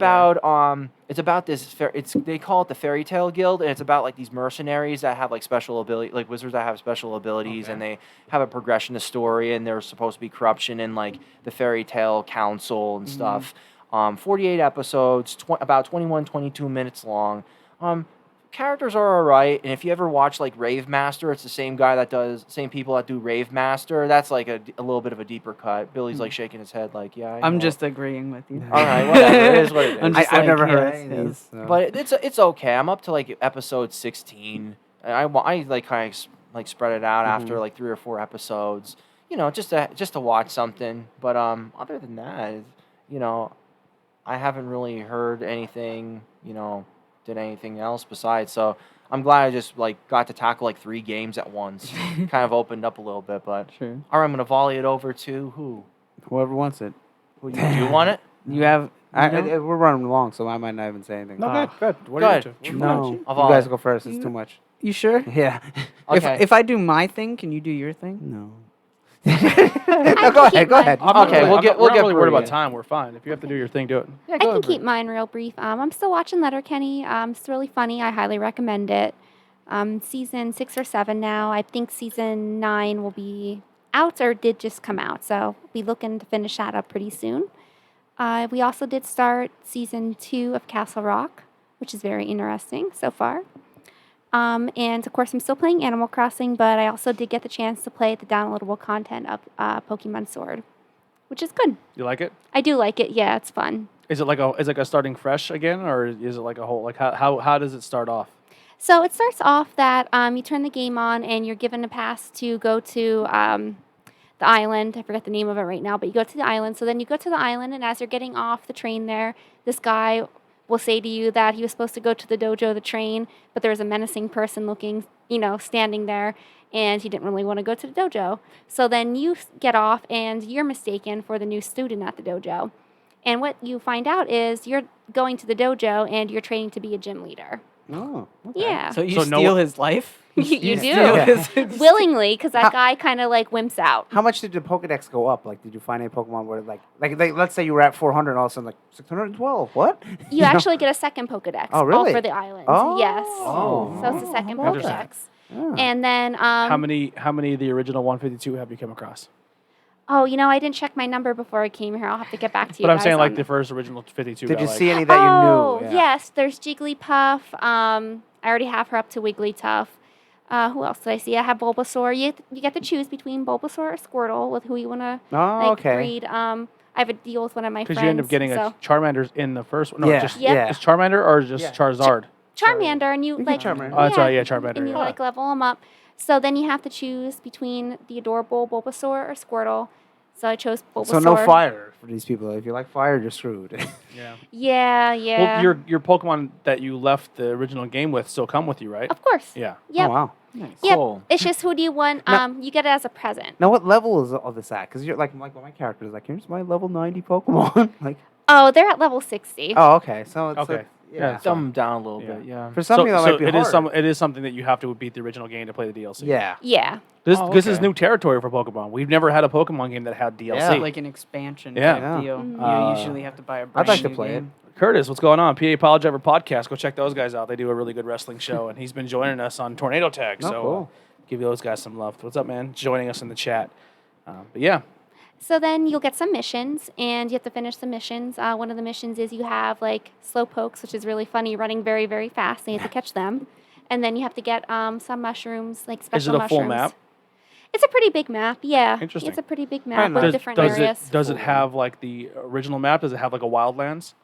about this. They call it the Fairy Tale Guild, and it's about like these mercenaries that have like special ability, like wizards that have special abilities, and they have a progression to story, and there's supposed to be corruption in like the Fairy Tale Council and stuff. 48 episodes, about 21, 22 minutes long. Characters are alright, and if you ever watch like Rave Master, it's the same people that do Rave Master. That's like a little bit of a deeper cut. Billy's like shaking his head, like, yeah. I'm just agreing with you. all right, whatever. It is what it is. I'm just I've like, never heard yes, any of yes. these. So. But it's okay. I'm up to like episode 16. I like kind of like spread it out after like 3 or 4 episodes. You know, just to watch something. But other than that, you know, I haven't really heard anything. You know, did anything else besides. So I'm glad I just like got to tackle like 3 games at once. Kind of opened up a little bit. But Sure. all right, I'm gonna volley it over to who? Whoever wants it. Do you want it? You have. We're running along, so I might not even say anything. No, good. What Go are ahead. you into? No, I'll you volley. guys go first. It's too much. You sure? Yeah. Okay. If I do my thing, can you do your thing? No. I no, go can ahead. keep Go mine- ahead. Okay, we'll get we're not really Bree worried about in. time. We're fine. If you have to do your thing, do it. Yeah, I go can ahead, keep Bree. mine real brief. I'm still watching Letterkenny. It's really funny. I highly recommend it. Season 6 or 7 now. I think season 9 will be out or did just come out. So we'll be looking to finish that up pretty soon. We also did start season 2 of Castle Rock, which is very interesting so far. And of course, I'm still playing Animal Crossing, but I also did get the chance to play the downloadable content of Pokemon Sword, which is good. You like it? I do like it. Yeah, it's fun. Is it like a starting fresh again, or is it like a whole like how does it start off? So it starts off that you turn the game on and you're given a pass to go to the island. I forget the name of it right now, but you go to the island. So then you go to the island, and as you're getting off the train there, this guy will say to you that he was supposed to go to the dojo of the train, but there was a menacing person looking, standing there, and he didn't really want to go to the dojo. So then you get off, and you're mistaken for the new student at the dojo. And what you find out is you're going to the dojo, and you're training to be a gym leader. Oh. Okay. Yeah. So you So no steal one- his life? You do. steal Yeah. his- Willingly, because that guy kind of like wimps out. How much did the Pokedex go up? Like, did you find any Pokemon where, like let's say you were at 400, and all of a sudden, like 612? What? You know? actually get a second Pokedex. Oh, really? All for the island. Oh. Yes. Oh. So it's a second Interesting. Pokedex. Yeah. And then How many of the original 152 have you come across? Oh, I didn't check my number before I came here. I'll have to get back to you But I'm guys saying on like that. the first original 52. Did you ballet. see any that Oh, you knew? Yeah. yes. There's Jigglypuff. I already have her up to Wigglytuff. Who else did I see? I have Bulbasaur. You get to choose between Bulbasaur or Squirtle with who you want to Oh, okay. breed. I have a deal with one of my friends. Because you end up getting so. a Charmander in the first one. No, Yeah. just Yep. is Charmander or just Yeah. Charizard? Charmander, and you You like. get Charmander. Oh, that's right. Yeah, Charmander. And you yeah. like level them up. So then you have to choose between the adorable Bulbasaur or Squirtle. So I chose Bulbasaur. So no fire for these people. If you like fire, you're screwed. Yeah. Yeah. Well, your Pokemon that you left the original game with still come with you, right? Of course. Yeah. Yep. Oh wow. Nice. Yep. Cool. It's just who do you want? Now- You get it as a present. Now, what level is all this at? Because you're like my character is like, here's my level 90 Pokemon. like, Oh, they're at level 60. oh, okay. So it's Okay. like, Yeah, yeah. it's Dumb down a little Yeah. bit, yeah. For some people, that might be it hard. is something that you have to beat the original game to play the DLC. Yeah. Yeah. This is okay. new territory for Pokemon. We've never had a Pokemon game that had DLC. Yeah. Like an expansion Yeah. type Yeah. deal. Mhm. You usually have to buy a brand I'd like to new play it. game. Curtis, what's going on? PA Pile Driver Podcast. Go check those guys out. They do a really good wrestling show, and he's been joining us on Tornado Tag. Oh, so cool. give those guys some love. What's up, man? Joining us in the chat. But yeah, So then you'll get some missions, and you have to finish the missions. One of the missions is you have like slow pokes, which is really funny, running very, very fast, and you have to catch them. And then you have to get some mushrooms, like special is it a mushrooms. full map? It's a pretty big map, yeah. Interesting. It's a pretty big map Right, with nice. different does areas. Does it have like the original map? Does it have like a wildlands?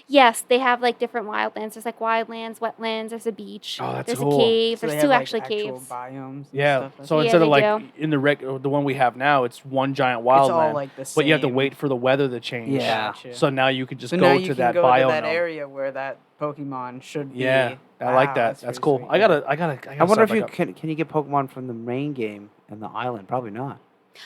Yes, they have like different wildlands. There's like wildlands, wetlands. There's a beach. Oh, that's there's cool. a cave. So There's they two have, actually actual caves. biomes. And Yeah. stuff like So Yeah, instead of they like in the one we have now, it's one giant It's all wildland. like the But you have to same. wait for the weather to change. Yeah. Gotcha. So now you could just So now go you to can that go biome. to that area where that Pokemon should be. Yeah, I like Wow, that. That's really cool. sweet. I gotta I wonder if start you back up. can you get Pokemon from the main game and the island? Probably not.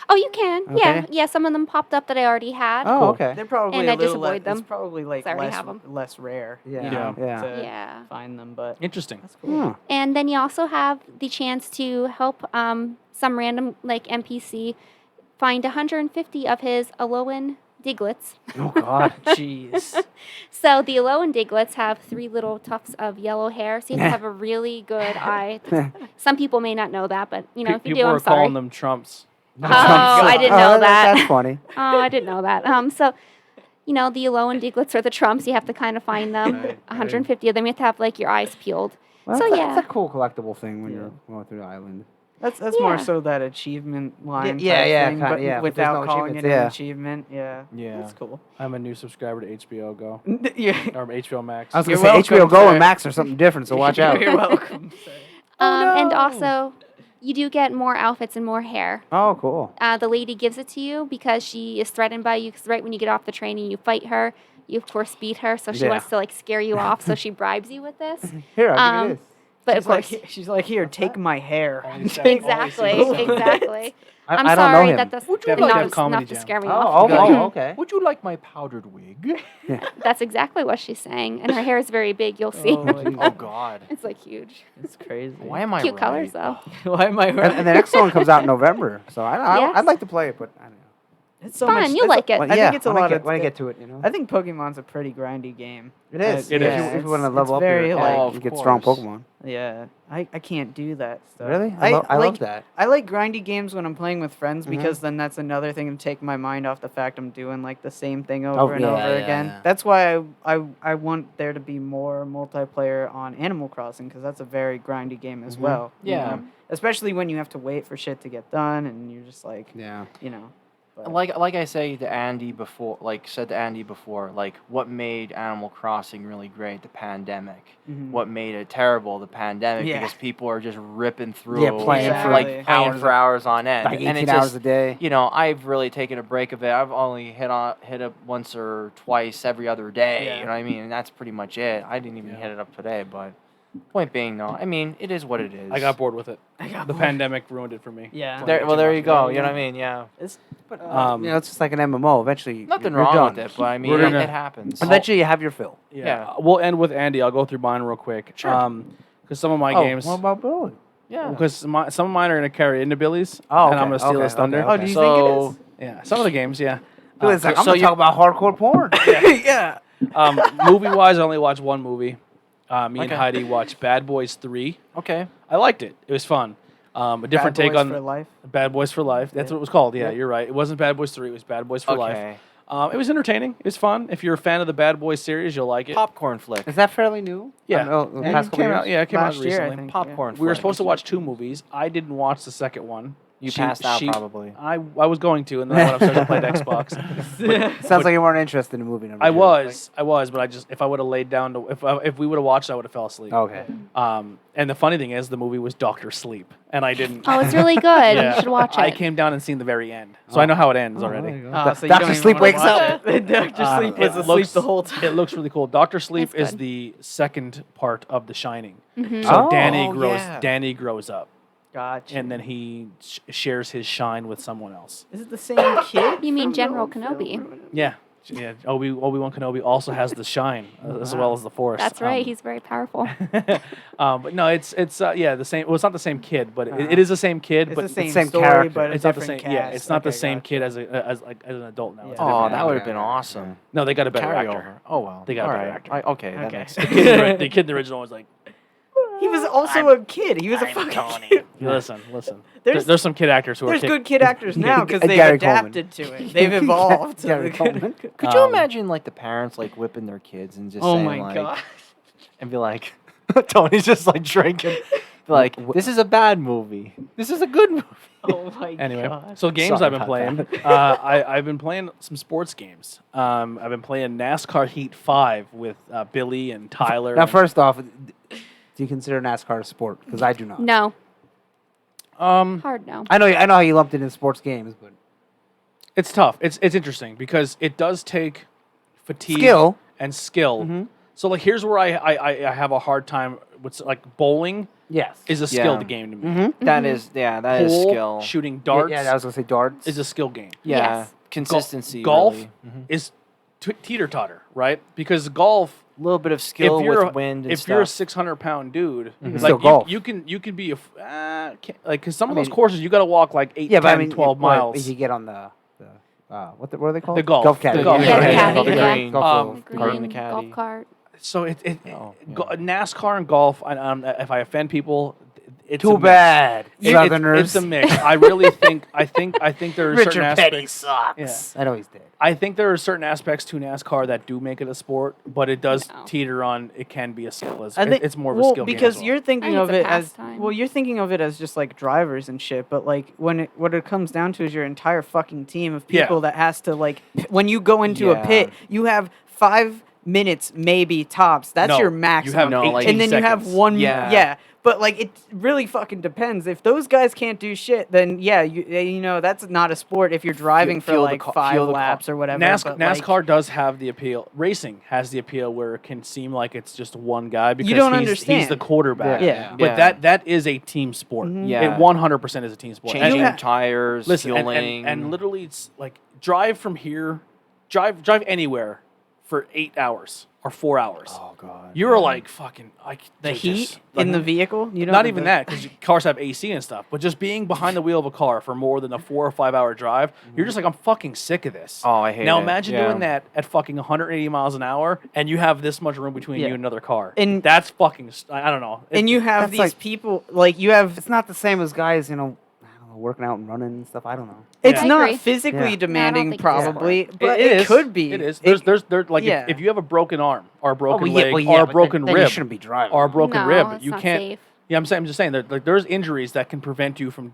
Oh, you can. Yeah, Okay. yeah. Some of them popped up that I already had. Oh, Cool. okay. They're probably And a I just little less. avoid them, It's probably like 'cause I already less have 'em. less rare. Yeah, You know, yeah. to Yeah. find them, but Interesting. that's cool. Hmm. And then you also have the chance to help some random like NPC find 150 of his Alolan Diglets. Oh God. Jeez. So the Alolan Diglets have 3 little tufts of yellow hair, so you have to have a really good eye. Some people may not know that, but if you People do, are I'm sorry. calling them Trumps. Oh, I didn't know that. That's funny. Oh, I didn't know that. So, the Alolan Diglets are the Trumps. You have to kind of find them. Right, 150 of them. You have to have like your eyes peeled. Well, So, that's yeah. that's a cool collectible thing when Yeah. you're going through the island. That's more Yeah. so that achievement line. yeah, type yeah, thing, kinda, but yeah, but there's without no calling it achievements, an yeah. achievement. Yeah. Yeah. That's cool. I'm a new subscriber to HBO Go yeah. or HBO Max. I was You're gonna say HBO welcome, Go sir. and Max are something different, so watch out. You're welcome. sir. And also, you do get more outfits and more hair. Oh, cool. The lady gives it to you because she is threatened by you. Because right when you get off the train and you fight her, you of course beat her. So she Yeah. wants to like scare you off. So she bribes you with this. Here, I'll give you this. But she's of course, she's like, here, take my hair. exactly, exactly. I'm I don't know sorry him. that that's Would you like to have enough, Comedy enough to Jam? scare me Oh, off. okay. Would you like my powdered wig? That's exactly what she's saying. And her hair is very big. You'll see. Oh God. It's like huge. It's crazy. Why am I Cute right? colors though. Why am I right? And the next one comes out in November, so Yes. I'd like to play it, but I don't know. It's so Fun, much. you'll it's like it. Well, I yeah, think it's a when lot I of. get, when I get to it, I think Pokemon's a pretty grindy game. It is. It is. If you want to It's level up very, your like- egg of and get strong course. Pokemon. Yeah, I can't do that stuff. Really? I like, love that. I like grindy games when I'm playing with friends Mhm. because then that's another thing to take my mind off the fact I'm doing like the same thing over Oh, and yeah, over yeah, again. yeah. That's why I want there to be more multiplayer on Animal Crossing because that's a very grindy game as Mhm. well. you Yeah. know? Especially when you have to wait for shit to get done and you're just like, Yeah. you know. but- Like I say to Andy before, like what made Animal Crossing really great? The pandemic. Mhm. What made it terrible? The pandemic, Yeah. because people are just ripping through, Yeah, playing for like Exactly. playing hours for hours on end, Like 18 and it's hours just, a day. I've really taken a break of it. I've only hit it once or twice every other day. Yeah. You know what I mean? And that's pretty much it. I didn't even Yeah. hit it up today, but point being, though, I mean, it is what it is. I got bored with it. I got The bored. pandemic ruined it for me. Yeah. There you go. You know what I mean? Yeah. It's, It's just like an MMO. Eventually, Nothing you're wrong done. with it, but I mean, We're gonna- it happens. Eventually, you have your fill. Yeah. We'll end with Andy. I'll go through mine real quick. Sure. Because some of my Oh, games, what about Billy? Yeah. because some of mine are going to carry into Billy's, Oh, and I'm okay, going to steal okay, his thunder. okay, okay. Oh, do you think it is? Yeah, some of the games, yeah. Billy's like, I'm so gonna you- talk about hardcore porn. yeah. Movie-wise, I only watched one movie. Me and Okay. Heidi watched Bad Boys 3. Okay. I liked it. It was fun. A different Bad take Boys on for Life. Bad Boys for Life. That's what it was called. Yeah, you're right. It wasn't Bad Boys 3. It was Bad Boys for Life. Okay. It was entertaining. It was fun. If you're a fan of the Bad Boys series, you'll like it. Popcorn flick. Is that fairly new? Yeah. The past couple Came years? out, yeah, it came out Last year, I recently. think. Popcorn We were flick. supposed to watch 2 movies. I didn't watch the second one. You passed out probably. I was going to, and then I went upstairs and played Xbox. Sounds like you weren't interested in the movie number I two. was, but if I would have laid down to, if we would have watched, I would have fell asleep. Okay. And the funny thing is, the movie was Doctor Sleep, and I didn't. Oh, it's really good. Yeah. You should watch it. I came down and seen the very end, so I know how it ends already. So you Dr. don't even Sleep wanna wakes watch up. it. Dr. Sleep was It asleep looks- the whole time. It looks really cool. Doctor Sleep It's is good. the second part of The Shining. Mhm. So Oh, Danny grows up, Gotcha. and then he shares his shine with someone else. Is it the same kid? You mean from General the old Kenobi? film? Yeah. Yeah, Obi-Wan Kenobi also has the shine as well as the Force. That's right. He's very powerful. But no, it's the same. Well, it's not the same kid, but it is the same kid. It's but the same, same story, character. but a it's not the different same. Yeah, cast. it's not the Okay, same gotcha. kid as an adult now. It's a Yeah. Oh, different that actor. would have been awesome. No, they got a better Carryover. actor. Oh well. They got a All better right. actor. Okay, that Okay. makes The sense. kid in the original was like, He was also a kid. He was a fucking kid. listen. There's- There's some kid actors who are There's kick- good kid actors now because they've Gary Coleman. adapted to it. They've evolved. to Gary the Coleman. Could you Um, imagine like the parents like whipping their kids and just Oh saying my like, god. and be like, Tony's just like drinking, be like, this is a bad movie. This is a good movie. Oh my Anyway, god. so games Sorry I've been about playing. I've been playing some sports games. I've been playing NASCAR Heat 5 with Billy and Tyler. Now, and- first off, do you consider NASCAR a sport? Because I do not. No. um, Hard no. I know how you lumped it in sports games, but it's tough. It's interesting because it does take fatigue skill. and skill. Mhm. So like here's where I have a hard time with like bowling Yes. is a Yeah. skilled game to me. Mm-hmm. That is Pool, skill. shooting darts Yeah, I was gonna say darts. is a skill game. Yeah, Yes. consistency. Golf really. Mhm. is teeter-totter, right? Because golf, A little bit of skill if you're with wind and if stuff. you're a 600-pound dude, can like still golf. you can be because some of I those mean- courses you got to walk like 8, yeah, 10, but I mean, 12 what, miles. If you get on the what are they called? The golf. Golf caddy. The golf Yeah, the caddy, Golf yeah. green. Golf Green, Cart in the caddy. golf cart. So Oh, NASCAR and golf. If I offend people, it's a Too mix. bad, Southerners. It's a mix. I really think. I think there are certain Richard Petty aspects. sucks. I know he's dead. I think there are certain aspects to NASCAR that do make it a sport, but it does No. teeter on. It can be a skill. I think It's more of a well, skill game because as well. you're thinking I of think it it's a as pastime. you're thinking of it as just like drivers and shit. But like what it comes down to is your entire fucking team of Yeah. people that has to like when you go into a Yeah. pit, you have 5 minutes maybe tops. That's No, your you maximum. have No, like- and then you have seconds. one. Yeah. But like it really fucking depends. If those guys can't do shit, then yeah, you know that's not a sport. If you're driving for feel the like ca- 5 feel the ca- laps or whatever. NASCAR, but, like, NASCAR does have the appeal. Racing has the appeal where it can seem like it's just one guy because don't he's the understand. quarterback. Yeah. But that is a team sport. Mhm. Yeah. It 100% is a team sport. Changing And- tires, listen, fueling, and literally, it's like drive from here, drive anywhere for 8 hours or 4 hours. oh god, You're like fucking the dude, heat just- in like, the vehicle. You know, Not even that, because cars have AC and stuff. But just being behind the wheel of a car for more than a 4 or 5 hour drive, you're just like, I'm fucking sick of this. Oh, I hate Now it. imagine Yeah. doing that at fucking 180 miles an hour, and you have this much room between Yeah. you and another car. And- that's fucking. I don't know. And you have That's these like- people like you have. It's not the same as guys, I don't know, working out and running and stuff. I don't know. It's I not agree. physically Yeah. demanding, think it's a sport. probably, but it, is. could be. It is. It- There's like yeah. if you have a broken arm or a broken well, leg well, or a but broken then rib you shouldn't be driving. or a broken No, rib, it's you not can't. safe. Yeah, I'm saying that like there's injuries that can prevent you from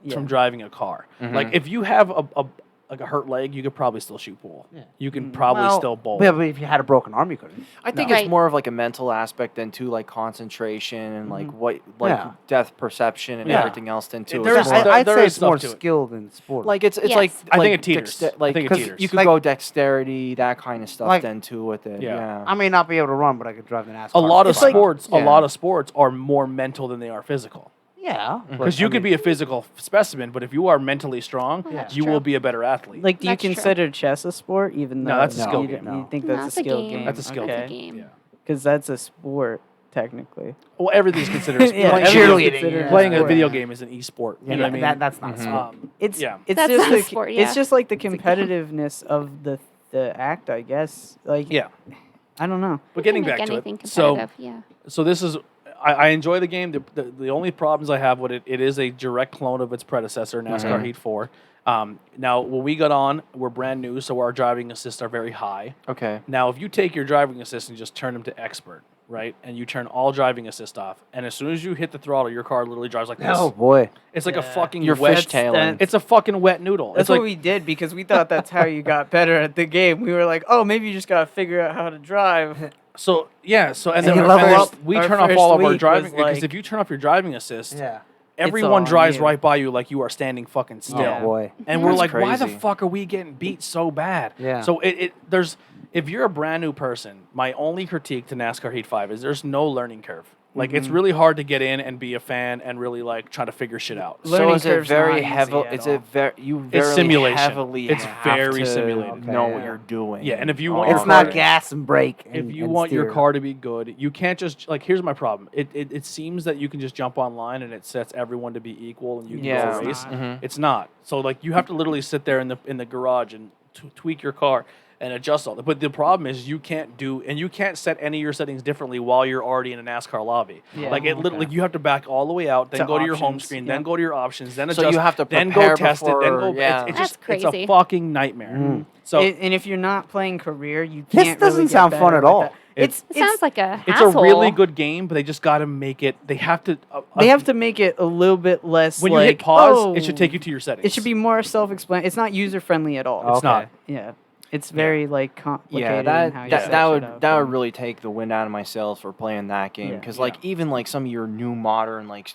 Yeah. driving a car. Like if you have a hurt leg, you could probably still shoot pool. Yeah. You can probably Well, still bowl. Yeah, but if you had a broken arm, you couldn't. I think No. it's Right. more of like a mental aspect than to like concentration and like what like Yeah. depth perception and Yeah. everything else than to There's- it's more there- I'd there say is it's more stuff to it. skill than sport. like it's Yes. like I think like it teeters. like I think it 'cause teeters. you could Like- go dexterity, that kind of stuff Like- then too with it. Yeah. Yeah. I may not be able to run, but I could drive the NASCAR. a lot of It's like- sports, yeah. a lot of sports are more mental than they are physical. Yeah, Because you could be a physical specimen, but if you are mentally strong, Well, that's you true. will be a better athlete. Like, do you That's true. consider chess a sport? Even though No, that's a No, skill you, game. You think No, that's it's a a skill game. game? That's a skill It's a Okay. game. Yeah. Because that's a sport technically. Well, everything's considered. Yeah, playing, everything's cheerleading, considered yeah. playing a sport. video game is an e-sport. You know what I mean? that's not Mhm. sport. It's Yeah. it's That's just not a the, sport, it's yeah. just like the It's a game. competitiveness of the act, I guess. Like Yeah. I don't know. But You getting can make back to anything it. So competitive, yeah. this is I enjoy the game. The only problems I have with it is a direct clone of its predecessor, NASCAR Heat 4. Now, when we got on, we're brand new, so our driving assists are very high. Okay. Now, if you take your driving assist and just turn them to expert, right, and you turn all driving assist off, and as soon as you hit the throttle, your car literally drives like this. Oh boy. It's like a fucking You're wet. fishtailing. It's a fucking wet noodle. That's it's what like, we did because we thought that's how you got better at the game. We were like, oh, maybe you just gotta figure out how to drive. So and then And we our turn off first all of our week driving was because like- if you turn off your driving assist, Yeah. everyone on drives you. right by you like you are standing fucking still. Yeah. Oh boy. And we're That's like, why the crazy. fuck are we getting beat so bad? Yeah. So there's if you're a brand new person, my only critique to NASCAR Heat 5 is there's no learning curve. Like it's really hard to get in and be a fan and really like try to figure shit out. Learning So is it curve's very not easy heavy? at Is all. it very you It's very simulation. heavily It's have very to simulated. know Okay, what yeah. you're doing? Yeah, and if you want Oh. your It's car not to- gas and brake. If and- you and want your steer. car to be good, you can't just like. Here's my problem. It seems that you can just jump online and it sets everyone to be equal and you can Yeah. go It's race. not. Mhm. It's not. So like you have to literally sit there in the garage and tweak your car and adjust all that. But the problem is you can't set any of your settings differently while you're already in a NASCAR lobby. Yeah. Like it literally you have to back all the way out, then To go to your home options, screen, yeah. then go to your options, then So adjust, you have to then prepare go test it, then before- go. yeah. It's That's just it's a crazy. fucking nightmare. Mm. So And if you're not playing career, you This can't. doesn't really get sound fun better at with all. that. It's- It sounds like a it's hassle. a really good game, but they just got to make it. They have to. They have to make it a little bit less. When you like, hit pause, oh, it should take you to your settings. It should be more self-explanatory. It's not user-friendly at all. It's Okay. not. Yeah, it's very like complicated. Yeah, in that how you that, set that shit would up. that would really take the wind out of my sails for playing that game Yeah. because like even like some of your new modern like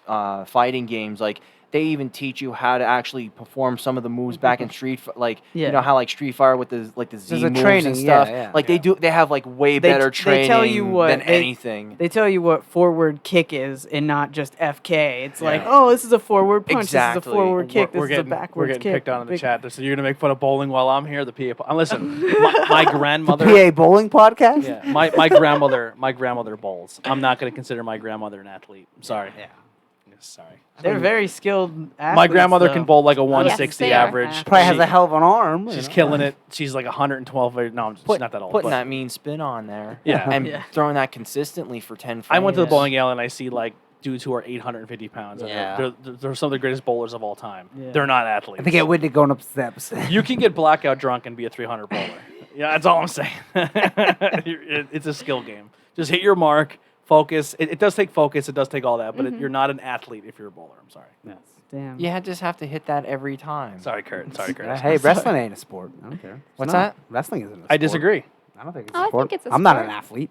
fighting games like they even teach you how to actually perform some of the moves back in like Yeah. you know how like Street Fighter with the Z There's a moves training, and stuff yeah. like they have like way They- better they training tell you what- than they- anything. They tell you what forward kick is and not just FK. It's like, Yeah. oh, this is a forward punch. This Exactly. is a forward kick. This We're is a getting backwards kick. picked on in the Big- chat. So you're gonna make fun of bowling while I'm here. The PA. Listen, my grandmother. PA bowling podcast. Yeah, my grandmother bowls. I'm not gonna consider my grandmother an athlete. I'm sorry. Yeah. Sorry. They're very skilled athletes. My grandmother though. can bowl like a 160 they are. average. Probably has She- a hell of an arm. She's you know. killing it. She's like 112. No, she's not that old. Putting but- that mean spin on there Yeah. and Yeah. throwing that consistently for 10 frames. I went to the Yeah. bowling alley and I see like dudes who are 850 pounds. And Yeah. they're some of the greatest bowlers of all time. Yeah. They're not athletes. I think I winded going up steps. You can get blackout drunk and be a 300 bowler. Yeah, that's all I'm saying. It's a skill game. Just hit your mark, focus. It does take focus. It does take all that, but you're not an athlete if you're a bowler. I'm sorry. Damn. You just have to hit that every time. Sorry, Kurt. Sorry, Kurt. Hey, wrestling ain't a sport. I don't care. It's What's not. that? Wrestling isn't a sport. I disagree. I don't think it's Oh, a I sport. think it's a I'm not an sport. athlete.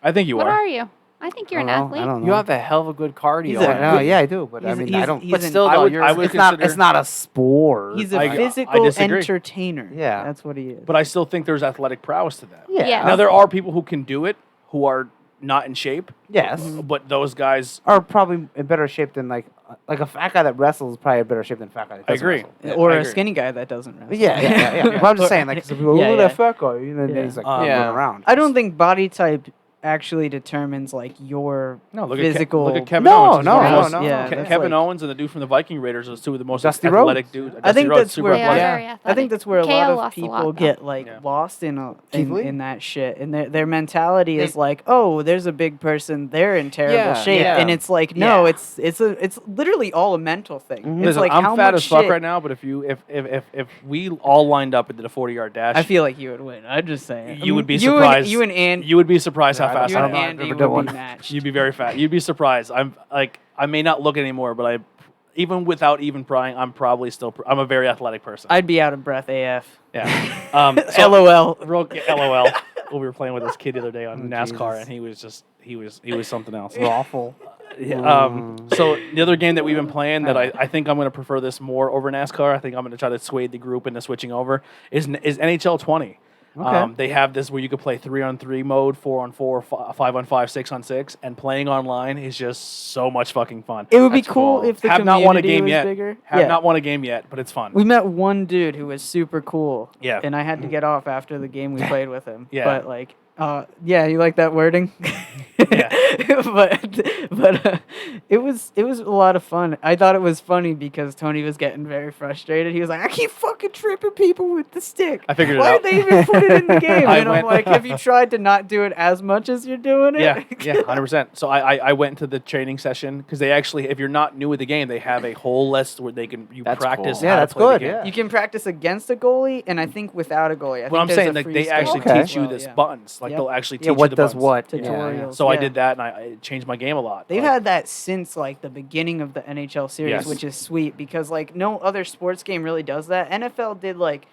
I think you What are. are you? I think you're an I don't know. athlete. I don't know. You have a hell of a good cardio. He's I a- know, yeah, I do, but I He's- mean, he's- I don't. he's but an- still, I though, would- you're, I would It's not. consider- It's not a sport. He's a I physical disagree. entertainer. Yeah. That's what he is. But I still think there's athletic prowess to that. Yeah. Yeah. Now there are people who can do it who are not in shape, Yes. but those guys. Are probably in better shape than like a fat guy that wrestles is probably in better shape than a fat guy that I doesn't agree. wrestle. Yeah, or I a agree. skinny guy that doesn't wrestle. Yeah. But I'm just saying, like, some people, Yeah, look at yeah. that fat guy, and then Yeah. he's like Yeah. running around. I don't think body type actually determines like your No, look physical. at Kevin No, Owens. He's no, one of no, those- no. Yeah, Ke- that's Kevin like- Owens and the dude from the Viking Raiders are two of the most Dusty athletic Rhodes. dudes. I Dusty think Rhodes, that's super where- They are athletic. very I athletic. think that's where a KO lot of lost a people lot, though. get like Yeah. lost in Keith Lee? in that shit, and their mentality is like, oh, there's a big person, they're in terrible Yeah, shape, yeah. and it's like, no, Yeah. it's literally all a mental thing. Mhm. It's Listen, like I'm how fat much as fuck shit- right now, but if we all lined up and did a 40-yard dash, I feel like you would win. I'm just saying. You would be You surprised. you and Andy, you would be surprised how Yeah, fast you I and know. am. I've Andy never done would be one. matched. You'd be very fat. You'd be surprised. I'm like, I may not look anymore, but even without even prying, I'm probably still. I'm a very athletic person. I'd be out of breath AF. Yeah. LOL. LOL. We were playing with this kid the other day on Oh, NASCAR, Jesus. and he was something else. Awful. So the other game that we've been playing that I think I'm going to prefer this more over NASCAR. I think I'm going to try to sway the group into switching over. Is NHL 20. Okay. They have this where you could play 3-on-3 mode, 4-on-4, 5-on-5, 6-on-6, and playing online is just so much fucking fun. It would be That's cool cool. if the Have community not won a game was yet. bigger. Have Yeah. not won a game yet, but it's fun. We met one dude who was super cool. Yeah. And I had to get off after the game we played with him. Yeah. But like Yeah, you like that wording? Yeah. but it was a lot of fun. I thought it was funny because Tony was getting very frustrated. He was like, I keep fucking tripping people with the stick. I figured it Why out. did they even put it in the game? I And I'm went- like, have you tried to not do it as much as you're doing it? Yeah, 100%. So I went into the training session because they actually, if you're not new with the game, they have a whole list where you That's practice. cool. how Yeah, to that's play the good, game. yeah. You can practice against a goalie, and I think without a goalie. Well, I'm saying like they actually teach you this buttons. Like Yep. they'll actually teach Yeah, you what the does buttons. what? Tutorials. So I Yeah. did that, and I changed my game a lot. They've Like, had that since like the beginning of the NHL series, Yes. which is sweet because like no other sports game really does that. NFL did like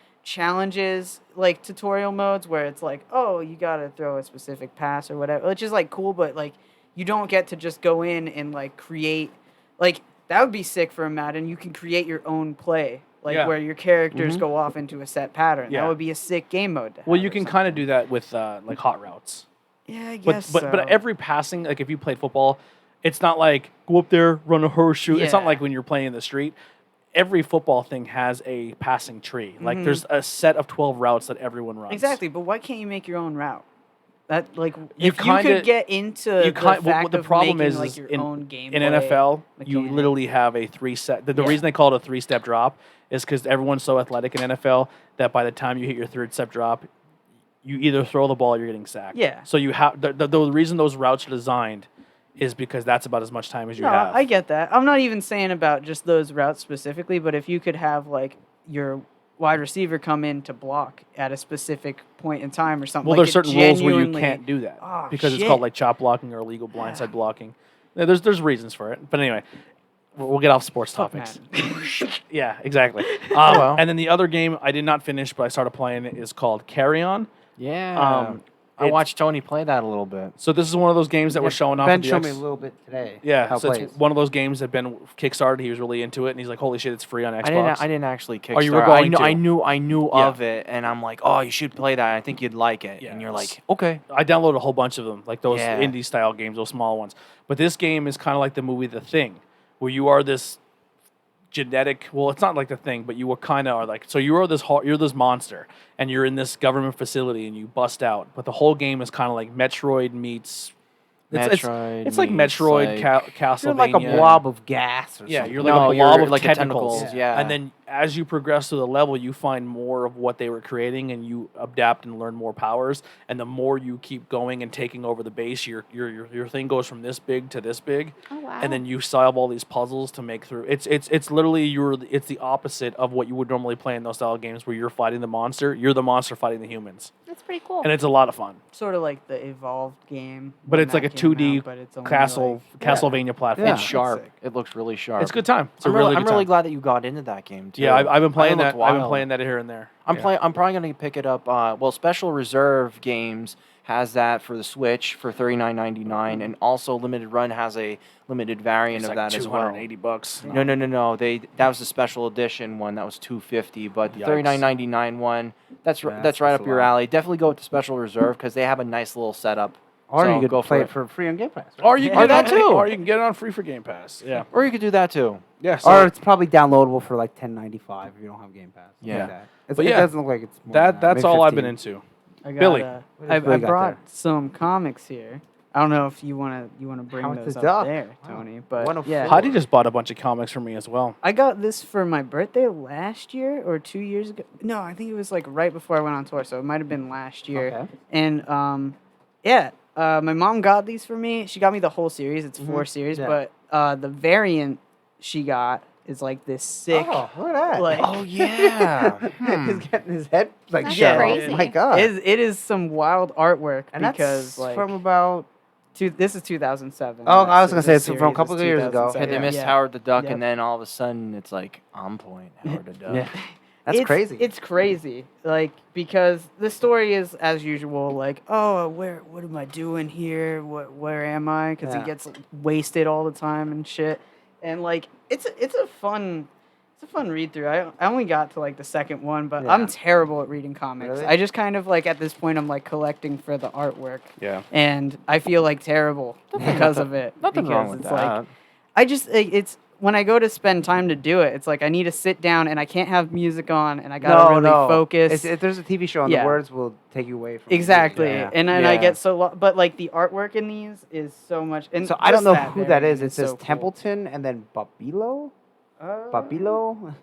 challenges, like tutorial modes where it's like, oh, you gotta throw a specific pass or whatever, which is like cool, but like you don't get to just go in and like create, like that would be sick for a Madden. You can create your own play, like Yeah. where your characters go off into a set pattern. Yeah. That would be a sick game mode. To well, have you or can something. kind of do that with like hot routes. Yeah, I But guess. but so. every passing, like if you played football, it's not like go up there, run a horseshoe. It's not Yeah. like when you're playing in the street. Every football thing has a passing tree. Like Mhm. there's a set of 12 routes that everyone runs. Exactly, but why can't you make your own route? That like You if you kinda- could get into you the kind- well, fact what the of problem making, is like your in- own game In NFL, you mechanic. literally have a 3-step. The Yeah. reason they call it a 3-step drop is because everyone's so athletic in NFL that by the time you hit your 3rd-step drop, you either throw the ball or you're getting sacked. Yeah. So you have the reason those routes are designed is because that's about as much time as you No, have. I get that. I'm not even saying about just those routes specifically, but if you could have like your wide receiver come in to block at a specific point in time or something. Well, like there's it certain rules where you genuinely- can't do that Oh, because it's shit. called like chop blocking or illegal blindside blocking. Yeah, there's reasons for it, but anyway, we'll get off sports Fuck topics. Madden. Yeah, exactly. Well. And then the other game I did not finish, but I started playing it is called Carry On. Yeah. I it's- watched Tony play that a little bit. So this is one of those games that we're showing off. Ben at the showed X- me a little bit today. Yeah, how it so plays. it's one of those games that Ben kickstarted. He was really into it, and he's like, "Holy shit, it's free on Xbox." I didn't actually kickstart. Oh, you were going to. I knew Yeah. of it, and I'm like, oh, you should play that. I think you'd like it. Yeah. And you're like, okay. I downloaded a whole bunch of them, like those Yeah. indie style games, those small ones. But this game is kind of like the movie The Thing, where you are this genetic. Well, it's not like The Thing, but you kind of are like. So you're this monster, and you're in this government facility, and you bust out. But the whole game is kind of like Metroid meets. It's like meets, Metroid, like- Castlevania. You're like a blob of gas or Yeah, something. you're like No, a you're blob of like a tentacles. tentacles, yeah. And then as you progress through the level, you find more of what they were creating, and you adapt and learn more powers. And the more you keep going and taking over the base, your thing goes from this big to this big. Oh wow. And then you solve all these puzzles to make through. It's literally it's the opposite of what you would normally play in those style games, where you're fighting the monster. You're the monster fighting the humans, That's pretty cool. and it's a lot of fun. Sort of like the Evolved game. But when it's like that a came 2D out, but it's only Castlevania platform. Yeah. It's sharp. sick. It looks really sharp. It's a good time. It's a I'm really I'm good really time. glad that you got into that game too. Yeah, I've been playing It that. looked I've been wild. playing that here and there. I'm Yeah. I'm probably gonna pick it up. Well, Special Reserve Games has that for the Switch for $39.99, and also Limited Run has a limited variant It's of like that as well. $280. No. That was the special edition one. That was $250. But the Yikes. $39.99 one, that's right That's up a your lot. alley. Definitely go with the Special Reserve because they have a nice little setup. Or So you could go play for it for free on Game Pass. Right? Or you can Or get that it too. Or you can get it on free for Game Pass. Yeah. Or you could do that too. Yeah. Or it's probably downloadable for like $10.95 if you don't have Game Pass. something Yeah. like that. But It yeah, doesn't look like it's more than that's maybe all I've been 15. into. I got, Billy. What I has Billy got brought there? some comics here. I don't know if you wanna bring Howard those the up Duck. there, Wow. Tony. But 104. yeah, Heidi just bought a bunch of comics for me as well. I got this for my birthday last year or 2 years ago. No, I think it was like right before I went on tour, so it might have been last year. Okay. And my mom got these for me. She got me the whole series. It's 4 series, Yeah. but the variant she got is like this sick. Oh, look at that. Like, Oh yeah. He's getting his head like That's shut off. crazy. My God. it is some wild artwork and because that's like from about. this is 2007. Oh, I was That's- gonna say this it's from a series couple is of years ago. 2007. Had they Yeah. missed Yeah. Howard the Duck, Yep. and then all of a sudden it's like on point. Howard the Duck. Yeah. That's crazy. It's crazy, like because the story is as usual, like, oh, what am I doing here? Where am I? Because Yeah. he gets wasted all the time and shit, and like it's a fun read through. I only got to like the second one, but Yeah. I'm terrible at reading comics. Really? I just kind of like at this point I'm like collecting for the artwork, Yeah. and I feel like terrible because of it. Nothing because wrong with it's that. like I just it's when I go to spend time to do it, it's like I need to sit down and I can't have music on and I gotta really focus. If there's a TV show and the words will take you away from exactly. it. And then I get so but like the artwork in these is so much. And so I don't know just who that is. variant It says so cool. Templeton and then Babilo. Babilo.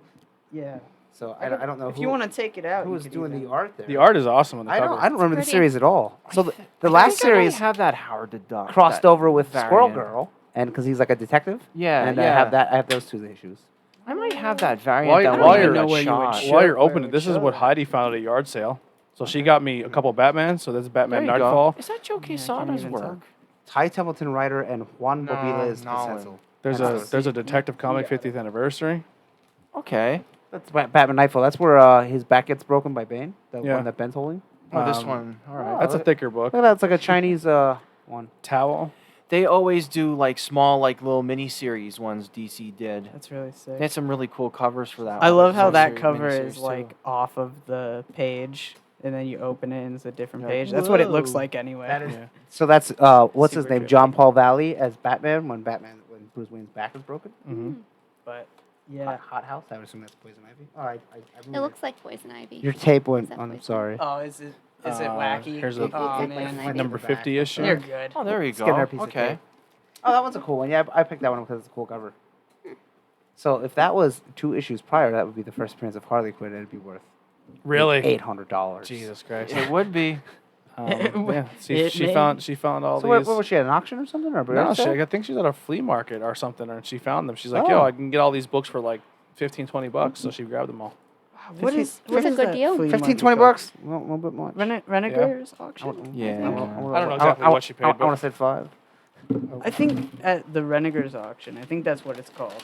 Yeah. So I don't know If you want to take it out, who you was could doing even- the art there. The art is awesome on the I cover. don't remember the pretty. series at all. So the I last think I might series have that Howard the Duck crossed that over with Squirrel variant. Girl, and because he's like a detective. Yeah, and yeah. I have those two issues. I might have that variant. While- that while one you're- that know where you would shot. show- While you're where opening it it, this is would what show. Heidi found at a yard sale. So she got me a couple Batmans. So that's Batman There you go. Nightfall. Is that Joe can't Quesada's even work? tell. Ty Templeton writer and Juan Bobila is the no. stencil. There's a Detective Comic 50th anniversary. Okay. That's Batman Nightfall. That's where his back gets broken by Bane. The Yeah. one that Ben's holding. Oh, this Um, one. All right. That's a thicker book. Look at that. It's like a Chinese one. Towel. They always do like small, like little mini-series ones. DC did. That's really sick. They had some really cool covers for that. I one. love how Some that series- cover miniseries, is too. like off of the page, and then you open it and it's a different You're like, page. That's what it looks "Whoa." like anyway. That is- Yeah. So that's what's his Super name? trippy. John Paul Valley as Batman when Bruce Wayne's back is broken. Mm-hmm. But yeah. Hot House. I would assume that's Poison Ivy. Oh, I It looks like poison ivy. your tape went Is that on. I'm poison? sorry. Oh, is it Uh, wacky? here's a- oh It- man. it- Number 50 issue. You're good. Oh, there you Let's get another go. piece of Okay. tape. Oh, that one's a cool one. Yeah, I picked that one because it's a cool cover. So if that was 2 issues prior, that would be the first appearance of Harley Quinn. It'd be worth Really? $800. Jesus Christ. It would be. Yeah. It She may- found all So what these. was she at an auction or something? Or a No, garage sale? I think she's at a flea market or something, and she found them. She's like, Oh. yo, I can get all these books for like $15-20, so she grabbed them all. What is That's a is good that deal. flea 15, market 20 called? bucks? A little bit much. Renegades auction. Yeah. I don't know exactly what she paid, I but- want to say 5. I think at the Renegades auction. I think that's what it's called.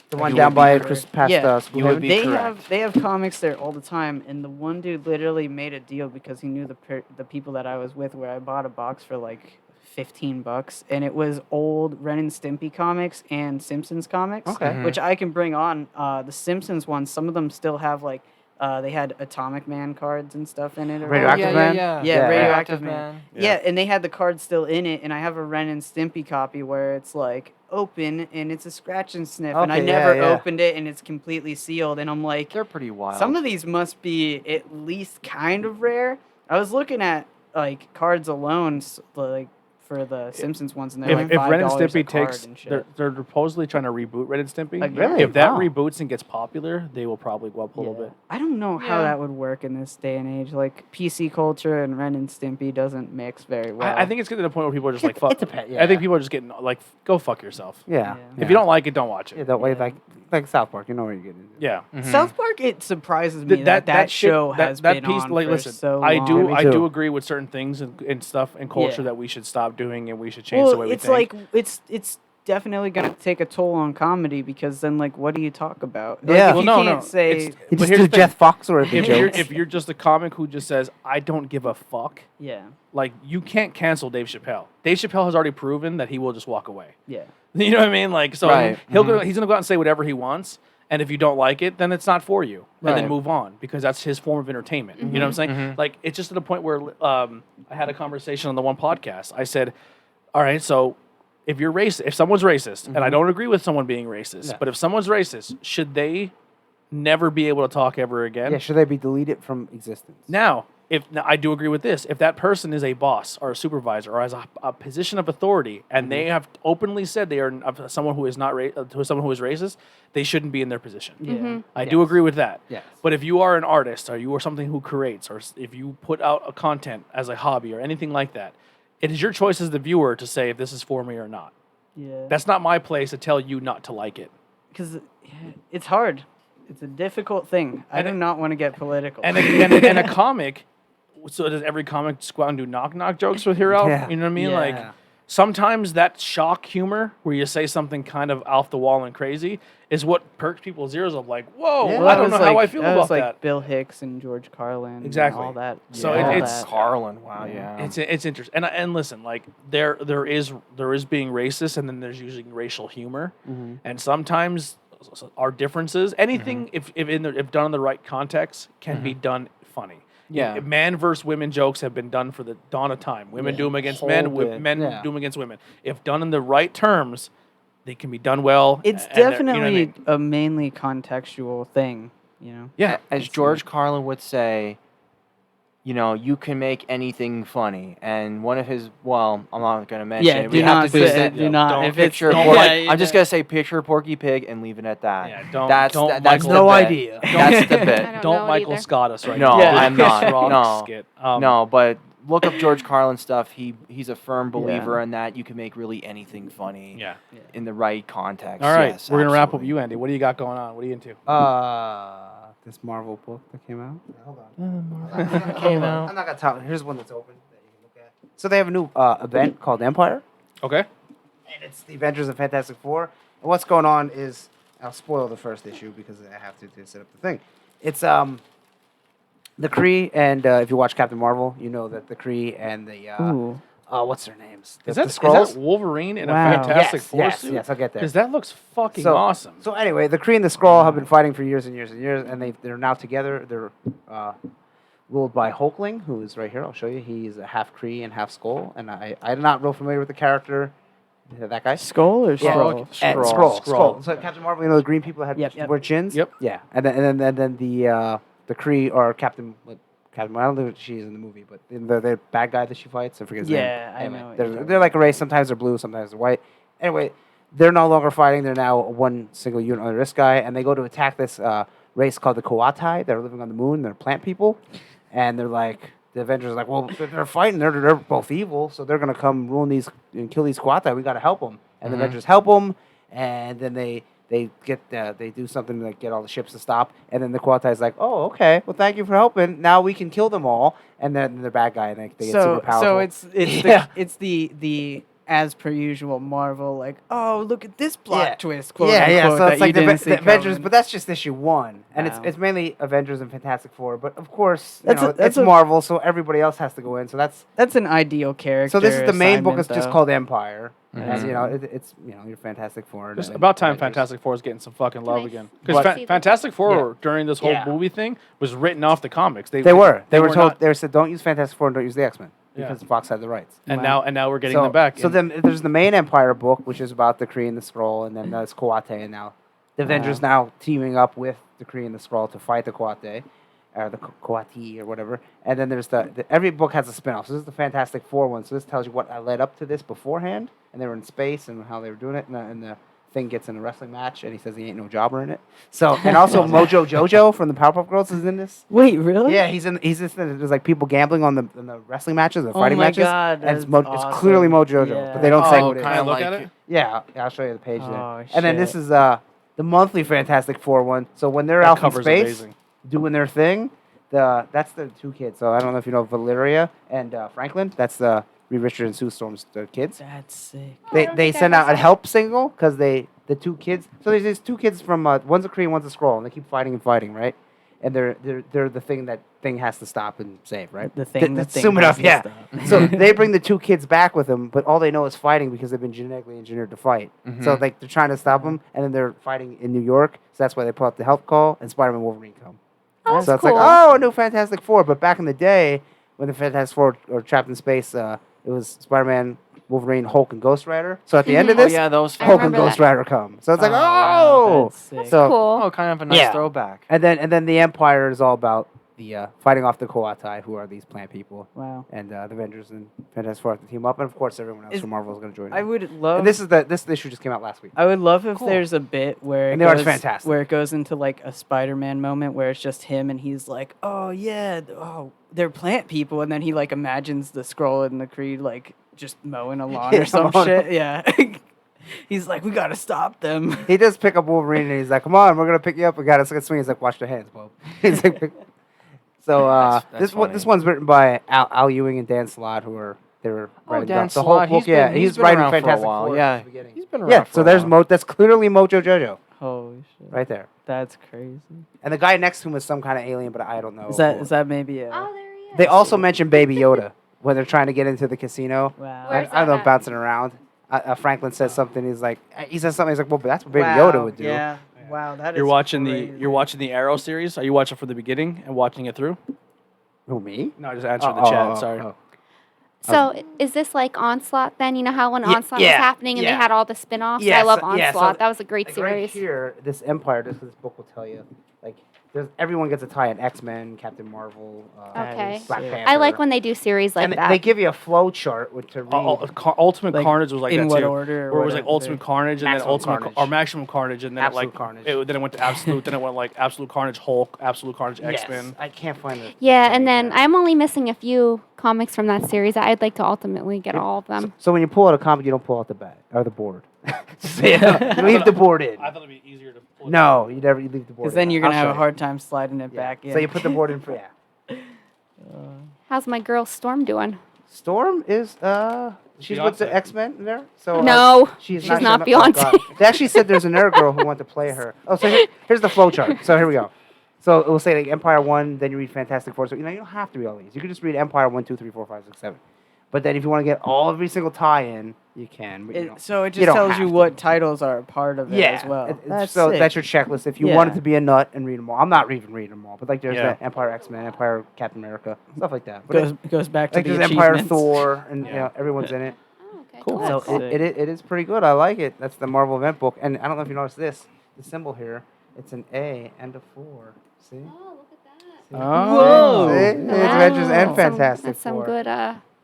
The You one would down be by correct. Chris past Yeah, school. you would be They correct. have comics there all the time, and the one dude literally made a deal because he knew the people that I was with, where I bought a box for like $15, and it was old Ren and Stimpy comics and Simpsons comics, Okay. Mhm. which I can bring on. The Simpsons ones, some of them still have like they had Atomic Man cards and stuff in it. or Radioactive whatever. Man? Yeah, Yeah, Yeah. Radioactive Man. Yeah, and they had the card still in it, and I have a Ren and Stimpy copy where it's like open and it's a scratch and sniff, and I Okay, never yeah, yeah. opened it, and it's completely sealed, and I'm like, They're pretty wild. some of these must be at least kind of rare. I was looking at like cards alone, like for the Simpsons ones, and they're like If $5 Ren and a Stimpy card takes, and shit. they're supposedly trying to reboot Ren and Stimpy. Like, really? If that Wow. reboots and gets popular, they will probably go up a little bit. I don't know how Yeah. that would work in this day and age. Like PC culture and Ren and Stimpy doesn't mix very well. I think it's getting to the point where people are just like, It fuck. depends, I think yeah. people are just getting like, go fuck yourself. Yeah. If you don't like it, don't watch it. Yeah, that way, Yeah. like South Park, you know where you're getting into. Yeah. Mhm. South Park, it surprises me Th- that shit- show has that been piece, on like, for listen, so I long. do Me I too. do agree with certain things and stuff and culture Yeah. that we should stop doing and we should change Well, the way we it's think. like it's definitely gonna take a toll on comedy because then like what do you talk about? Yeah. Like, if Well, you no, can't no, say it's- You But just here's do the thing. Jeff Foxworthy jokes. if you're just a comic who just says I don't give a fuck, yeah, like you can't cancel Dave Chappelle. Dave Chappelle has already proven that he will just walk away. yeah. You know what I mean? Like so Right. he's gonna go out and say whatever he wants. And if you don't like it, then it's not for you, and then Right. move on because that's his form of entertainment. You know what I'm saying? Mhm. Like it's just to the point where I had a conversation on the one podcast. I said, "All right, so if you're racist, if someone's racist, and I don't agree with someone being racist, Yeah. but if someone's racist, should they never be able to talk ever again?" Yeah, should they be deleted from existence? Now, now, I do agree with this. If that person is a boss or a supervisor or has a position of authority, and they have openly said they are someone who is not someone who is racist, they shouldn't be in their position. Yeah. I do agree with that. Yes. But if you are an artist or you are something who creates or if you put out a content as a hobby or anything like that, it is your choice as the viewer to say if this is for me or not. Yeah. That's not my place to tell you not to like it. Because it's hard. It's a difficult thing. I do not want to get political. And a comic, so does every comic just go out and do knock jokes with hero? Yeah. You know what I mean? Yeah. Like sometimes that shock humor where you say something kind of off the wall and crazy is what perks people's ears up. Like, whoa, Yeah. I don't know how I feel about like that. Bill Hicks and George Carlin. Exactly. And all that. So all it's- that. Carlin. Wow. Yeah. It's interesting. And listen, like there is being racist, and then there's using racial humor, and sometimes our differences, anything if done in the right context, can be done funny. Yeah. Man versus women jokes have been done for the dawn of time. Women do them against men. Hold it. Men Yeah. do them against women. If done in the right terms, they can be done well. It's and they're- you know definitely what I mean? a mainly contextual thing, you know. Yeah. As George Carlin would say, you know, you can make anything funny. And one of his, well, I'm not going to mention Yeah, it. do We have not to do say, that. do not. Don't If it's Picture don't- Porky. yeah, I'm just going to say picture Porky Pig and leave it at that. Yeah, don't That's don't that's Michael, the No bit. idea. That's the I bit. don't know don't it Michael either. Scott us right No, now. I'm not. Chris Rock No. skit. No, but look up George Carlin stuff. He's a firm believer Yeah. in that you can make really anything funny Yeah. in the right context. All right, Yes, we're gonna wrap up absolutely. you, Andy. What do you got going on? What are you into? This Marvel book that came out. Hold on. Came out. I'm not gonna tell. Here's one that's open that you can look at. So they have a new event called Empire, Okay. and it's the Avengers and Fantastic Four. And what's going on is, I'll spoil the first issue because I have to set up the thing. It's the Kree, and if you watch Captain Marvel, you know that the Kree and the Ooh. what's their names? Is the that Skrulls? Wolverine in Wow. a Fantastic yes, Four yes, suit? yes. I'll get there. Because that looks fucking So- awesome. So anyway, the Kree and the Skrull have been fighting for years and years and years, and they're now together. They're ruled by Hulkling, who is right here. I'll show you. He's a half Kree and half Skrull, and I'm not real familiar with the character. That guy? Skull or Yeah, Skrull? okay. And Skrull. Skrull. So Captain Marvel, you know the green people that had Yep. wear chins. Yep. Yeah, and then the Kree or Captain. I don't know what she's in the movie, but the bad guy that she fights, I forget his name. Yeah, I Anyway, know what you're They're, talking they're like a race. Sometimes they're blue, sometimes they're white. Anyway, they're no longer fighting. They're now one single unit under this guy, and they go to attack this race called the Coatai. They're living on the moon. They're plant people, and they're like the Avengers are like, well, they're fighting. They're both evil, so they're gonna come ruin these and kill these Coatai. We gotta help them, and the Avengers help them, and then they get they do something to like, get all the ships to stop, and then the Coatai's like, oh, okay, well, thank you for helping. Now we can kill them all, and then the bad guy, and they get super powerful. So it's Yeah. the as per usual Marvel, like, oh, look at this plot twist, quote yeah. unquote, So that it's like you didn't the see Avengers, coming. but that's just issue 1, and Wow. it's mainly Avengers and Fantastic Four. But of course, That's it's a- Marvel, so everybody else has to go in. So that's an ideal character. so. This is the main book. It's assignment, just though. called Empire. Mhm. As you know, it's your Fantastic Four. It's and about time Avengers. Fantastic Four is getting some fucking love Nice. again. Because But- Fantastic Four Yeah. during this whole Yeah. movie thing was written off the comics. They were told not- they said don't use Fantastic Four and don't use the X-Men Yeah. because Fox had the rights. and Wow. now we're getting so, them back. So and- then there's the main Empire book, which is about the Kree and the Skrull, and then there's Coate, and now the Avengers now teaming up with the Kree and the Skrull to fight the Coate, or the Coati or whatever. And then there's every book has a spin-off. So this is the Fantastic Four one. So this tells you what led up to this beforehand, and they were in space and how they were doing it, and the thing gets in a wrestling match, and he says he ain't no jobber in it. So and also Mojo Jojo from the Powerpuff Girls is in this. Wait, really? Yeah, he's just there's like people gambling on the wrestling matches, the Oh fighting my matches. God, and it's, that's it's clearly awesome. Mojo, but they don't say Oh, what it is. Can I kinda look like at it? Yeah, I'll show you the page there. Oh, And then this shit. is the monthly Fantastic Four one. So when they're That out in cover's space amazing. doing their thing, that's the two kids. So I don't know if you know Valeria and Franklin. That's the Reed Richards and Sue Storm's the kids. That's sick. Oh, I They don't they think I send ever out a saw help signal because the two kids. So there's these two kids from one's a Kree and one's a Skrull, and they keep fighting and fighting, right? And they're the thing that thing has to stop and save, right? The thing. That's the thing zoom it has up, to yeah. stop. So they bring the two kids back with them, but all they know is fighting because they've been genetically engineered to fight. So Mhm. like they're trying to stop them, and then they're fighting in New York. So that's why they put out the help call, and Spider-Man and Wolverine come. Oh, that's so it's cool. like, oh, a new Fantastic Four. But back in the day, when the Fantastic Four were trapped in space, it was Spider-Man, Wolverine, Hulk, and Ghost Rider. So at the end of Oh this, yeah, those. I Hulk and remember Ghost that. Rider come. So it's like, wow, oh, that's sick. so cool. Oh, kind of a nice Yeah. throwback. and then the Empire is all about the fighting off the Coatai, who are these plant people. Wow. And the Avengers and Fantastic Four have to team up, and of course everyone else Is- from Marvel is going to join. I in. would love. And this issue just came out last week. I would love if Cool. there's a bit where And it the art's goes, fantastic. where it goes into like a Spider-Man moment where it's just him and he's like, oh yeah, they're plant people, and then he like imagines the Skrull and the Kree like just mowing a lawn Yeah, or some mowing- shit. Yeah. He's like, we gotta stop them. He does pick up Wolverine, and he's like, "Come on, we're gonna pick you up. We got to swing." He's like, "Watch your hands, Bob." He's like, so That's this one's written by Al Ewing and Dan Slott, who are they were Oh, writing Dan the whole Slott, book. He's been writing around for a Fantastic while. Four Yeah, since the beginning. he's been around Yeah, for so a there's while. that's clearly Mojo Jojo Holy shit. right there, That's crazy. and the guy next to him is some kind of alien, but I don't know. Is who. that maybe a Oh, there he is. They also mention Baby Yoda when they're trying to get into the casino. wow. Where's I don't know, that at? bouncing around. Franklin says something. He says something. He's like, "Well, but that's what Baby Wow, Yoda would do." Yeah. Wow, that is You're watching crazy. the Arrow series. Are you watching from the beginning and watching it through? Who, me? No, I just answered the chat. Sorry. So is this like Onslaught then? You know how when Onslaught was yeah, happening and they yeah. had all the spin-offs? Yes, I love yeah, so Onslaught. That was a great like right series. here, this Empire, this book will tell you, like, everyone gets a tie in X-Men, Captain Marvel, Okay. Black Panther. I like when they do series like and that. they give you a flow chart to read. Ultimate Like, Carnage was like in that what too. order or Where it was like whatever Ultimate Carnage and then Maximum Ultimate Carnage. or Maximum Carnage and then Absolute it Carnage. then it went to Absolute. Then it went like Absolute Carnage Hulk, Absolute Carnage Yes, X-Men. I can't find it. yeah, and then I'm only missing a few comics from that series. I'd like to ultimately get all of them. So when you pull out a comic, you don't pull out the bat or the board. So, you leave the board in. I thought it'd be easier to pull. No, you leave the board. Because then in. you're gonna I'll have show a you. hard time sliding it back in. So you put the board in for How's my girl Storm doing? Storm is she's with the Beyonce. X-Men in there. So No, she's not showing up- Beyonce. God. They actually said there's another girl who wanted to play her. Oh, so here's the flow chart. So here we go. So it will say like Empire 1, then you read Fantastic Four. So you don't have to read all these. You can just read Empire 1, 2, 3, 4, 5, 6, 7. But then if you want to get every single tie-in, you can. But you don't. So it you just don't tells have you to. what titles are a part of it Yeah, as well. That's so sick. that's your checklist. If you Yeah. wanted to be a nut and read them all, I'm not even reading them all. But like there's Yeah. the Empire X-Men, Empire Captain America, stuff like that. But goes back to like the there's Empire achievements. Thor, and Yeah. everyone's in it. Oh, okay, Cool. cool. So it is pretty good. I like it. That's the Marvel event book. And I don't know if you noticed this. The symbol here, it's an A and a 4. See? Oh, look at that. Oh, See? It's Avengers and Fantastic That's some Four. good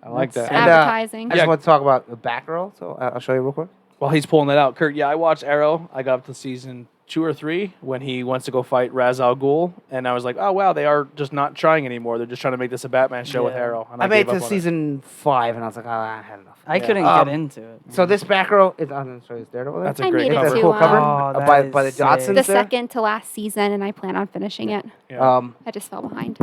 I like that. And, advertising. I just want to talk about the Batgirl, so I'll show you real quick. While he's pulling that out, Kurt, yeah, I watched Arrow. I got up to season 2 or 3 when he wants to go fight Ra's al Ghul, and I was like, oh wow, they are just not trying anymore. They're just trying to make this a Batman show with Yeah. Arrow. And I made gave it up to on season 5, and I was like, I had enough. I couldn't Um, get into it. So this Batgirl is I'm going to show you this Daredevil. That's a I great made it cover. That's a to, cool cover Oh, that by the is sick. Dodsons the there. second to last season, and I plan on finishing it. Yeah. I just fell behind.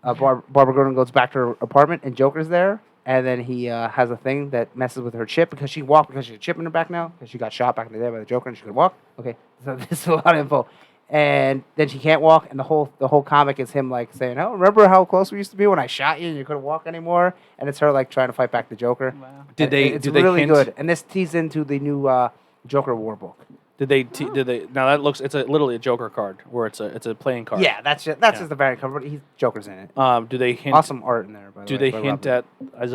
Barbara Gordon goes back to her apartment, and Joker's there. And then he has a thing that messes with her chip because she walked because she has a chip in her back now because she got shot back in the day by the Joker and she could walk. Okay, so this is a lot of info. And then she can't walk, and the whole comic is him like saying, "Oh, remember how close we used to be when I shot you and you couldn't walk anymore?" And it's her like trying to fight back the Joker. Wow. Did And they? It's Did they really hint? good, and this tees into the new Joker War book. Did they? Did they? Now that looks. It's literally a Joker card where it's a playing card. Yeah, that's just the variant cover. But Joker's in it. Do they hint? Awesome art in there. By the Do way, they by hint Robert.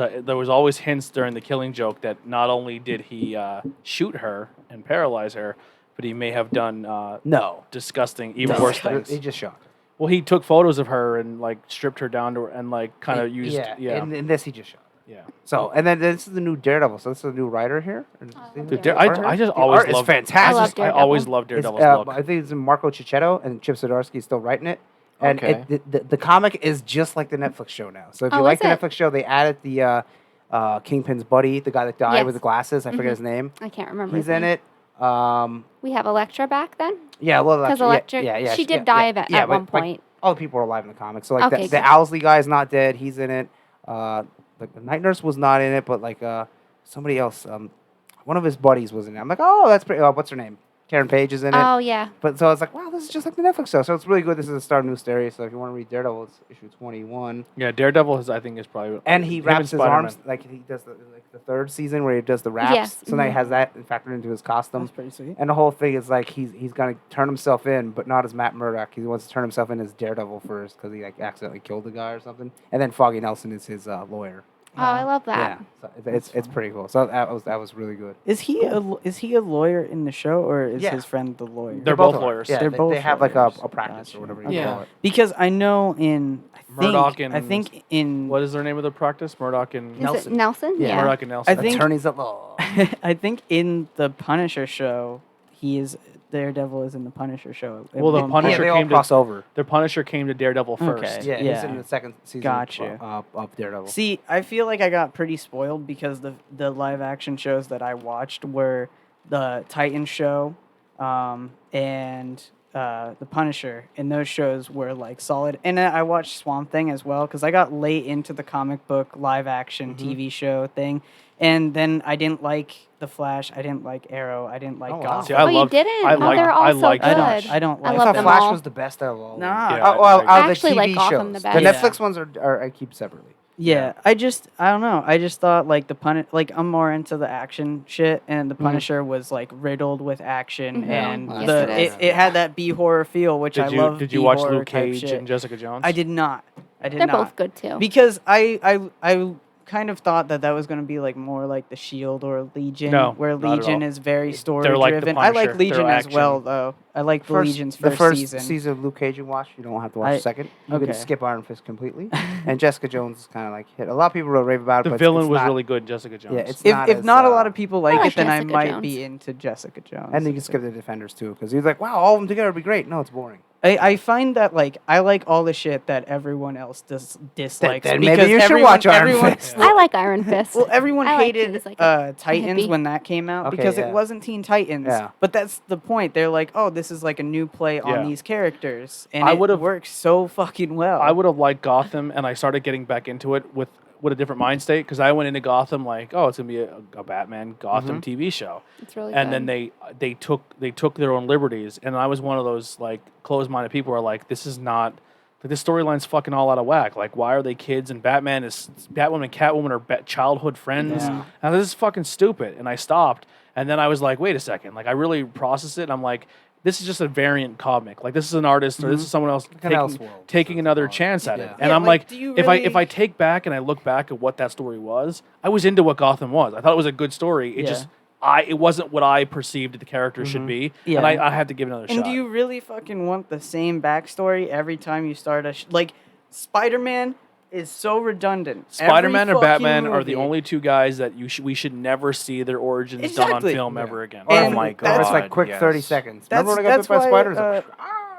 at? There was always hints during the Killing Joke that not only did he shoot her and paralyze her, but he may have done No, disgusting, even No. worse things. He just shot. Well, he took photos of her and like stripped her down to her and like kind of used. Yeah, Yeah. In this he just shot. Yeah. So, and then this is the new Daredevil. So this is a new writer here. Dude, Yeah. I just The always art is loved. fantastic. I love I always Daredevil. loved It's, Daredevil's look. I think it's Marco Cicchetto and Chip Zdarsky is still writing it. And Okay. the comic is just like the Netflix show now. So if you Oh, like is the it? Netflix show, they added the Kingpin's buddy, the guy that died Yes. with the glasses. I forget his name. I can't remember. He's his in name. it. We have Electra back then. Yeah, well, Because Electra. Electra, she did die at but, one like, point. all the people are alive in the comic. So like Okay, the good. Owsley guy is not dead. He's in it. Like the Night Nurse was not in it, but like somebody else, one of his buddies was in it. I'm like, oh, that's pretty. What's her name? Karen Page is in it. Oh yeah. But so I was like, wow, this is just like the Netflix show. So it's really good. This is a Star News series. So if you want to read Daredevil, it's issue 21. Yeah, Daredevil is. I think is probably. And he him wraps his Spider-Man. arms like he does the third season where he does the wraps. Yes, So now he mhm. has that factored into his costume. That's pretty sweet. And the whole thing is like he's gonna turn himself in, but not as Matt Murdock. He wants to turn himself in as Daredevil first because he like accidentally killed the guy or something. And then Foggy Nelson is his lawyer. Oh, I love that. Yeah, so it's pretty cool. So that was really good. Is he a lawyer in the show, or is Yeah. his friend the lawyer? They're both lawyers. Yeah, They're they, both they have like a lawyers. practice Gotcha. or whatever you Okay. call it. Because I know in Murdoch I and- think in What is their name of the practice? Murdoch and Is Nelson. it Nelson? Yeah. Murdoch and Nelson. I think- Attorneys at law. I think in the Punisher show, he is Daredevil is in the Punisher show. at Well, the one Punisher yeah, point. they all came to- cross over. Their Punisher came to Daredevil first. Okay. Yeah, he's Yeah. in the second season Gotcha. of Daredevil. See, I feel like I got pretty spoiled because the live action shows that I watched were the Titan show, and the Punisher, and those shows were like solid. And then I watched Swamp Thing as well because I got late into the comic book live action TV show thing, and then I didn't like the Flash, I didn't like Arrow, I didn't like Oh, wow. Gotham. See, I Oh, you loved- didn't? I Oh, liked- they're all I so liked- good. I don't I like love thought them Flash all. was the best out of all. of them. Nah. Yeah, Well, I out of the actually like TV Gotham shows. the The best. Netflix ones are I keep separately. Yeah, I don't know. I just thought like like I'm more into the action shit, and the Punisher was like riddled with action, Mhm. and Yes, the it is. it had that B horror feel, which I love. Did you watch B-horror Luke type Cage shit. and Jessica Jones? I did not. I did They're not. both good too. Because I kind of thought that was going to be like more like the Shield or Legion, No, where not at Legion all. is very story They're like the driven. I like Punisher. They're Legion as well, action. though. I like the Legion's the first first season. of Luke Cage you watched, you don't have to watch the second. You okay. can skip Iron Fist completely. And Jessica Jones is kind of like hit. A lot of people wrote rave about it, The but villain it's was not, really good, Jessica Jones. Yeah, it's If not if as, not a lot of people like like it, then I Jessica might Jones. be into Jessica Jones. And you can skip the Defenders too, because he's like, wow, all of them together would be great. No, it's boring. I find that like I like all the shit that everyone else dislikes. Then maybe because you should everyone, watch Iron everyone, Fist. I like Iron Fist. Well, everyone I like hated things like a Titans hippie. when that came out Okay, because yeah. it wasn't Teen Titans. Yeah. But that's the point. They're like, oh, this is like a new play Yeah. on these characters, and I it would've- works so fucking well. I would have liked Gotham, and I started getting back into it with a different mind state because I went into Gotham like, oh, it's gonna be a Batman Gotham TV show, It's really and good. then they took their own liberties, and I was one of those like closed-minded people who are like, this is not. Like, this storyline's fucking all out of whack. Like, why are they kids? And Batwoman and Catwoman are childhood friends. Yeah. And this is fucking stupid. And I stopped. And then I was like, wait a second. Like, I really processed it. And I'm like, this is just a variant comic. Like, this is an artist or this is someone else Like an Elseworlds, taking that's another all. chance at it. Yeah. And Yeah, I'm like, like, do you if I really- take back and I look back at what that story was, I was into what Gotham was. I thought it was a good story. It Yeah. just it wasn't what I perceived the character should be. Yeah. And I had to give it another and shot. do you really fucking want the same backstory every time you start a like? Spider-Man is so redundant. Spider-Man Every or Batman fucking are the movie. only two guys that we should never see their origins done on Exactly. film Yeah. ever again. Oh And my that's- god! It's like quick yes. 30 seconds. That's Remember when I got bit by why, spiders? Like,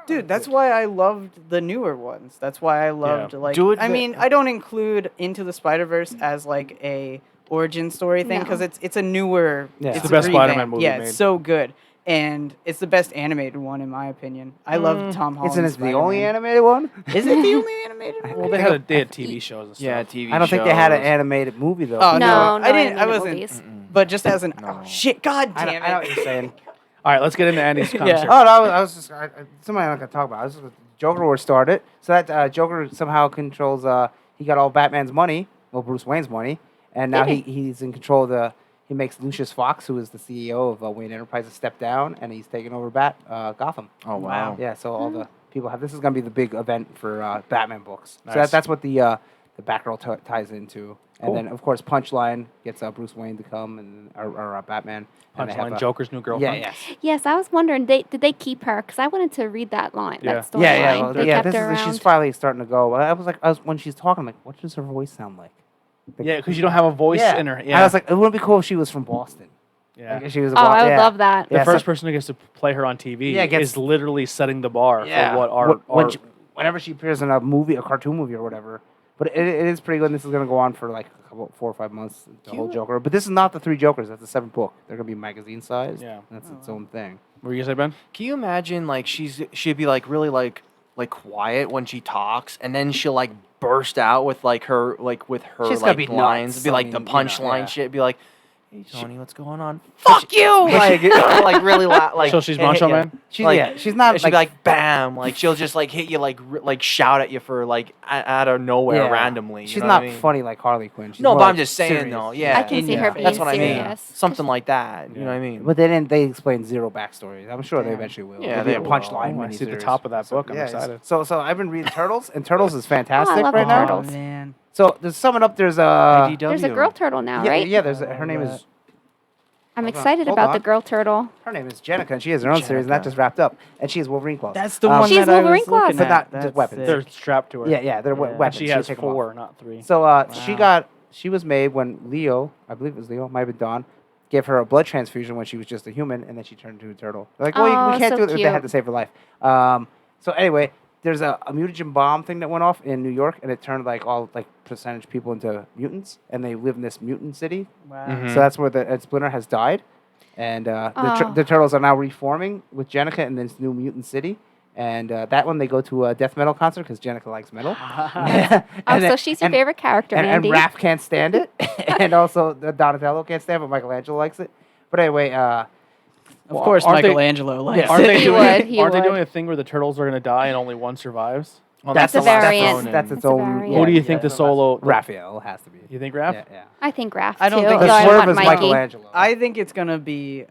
dude, that's why I loved the newer ones. That's why I loved like. Do it I the- mean, I don't include Into the Spider-Verse as like a origin story thing No. because it's a newer. Yeah. It's It's the a best Spider-Man revamp. movie Yeah, made. it's so good, and it's the best animated one in my opinion. I love Tom Holland. Isn't it the only animated one? Is it the only animated one? Well, they had TV shows and stuff. Yeah, TV I don't think they had an shows. animated movie though. Oh, no, I didn't. I animated wasn't. movies. But just as an No. oh shit, god I, damn don't- it! I know what you're saying. All right, let's get into Andy's concert. Oh, no, I was just somebody I'm not gonna talk about. This is what Joker War started. So that Joker somehow controls. He got all Batman's money, well Bruce Wayne's money, and now Did he's in control of the. He makes Lucius Fox, who is the CEO of Wayne Enterprises, step down, and he's taking over Gotham. Oh wow. Yeah, so all the people have. This is gonna be the big event for Batman books. So Nice. that's what the Batgirl ties into. Cool. And then of course Punchline gets Bruce Wayne to come and or Batman. And they have, Punchline, Joker's new Yeah, girlfriend. yes. Yes, I was wondering, did they keep her? Because I wanted to read that line, Yeah. that storyline. Yeah, well, They yeah. kept This her is around. she's finally starting to go. I was when she's talking, I'm like, what does her voice sound like? Yeah, because you don't have a voice yeah. in her. And Yeah. I was like, it would be cool if she was from Boston. yeah. Like, if she was. Oh, I would love that. The Yeah, first so- person who gets to play her on TV Yeah, gets- is literally setting the bar Yeah. for what our Whenever she appears in a movie, a cartoon movie or whatever. But it is pretty good. And this is going to go on for like a couple, 4 or 5 months. The whole Joker. But this is not the 3 Jokers. That's the 7th book. They're going to be magazine sized. Yeah. That's its own thing. What were you gonna say, Ben? Can you imagine like she'd be like really like quiet when she talks, and then she'll like burst out with like her She's gotta be lines, nuts. be I like mean, the you know, punchline yeah. shit, be like, "Hey Tony, what's going on? Fuck you!" like really loud, like So she's hit Macho ya. Man? She's not She'd be like bam, like she'll just like hit you like shout at you for like out of nowhere randomly. You She's know not what I mean? funny like Harley Quinn. She's No, more, but like, I'm just saying serious. though. Yeah, I can see her being That's what I mean. serious. Something like that. You know what I mean? But they explain 0 backstories. I'm sure they eventually will. Yeah, There'll be they a will. punchline. Oh, I see the miniseries. top of that book. I'm Yeah, it's- excited. So I've been reading Turtles, and Turtles is fantastic love right now. Turtles. man. So to sum it up, there's IDW. There's a girl turtle now, yeah, right? yeah. There's her name is I'm Hold on, excited hold about on. the girl turtle. her name is Jenica, and she has her own series, and that Jenica. just wrapped up. And she has Wolverine claws. That's the Um, one She's that I was Wolverine claws. looking But at. not just That's weapons. sick. They're strapped to her. Yeah, they're Yeah. weapons. She You has take 'em off. 4, not 3. So Wow. she was made when Leo, I believe it was Leo, might have been Dawn, gave her a blood transfusion when she was just a human, and then she turned into a turtle. They're like, well, Oh, we can't so do it. They cute. had to save her life. So anyway, there's a mutagen bomb thing that went off in New York, and it turned like all like percentage people into mutants, and they live in this mutant city. Wow. Mhm. So that's where the Splinter has died, and Oh. the turtles are now reforming with Jenica in this new mutant city. And that one they go to a death metal concert because Jenica likes metal. Oh, And so then- she's your and- favorite character, and Andy. Raph can't stand it, and also Donatello can't stand it, but Michelangelo likes it. But anyway, Of course, aren't they- Michelangelo likes Aren't it. they He doing? would, he Aren't they would. doing a thing where the turtles are gonna die and only one survives? Well, That's a the last variant. Ronin. That's its It's a own. variant. Who do you yeah, think the that's solo? Raphael has to be. You think Raph? Yeah. I think Raph I don't too. think The although I swerve want is Mikey. Michelangelo. I think it's gonna be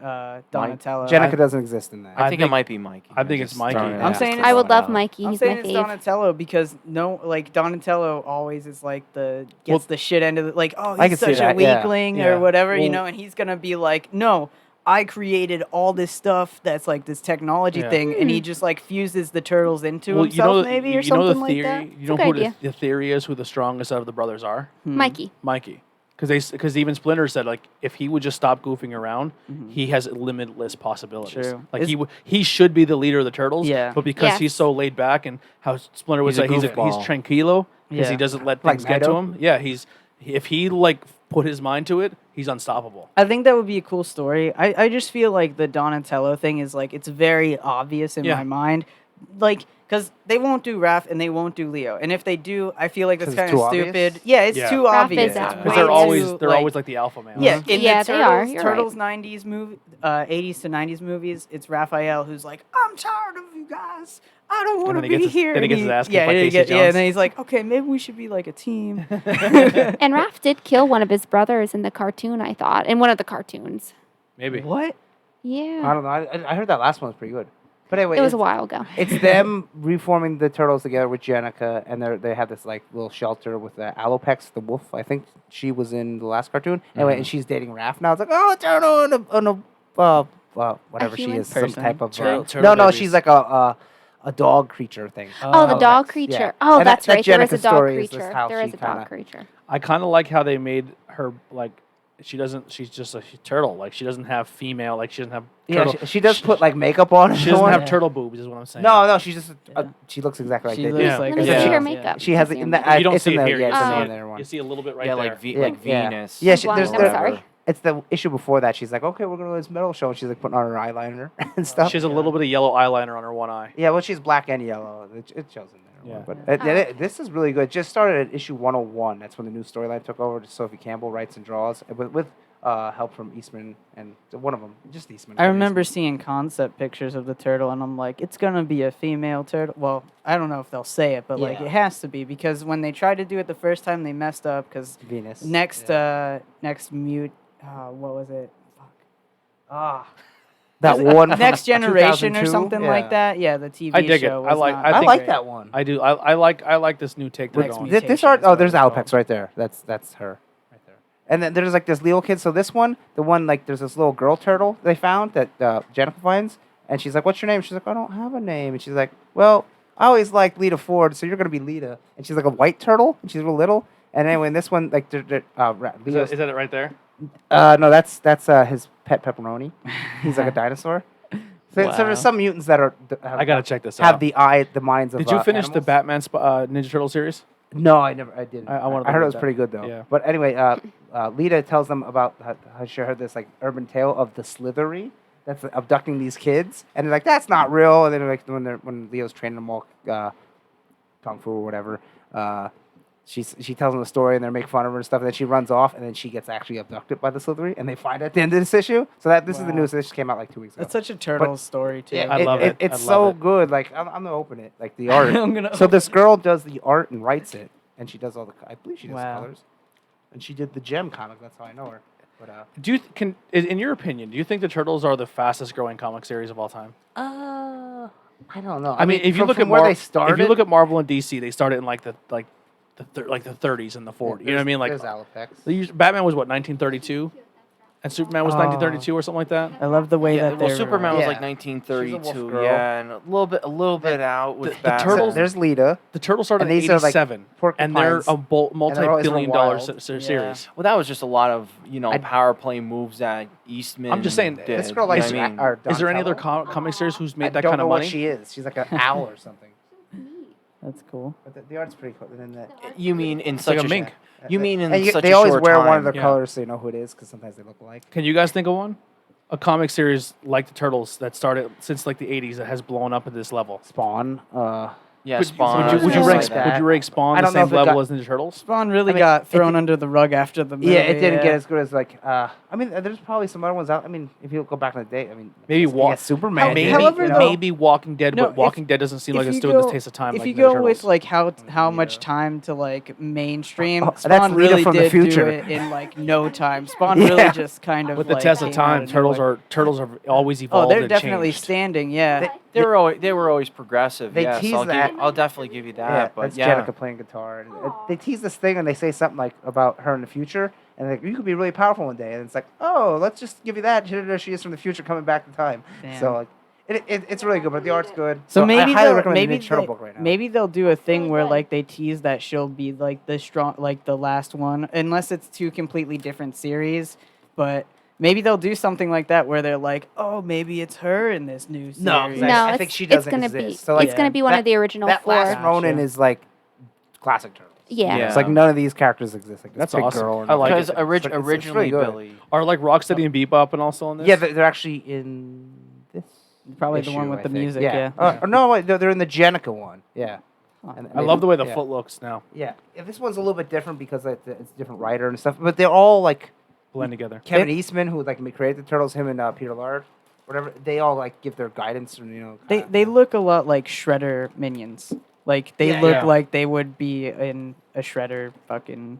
Donatello. Jenica doesn't exist in that. I think it might be Mikey. I think it's Mikey. throwing it I'm out. saying I would love Donatello. Mikey. I'm He's my saying it's fave. Donatello because Donatello always is like gets the shit end of the like, oh, I he's can see such a that, yeah. weakling Yeah. or whatever, you Well- know, and he's gonna be like, no, I created all this stuff that's like this technology Yeah. thing, and he just like fuses the turtles into Well, himself, maybe or you know something the like theory. that. You know It's a who good idea. the theory is who the strongest out of the brothers are? Mikey. Mikey. Because even Splinter said like if he would just stop goofing around, he has limitless possibilities. True. Like Is- he should be the leader of the turtles. Yeah. But because Yes. he's so laid back and how Splinter would He's a say he's goofball. tranquilo because he Yeah. doesn't let Like things get to Naito? him. Yeah, if he like put his mind to it, he's unstoppable. I think that would be a cool story. I just feel like the Donatello thing is like it's very obvious in Yeah. my mind, like because they won't do Raph and they won't do Leo, and if they do, I feel like that's 'Cause it's kind of too obvious? stupid. Yeah, it's Yeah. too Raph obvious. is It's out. Because way they're too, always like the alpha male. yeah. In Yeah, the they are. Turtles, You're Turtles '90s movie, '80s to '90s movies, it's Raphael who's like, I'm tired of you guys. I don't want to then he be gets his- here. then he And gets his ass kicked yeah, by and he Casey yeah, Jones. and then he's like, okay, maybe we should be like a team. And Raph did kill one of his brothers in the cartoon, I thought, in one of the cartoons. Maybe. What? Yeah. I don't know. I heard that last one was pretty good. But anyway, It was it's, a while ago. it's them reforming the turtles together with Jenica, and they have this like little shelter with Alopex, the wolf. I think she was in the last cartoon. Anyway, and she's dating Raph now. It's like, oh, turtle on a whatever she human is, some person. type of Turtle no, babies. she's like a dog creature thing. Oh, the dog Alopex, creature. yeah. Oh, And that's that right. There is Jenica a dog story is just creature. how There she is a dog kinda- creature. I kind of like how they made her like she's just a turtle. Like she doesn't have female. Like she doesn't have Yeah, turtle. she does put like makeup on. She doesn't and have so on. turtle boobs. Is what I'm saying. No, she's just she looks exactly like She they looks do. Yeah. like Let me Yeah. see her yeah. makeup. She has Let it me in see the. her You don't it's see in it the, here. Yeah, You it's in see the it. other one. You see a little bit right Yeah, there. like Yeah. Venus. Yeah, Blind, there's I'm the, sorry. it's the issue before that. She's like, okay, we're going to this metal show, and she's like putting on her eyeliner and stuff. She has a little bit of yellow eyeliner on her one eye. Yeah, well, she's black and yellow. It shows in there. Yeah. But this is really good. Just started at issue 101. That's when the new storyline took over. Sophie Campbell writes and draws with help from Eastman and one of them, just Eastman. I remember seeing concept pictures of the turtle, and I'm like, it's gonna be a female turtle. Well, I don't know if they'll say it, but like, Yeah. it has to be because when they tried to do it the first time, they messed up. Because Venus. next, Yeah. next mute, what was it? Fuck. that one. from Next Generation or 2002? something Yeah. like that. Yeah, the TV I dig it. show. I was like- not I I think like great. that one. I do. I like this new take they're Next going. mute. This art. Mutation Oh, is there's what it's Alopex right there. That's her right there. And then there's like this Leo kid. So this one, the one like there's this little girl turtle they found that Jennifer finds, and she's like, "What's your name?" She's like, "I don't have a name." And she's like, "Well, I always liked Lita Ford, so you're gonna be Lita." And she's like a white turtle, and she's real little. And anyway, in this one, like, Leo's, Is that it right there? no, that's his pet pepperoni. He's like a dinosaur. So Wow. there's some mutants that are I gotta check this have out. the minds of. Did you finish the animals. Batman Ninja Turtle series? No, I didn't. I wanted to I heard read it was that. pretty good though. Yeah. But anyway, Lita tells them about how she heard this like urban tale of the Slithery that's abducting these kids, and they're like, "That's not real." And then like when Leo's training them all kung fu or whatever, she tells them the story, and they make fun of her and stuff. And then she runs off, and then she gets actually abducted by the Slithery, and they find her at the end of this issue. So this is the Wow. news. This came out like 2 weeks ago. That's such a turtle story too. I love it. It's I so love it. good. Like I'm gonna open it. Like the art. I'm gonna So open this girl does the art and writes it, and she does all the. I believe she does Wow. colors, and she did the Gem comic. That's how I know her. But Do you in your opinion, do you think the Turtles are the fastest growing comic series of all time? I don't know. I mean, if you look from at where they if started, you look at Marvel and DC, they started in like the 30s and the 40s. You know what I mean? Like there's Alopex. Batman was what 1932, and Superman was 1932 or something like that. I love the way Yeah, that well, they're Superman was Yeah. like She's a 1932. wolf girl. Yeah, and a little bit out with the Batman. Turtles- There's Lita. The Turtles started And in these are, like, '87, and they're a porcupines, multi-billion-dollar wild. series. Well, that was just a lot of I- power play moves that Eastman. I'm just saying, did. This girl you know likes. what I mean? Is there any other Donatello. comic series who's made I that don't kind know of what money? she is. She's like an owl or something. That's cool. But the art's pretty cool. And then You mean in It's such like a mink. You mean in and such they a always short wear time. one of their Yeah. colors so you know who it is because sometimes they look alike. Can you guys think of one? A comic series like the Turtles that started since like the '80s that has blown up at this level. Spawn. Yeah, Would, Spawn. would you, would you Something rank like that. would you rank Spawn I the don't know same if it level got- as Ninja Turtles? Spawn really I mean, got it thrown did- under the rug after the movie. Yeah, it didn't get as good as like. I mean, there's probably some other ones out. I mean, if you go back in the day, I mean, Maybe Superman. Maybe, did, However, you know? though- maybe Walking Dead, No, but Walking Dead doesn't seem like if it's you doing the go- taste of time. If like you Ninja go Turtles. with like how Yeah. much time to like mainstream, Oh, that's Spawn Lita really from the did future. do it in like no time. Spawn Yeah. really just kind of with the like, test of came out time, turtles nowhere. are always Oh, evolved. they're and definitely changed. standing. Yeah. They were always progressive. They Yes, tease I'll, that. I'll definitely give you that. Yeah, but that's yeah, Jenica playing guitar. And they tease this thing and they say something like about her in the future, and like you could be really powerful one day, and it's like, oh, let's just give you that. Here she is from the future coming back in time. Damn. So like, it's really good, but the art's good. So I maybe highly they'll, recommend maybe the Ninja Turtle they- book right now. maybe they'll do a thing really where good. like they tease that she'll be like the strong, like the last one, unless it's two completely different series. But maybe they'll do something like that where they're like, oh, maybe it's her in this new series. No, No, I think she doesn't gonna exist. be So, like, it's gonna be one that- of the original that four. last Ronin Gotcha. is like classic Turtles. Yeah. Yeah. It's like none of these characters exist. Like this That's big awesome. girl or I like nothing. because it. But it's originally really good. Billy. Are like Rocksteady and Bebop and also in this? Yeah, they're actually in this. Probably the one issue, with I the think. music. Yeah. Yeah. Or no, wait, they're in the Jenica one. Yeah. Huh. And I love the way the yeah. foot looks now. Yeah. This one's a little bit different because like, it's a different writer and stuff. But they're all like Blend together. Kevin Eastman, who like created the Turtles, him and Peter Laird, whatever. They all like give their guidance and They look a lot like Shredder minions. Like they Yeah, look yeah. like they would be in a Shredder fucking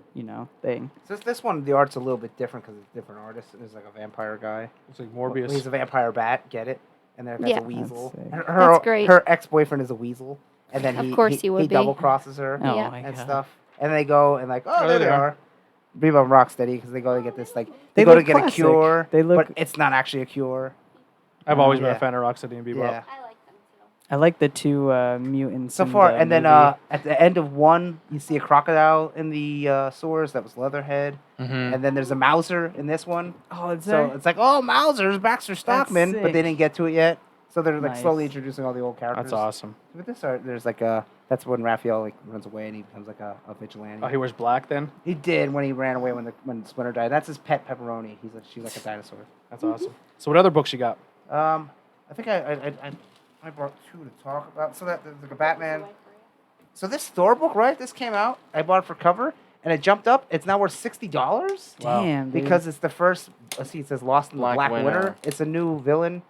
thing. So this one, the art's a little bit different because it's different artists. There's like a vampire guy. It's like Well, Morbius. he's a vampire bat. Get it? And then that's Yeah. a weasel. That's sick. And her, That's great. Her ex-boyfriend is a weasel. And then Of he course he would be. double crosses her Oh Yeah. my and god. stuff. And they go and like, oh, Oh, there there they they are. Bebop and Rocksteady because they go to get this like They they go to look get classic. a cure. They look- but it's not actually a cure. I've always been yeah. a fan of Rocksteady and Bebop. Yeah. I like them too. I like the two mutants. So in far, the and then movie. at the end of one, you see a crocodile in the sewers. That was Leatherhead, Mm-hmm. and then there's a Mauser in this one. oh, it's So it's like, oh, Mauser's Baxter Stockman, but they sick. didn't get to it yet. So they're like Nice. slowly introducing all the old characters. That's awesome. With this art, there's like a that's when Raphael like runs away and he becomes like a vigilante. Oh, he wears black then? He did when he ran away when Splinter died. That's his pet Pepperoni. She's like a dinosaur. That's awesome. So what other books you got? I think I brought two to talk about. So that there's like a Batman. So this Thor book, right? This came out. I bought it for cover, and it jumped up. It's now worth $60 Wow. Damn, dude. because it's the first. Let's see, it says Lost in the Black Black Winter. Winter. It's a new villain.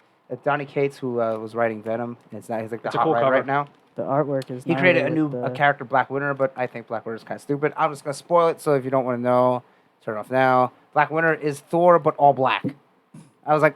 Donnie Cates, who was writing Venom, and he's like the It's a hot cool writer cover. right now. the artwork is. He created a gnarly new with the- character, Black Winter, but I think Black Winter is kind of stupid. I'm just gonna spoil it, so if you don't want to know, turn it off now. Black Winter is Thor, but all black. I was like,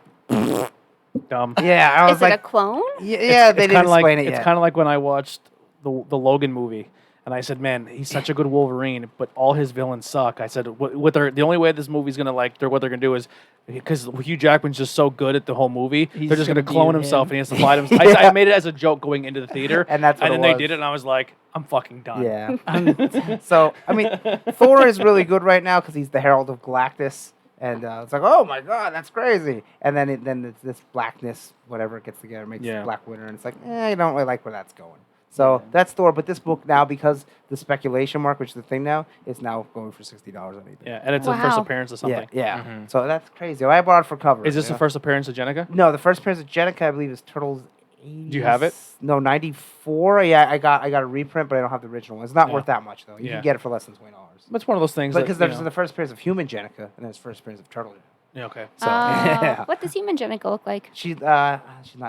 Dumb. yeah, I was Is it a like, clone? yeah, they it's didn't kinda like, explain it It's yet. kind of like when I watched the Logan movie, and I said, "Man, he's such a good Wolverine, but all his villains suck." I said, the only way this movie's gonna what they're gonna do is because Hugh Jackman's just so good at the whole movie, He's they're just gonna gonna be clone him. himself and he has to fight him. I made it as a joke going into the theater, And that's what then it they was. did it, and I was like, "I'm fucking done." Yeah. So I mean, Thor is really good right now because he's the Herald of Galactus, and it's like, oh my god, that's crazy. And then it's this blackness, whatever it gets together, makes Yeah. Black Winter, and it's like, I don't really like where that's going. So that's Thor, but this book now, because the speculation mark, which is the thing now, is now going for $60 on eBay. Yeah, and it's the first Wow. appearance of Yeah, something. yeah. Mhm. So that's crazy. I bought it for cover. Is this you the know? first appearance of Jenica? No, the first appearance of Jenica, I believe, is Turtles. Do you have it? No, 94. Yeah, I got a reprint, but I don't have the original one. It's not Yeah. worth that much though. You Yeah. can get it for less than $20. It's one of those things. But that, because you there's know- the first appearance of Human Jenica, and then there's first appearance of Turtle. yeah, okay. So Oh, what does human Jenica look like? she's not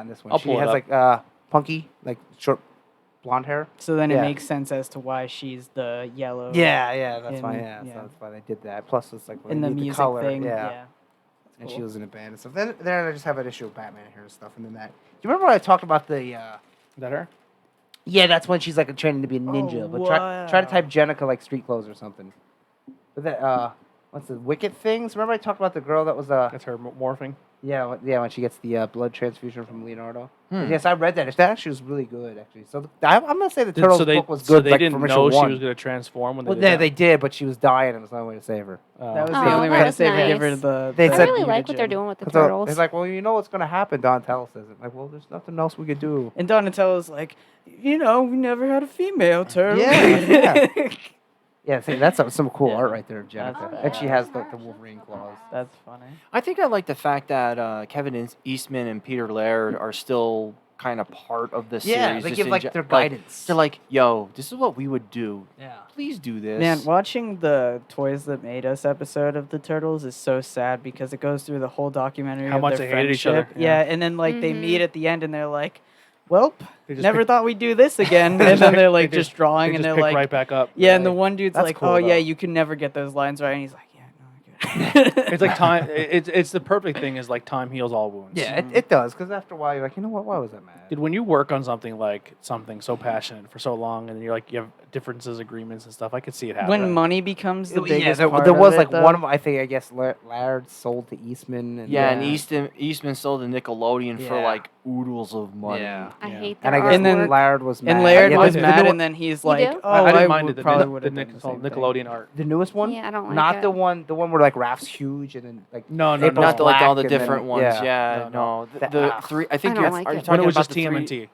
in this one. I'll She pull it has up. like punky, like short blonde hair. So then Yeah. it makes sense as to why she's the yellow. Yeah, that's why. in- Yeah, yeah. so that's why they did that. Plus, it's like In they the need music color. thing. Yeah. And That's she cool. was in a band and stuff. Then I just have an issue of Batman here and stuff, and then that. Do you remember when I talked about the? Is that her? Yeah, that's when she's like training to be a ninja. Oh, but try to wow. type Jenica like street clothes or something. But that what's the Wicked things? Remember I talked about the girl that was That's her morphing. yeah when she gets the blood transfusion from Leonardo. Hmm. Yes, I read that. That actually was really good actually. So I'm gonna say the Turtles book was good. So they like, didn't from issue know she one. was going to transform when they Well, did yeah, that? they did, but she was dying, and it was the only way to save her. That was Oh, the only way that to was save her. Give her nice. the. They the I said- really like what they're mutagen. doing with the So turtles. it's like, well, you know what's gonna happen. Donatello says it. Like, well, there's nothing else we could do. And Donatello's like, we never had a female turtle. Yeah. Yeah, see, that's some cool Yeah. art right there, That's Jenica. badass. And she has the Wolverine claws. That's funny. I think I like the fact that Kevin Eastman and Peter Laird are still kind of part of the Yeah, series. they just give in like their guidance. They're like, yo, this is what we would do. yeah. Please do this. Man, watching the Toys That Made Us episode of the Turtles is so sad because it goes through the whole documentary How of much their they hated each other. friendship. Yeah, Yeah. and then like they Mhm. meet at the end and they're like, "Welp, They just never pick- thought we'd do this again." They And then just- they're like they just just- drawing They and just they're pick like, right back up. yeah, and the Really? one dude's That's like, cool, "Oh yeah, though. you can never get those lines right." And he's like, "Yeah, no, I get it." It's like time. It's the perfect thing. Is like time heals all wounds. Yeah, it does, because after a while, you're like, you know what, why was I mad? Dude, when you work on something so passionate for so long, and you're like you have differences, agreements, and stuff, I could see it happen. When money becomes the biggest there, part there of was it, like though. one of them, I think, I guess, Laird sold to Eastman. And, yeah, and Eastman sold to Nickelodeon for Yeah. like oodles of money. Yeah. I Yeah. hate And that. I guess And then- Laird was mad. And Laird Yeah, was the mad, new- and then he's You like, do? "Oh, I didn't mind would it. probably The would have done the same thing." Nickelodeon art. The newest one? Yeah, I don't like Not it. the one where like Raph's huge and then like No, April's Not the, like all the black and then- different ones. Yeah, No, no. That- The ah. three. I think I don't you're, like are you it. talking When it was about just the three- TMNT.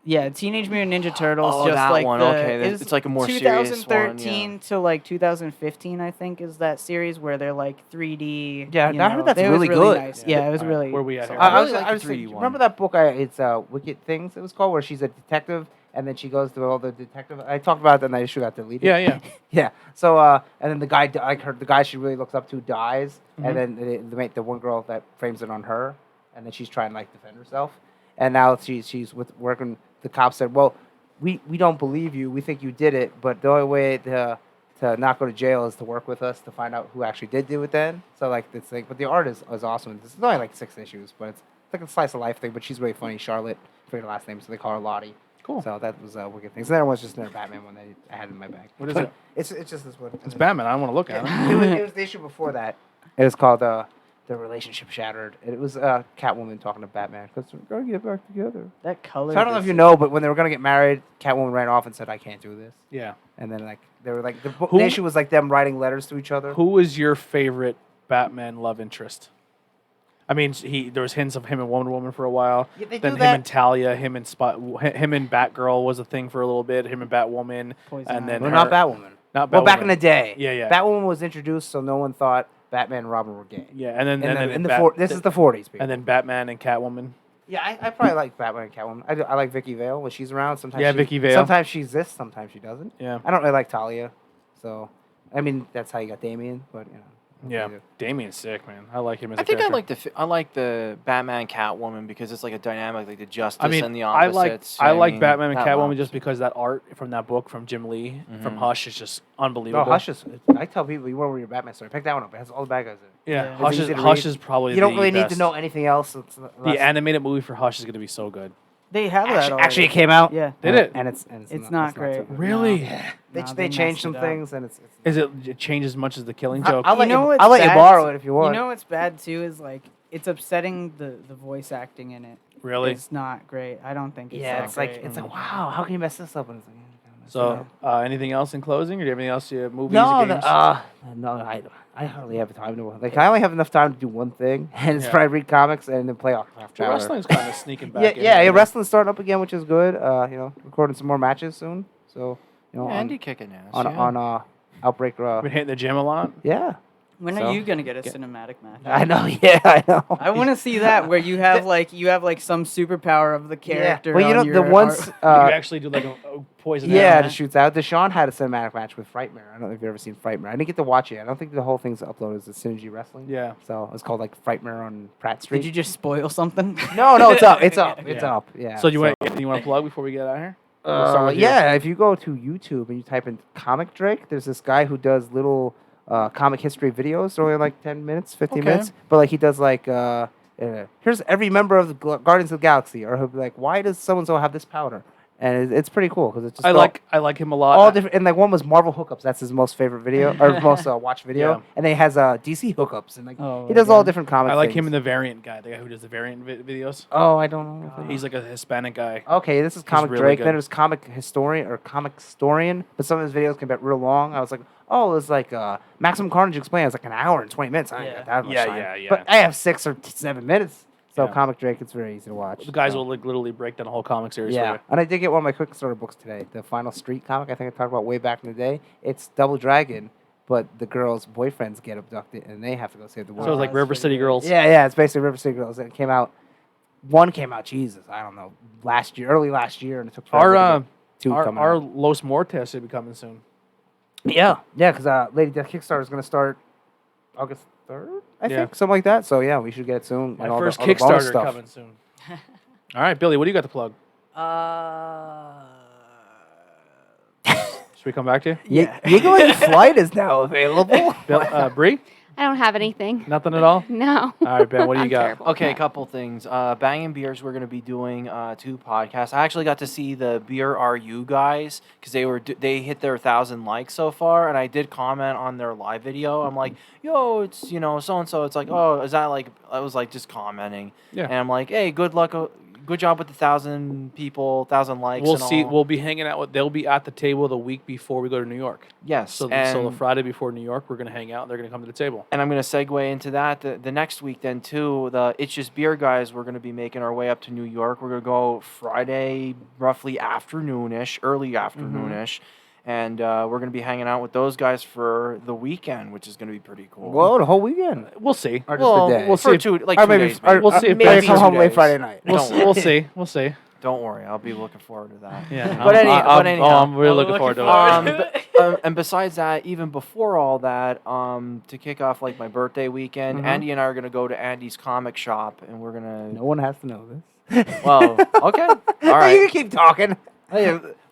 Yeah, Teenage Mutant Ninja Turtles. Oh, just that like one, the, okay, it was it's like a more serious one, 2013 yeah. to like 2015, I think, is that series where they're like 3D. Yeah, you I heard know, that's it was really really good. nice. Yeah, it was All right, really. where we at here? I I really like the was 3D thinking, one. remember that book? It's Wicked Things. It was called, where she's a detective and then she goes to all the detective. I talked about it, and the issue got deleted. Yeah, yeah. Yeah. So and then the guy, the guy she really looks up to dies, Mhm. and then the one girl that frames it on her, and then she's trying to like defend herself, and now she's working. The cop said, "Well, we don't believe you. We think you did it, but the only way to not go to jail is to work with us to find out who actually did do it." Then, so like it's like, but the art is awesome. It's only like 6 issues, but it's like a slice of life thing. But she's really funny, Charlotte. I forget her last name, so they call her Lottie. Cool. So that was Wicked Things. The other one's just another Batman one that I had in my bag. What is But it? It's just this one. It's Batman. I want to look at it. It was the issue before that. It was called The Relationship Shattered. It was Catwoman talking to Batman because we're going to get back together. That color. So I don't know if you know, but when they were going to get married, Catwoman ran off and said, I can't do this. Yeah. And then like they were like, the Who- issue was like them writing letters to each other. Who is your favorite Batman love interest? I mean, there was hints of him and Wonder Woman for a while. Yeah, they Then do him that. and Talia, him and Batgirl was a thing for a little bit. Him and Batwoman, Poison and then Well, her- not Batwoman. Not Well, back Batwoman. in the day. Yeah, yeah. Batwoman was introduced, so no one thought Batman and Robin were gay. Yeah, and then in the this is the 40s. People. and then Batman and Catwoman. Yeah, I probably like Batman and Catwoman. I like Vicky Vale when she's around. Sometimes Yeah, she, Vicky Vale. Sometimes she exists, sometimes she doesn't. Yeah. I don't really like Talia, so I mean that's how you got Damien, but you know. Yeah, Damien's sick, man. I like him as I a think character. I like the Batman Catwoman because it's like a dynamic, like the justice I mean, and the I opposites. like you know what Batman and I mean? That Catwoman much. just because that art from that book from Jim Lee from Mhm. Hush is just No, unbelievable. Hush is. I tell people you want to read your Batman story, pick that one up. It has all the bad guys in it. Yeah, Yeah. Hush It's is easy to Hush read. is probably You don't the really need to best. know anything else. It's The animated movie for Hush is going to be so good. They have that already. Actually, it came out. Yeah. Did it? And it's not great. so good. Really? No. They Nah, they changed messed some it up. things, and it's. It changes as much as the Killing Joke? I'll let know you. what's I'll let you bad? borrow it if you want. You know what's bad too is like it's upsetting the voice acting in it. Really? It's not great. I don't think it's yeah, that it's like great. it's like wow, how can you mess this up? And it's like, yeah, you So, gotta mess it up. anything else in closing, or do you have anything else? Movies, No, games? no, I hardly have time to like. I only have enough time to do one thing, and it's Yeah. probably read comics and then play Octopath Traveler. Wrestling's kind of sneaking back. Yeah, in yeah, there. wrestling's starting up again, which is good. You know, recording some more matches soon. So, you know, Yeah, on Andy kicking ass. on, yeah. on Outbreak. Been hitting the gym a lot. Yeah, When So- are you gonna get a cinematic match? I know. Yeah, I know. I want to see that where you have like some superpower of the character. Well, you know on the your ones. you actually do like a poison. Yeah, arrow. it just shoots out. Deshaun had a cinematic match with Frightmare. I don't know if you've ever seen Frightmare. I didn't get to watch it. I don't think the whole thing's uploaded as Synergy Wrestling. Yeah. So it's called like Frightmare on Pratt Street. Did you just spoil something? No, it's up. It's up. It's Yeah. up. Yeah. So you want to plug before we get out of here? We'll start with you. Yeah, if you go to YouTube and you type in Comic Drake, there's this guy who does little comic history videos. They're only like 10 minutes, 15 Okay. minutes. But like he does like, here's every member of the Guardians of the Galaxy. Or he'll be like, why does so-and-so have this powder? And it's pretty cool because it's just I like him a lot. all different. And like one was Marvel hookups. That's his most favorite video or most watched video. Yeah. And then he has DC hookups and like Oh, he does all okay. different comic. I like things. him and the variant guy, the guy who does the variant videos. Oh, I don't know. He's like a Hispanic guy. Okay, this is Comic really Drake. good. Then there's Comic Historian or Comic Historian, but some of his videos can get real long. I was like, oh, it was like Maximum Carnage Explained. It's like an hour and 20 minutes. I ain't got that much Yeah, time. yeah. But I have 6 or 7 minutes. So Yeah. Comic Drake, it's very easy to watch. The guys so. will like literally break down a whole comic series Yeah, for and I did get one of my quick starter books today. The Final Street comic. I think I talked about way back in the day. It's Double Dragon, but the girls' boyfriends get abducted and they have to go save the you. world. So it's like that's River pretty City good. Girls. Yeah, it's basically River City Girls. And it came out one came out, Jesus, I don't know, early last year, and it took forever to Our get two coming our out. Los Mortes should be coming soon. Yeah, because Lady Death Kickstarter is going to start August 3rd, I Yeah. think, something like that. So yeah, we should get it soon. My and all first the bonus Kickstarter stuff. coming soon. All right, Billy, what do you got to plug? Should we come back to you? Yeah. Yiggling Flight is now available. Bree? I don't have anything. Nothing at all? No. All right, Ben, what do you I'm got? terrible. Okay, a couple things. Banging Beers, we're going to be doing 2 podcasts. I actually got to see the Beer RU guys because they hit their 1,000 likes so far, and I did comment on their live video. I'm like, yo, it's, so and so. It's like, oh, is that like, I was like just commenting. Yeah. And I'm like, hey, good luck. Good job with the 1,000 people, 1,000 likes. We'll and see. all. We'll be hanging out. They'll be at the table the week before we go to New York. Yes. So and, the Friday before New York, we're going to hang out. They're going to come to the table. and I'm going to segue into that. The next week then, too, the It's Just Beer guys, we're going to be making our way up to New York. We're going to go Friday, roughly afternoonish, early afternoonish. And we're going to be hanging out with those guys for the weekend, which is going to be pretty cool. Whoa, the whole weekend. We'll see. Or just a day. we'll for see. 2, like Or 2 maybe, days. Maybe. We'll see if maybe Ben's come home 2 late days. Friday night. We'll see. We'll see. Don't worry, I'll be looking forward to that. Yeah. But anyhow, I'm really looking forward to it. And besides that, even before all that, to kick off like my birthday weekend, Mhm. Andy and I are gonna go to Andy's comic shop, and we're gonna. No one has to know this. Well, okay, all You right. can keep talking.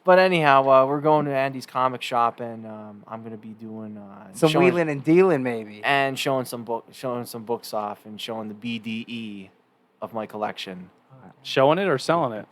But anyhow, we're going to Andy's comic shop, and I'm gonna be doing Some showing, wheeling and dealing, maybe. and showing some books off, and showing the BDE of my collection, Showing it or selling it?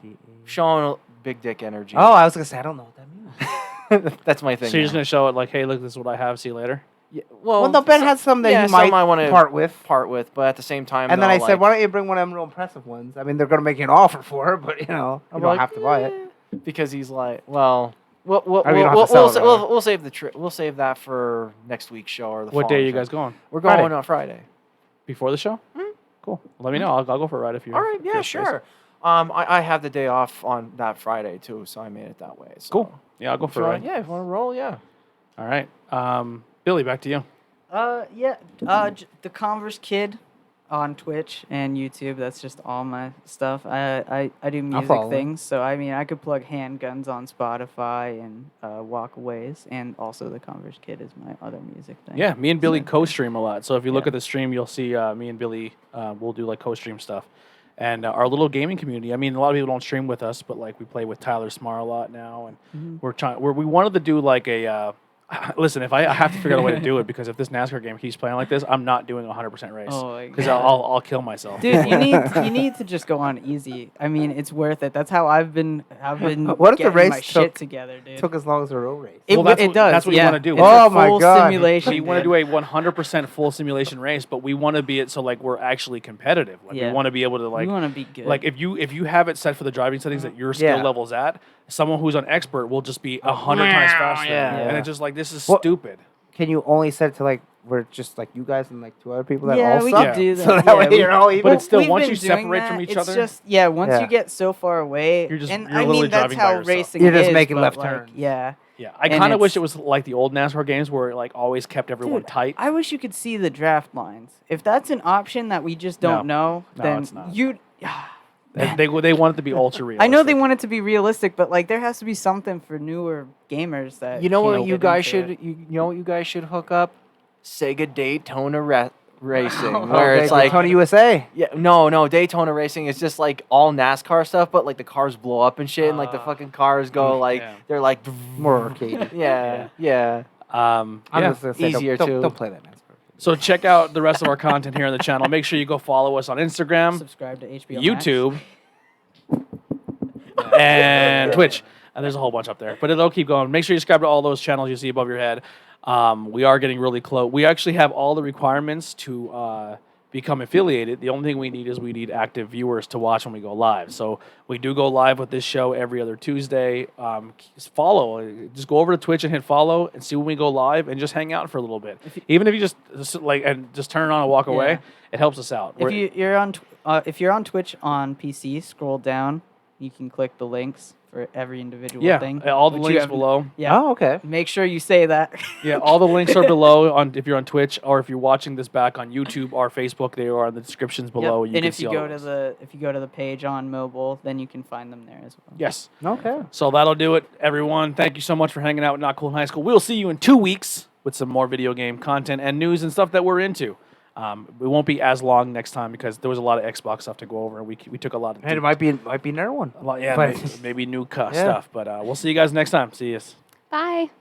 showing big dick energy. Oh, I was going to say, I don't know what that means. That's my thing. So you're just now. going to show it like, hey, look, this is what I have. See you later? Yeah, Well, no, Ben has some that yeah, he some might I wanna part with. but at the same time, And then I though, said, like, why don't you bring one of them real impressive ones? I mean, they're going to make you an offer for it, but, you I'm don't like, have to buy it. because he's like, well, we'll I mean, you don't have to sell it, rather. we'll save we'll save that for next week's show or the. What day are following you show. guys going? We're going Friday. on Friday. Before the show? Cool. Let me know. I'll go for a ride if you're. All right, if you're yeah, curious. sure. I have the day off on that Friday too, so I made it that way. So. Cool. Yeah, I'll go If for you a wanna- ride. yeah, if you want to roll, yeah. All right. Billy, back to you. The Converse Kid on Twitch and YouTube. That's just all my stuff. I do music follow it. things, so I mean I could plug Handguns on Spotify and Walkaways, and also the Converse Kid is my other music thing. Yeah, me and Billy So- co-stream a lot. So if you look Yeah. at the stream, you'll see me and Billy will do like co-stream stuff. And our little gaming community. I mean, a lot of people don't stream with us, but like we play with Tyler Smar a lot now, and we wanted to do like a. Listen, if I have to figure out a way to do it, because if this NASCAR game keeps playing like this, I'm not doing a 100% race Oh my because God. I'll kill myself. Dude, you need to just go on easy. I mean, it's worth it. That's how I've been What if the getting race my shit took- together, dude. Took as long as a real race. It, Well, that's it what- does. that's what you yeah. wanna do. It's Oh a my full God. simulation. We want to dude. do a 100% full simulation race, but we want to be it so like we're actually competitive. Like Yeah. we want to be able to like we want to be good. like if you have it set for the driving settings that your skill Yeah. level's at, someone who's an expert will just be 100 times faster. Yeah. And Yeah. it's just like this is Well, stupid. Can you only set it to like where it's just like you guys and like 2 other people that yeah, all we suck? could do that. So that yeah, way we- you're all even. But it's still We've once been you doing separate that, from each it's other. just once Yeah. you get so far away, You're just- and you're I literally mean that's driving by how yourself. racing You're just is, making but, left like, turns. Yeah, Yeah, I And kind of wish it's- it was like the old NASCAR games where it like always kept everyone Dude, tight. I wish you could see the draft lines. If that's an option that we just don't know, No, then it's not. you. They want it to be ultra real. I know they want it to be realistic, but like there has to be something for newer gamers that You know what can't you get guys into should it. you know what you guys should hook up? Sega Daytona Racing, Oh, where okay, it's like Daytona USA. yeah, no Daytona Racing is just like all NASCAR stuff, but like the cars blow up and shit, and like the fucking cars go like yeah. they're like More arcade. yeah. I'm Yeah. just gonna say, Easier don't, too. Don't play that NASCAR. So check out the rest of our content here on the channel. Make sure you go follow us on Instagram, Subscribe to HBO Max. YouTube, and Twitch. And there's a whole bunch up there, but it'll keep going. Make sure you subscribe to all those channels you see above your head. We are getting really close. We actually have all the requirements to become affiliated. The only thing we need active viewers to watch when we go live. So we do go live with this show every other Tuesday. Follow. Just go over to Twitch and hit follow and see when we go live and just hang out for a little bit. Even if you just like and just turn it on and walk away, it helps us out. If you're on Twitch on PC, scroll down. You can click the links for every individual Yeah, thing. all the which you links have- below. Yeah. Oh, okay. Make sure you say that. Yeah, all the links are below on if you're on Twitch or if you're watching this back on YouTube or Facebook. They are in the descriptions Yep. below. You and can if see you all go the to links. the if you go to the page on mobile, then you can find them there as well. Yes. Okay. So that'll do it, everyone. Thank you so much for hanging out with Not Cool in High School. We'll see you in 2 weeks with some more video game content and news and stuff that we're into. We won't be as long next time because there was a lot of Xbox stuff to go over, and we took a lot of And it might be another one. yeah, but- maybe new Yeah. stuff. But we'll see you guys next time. See you. Bye.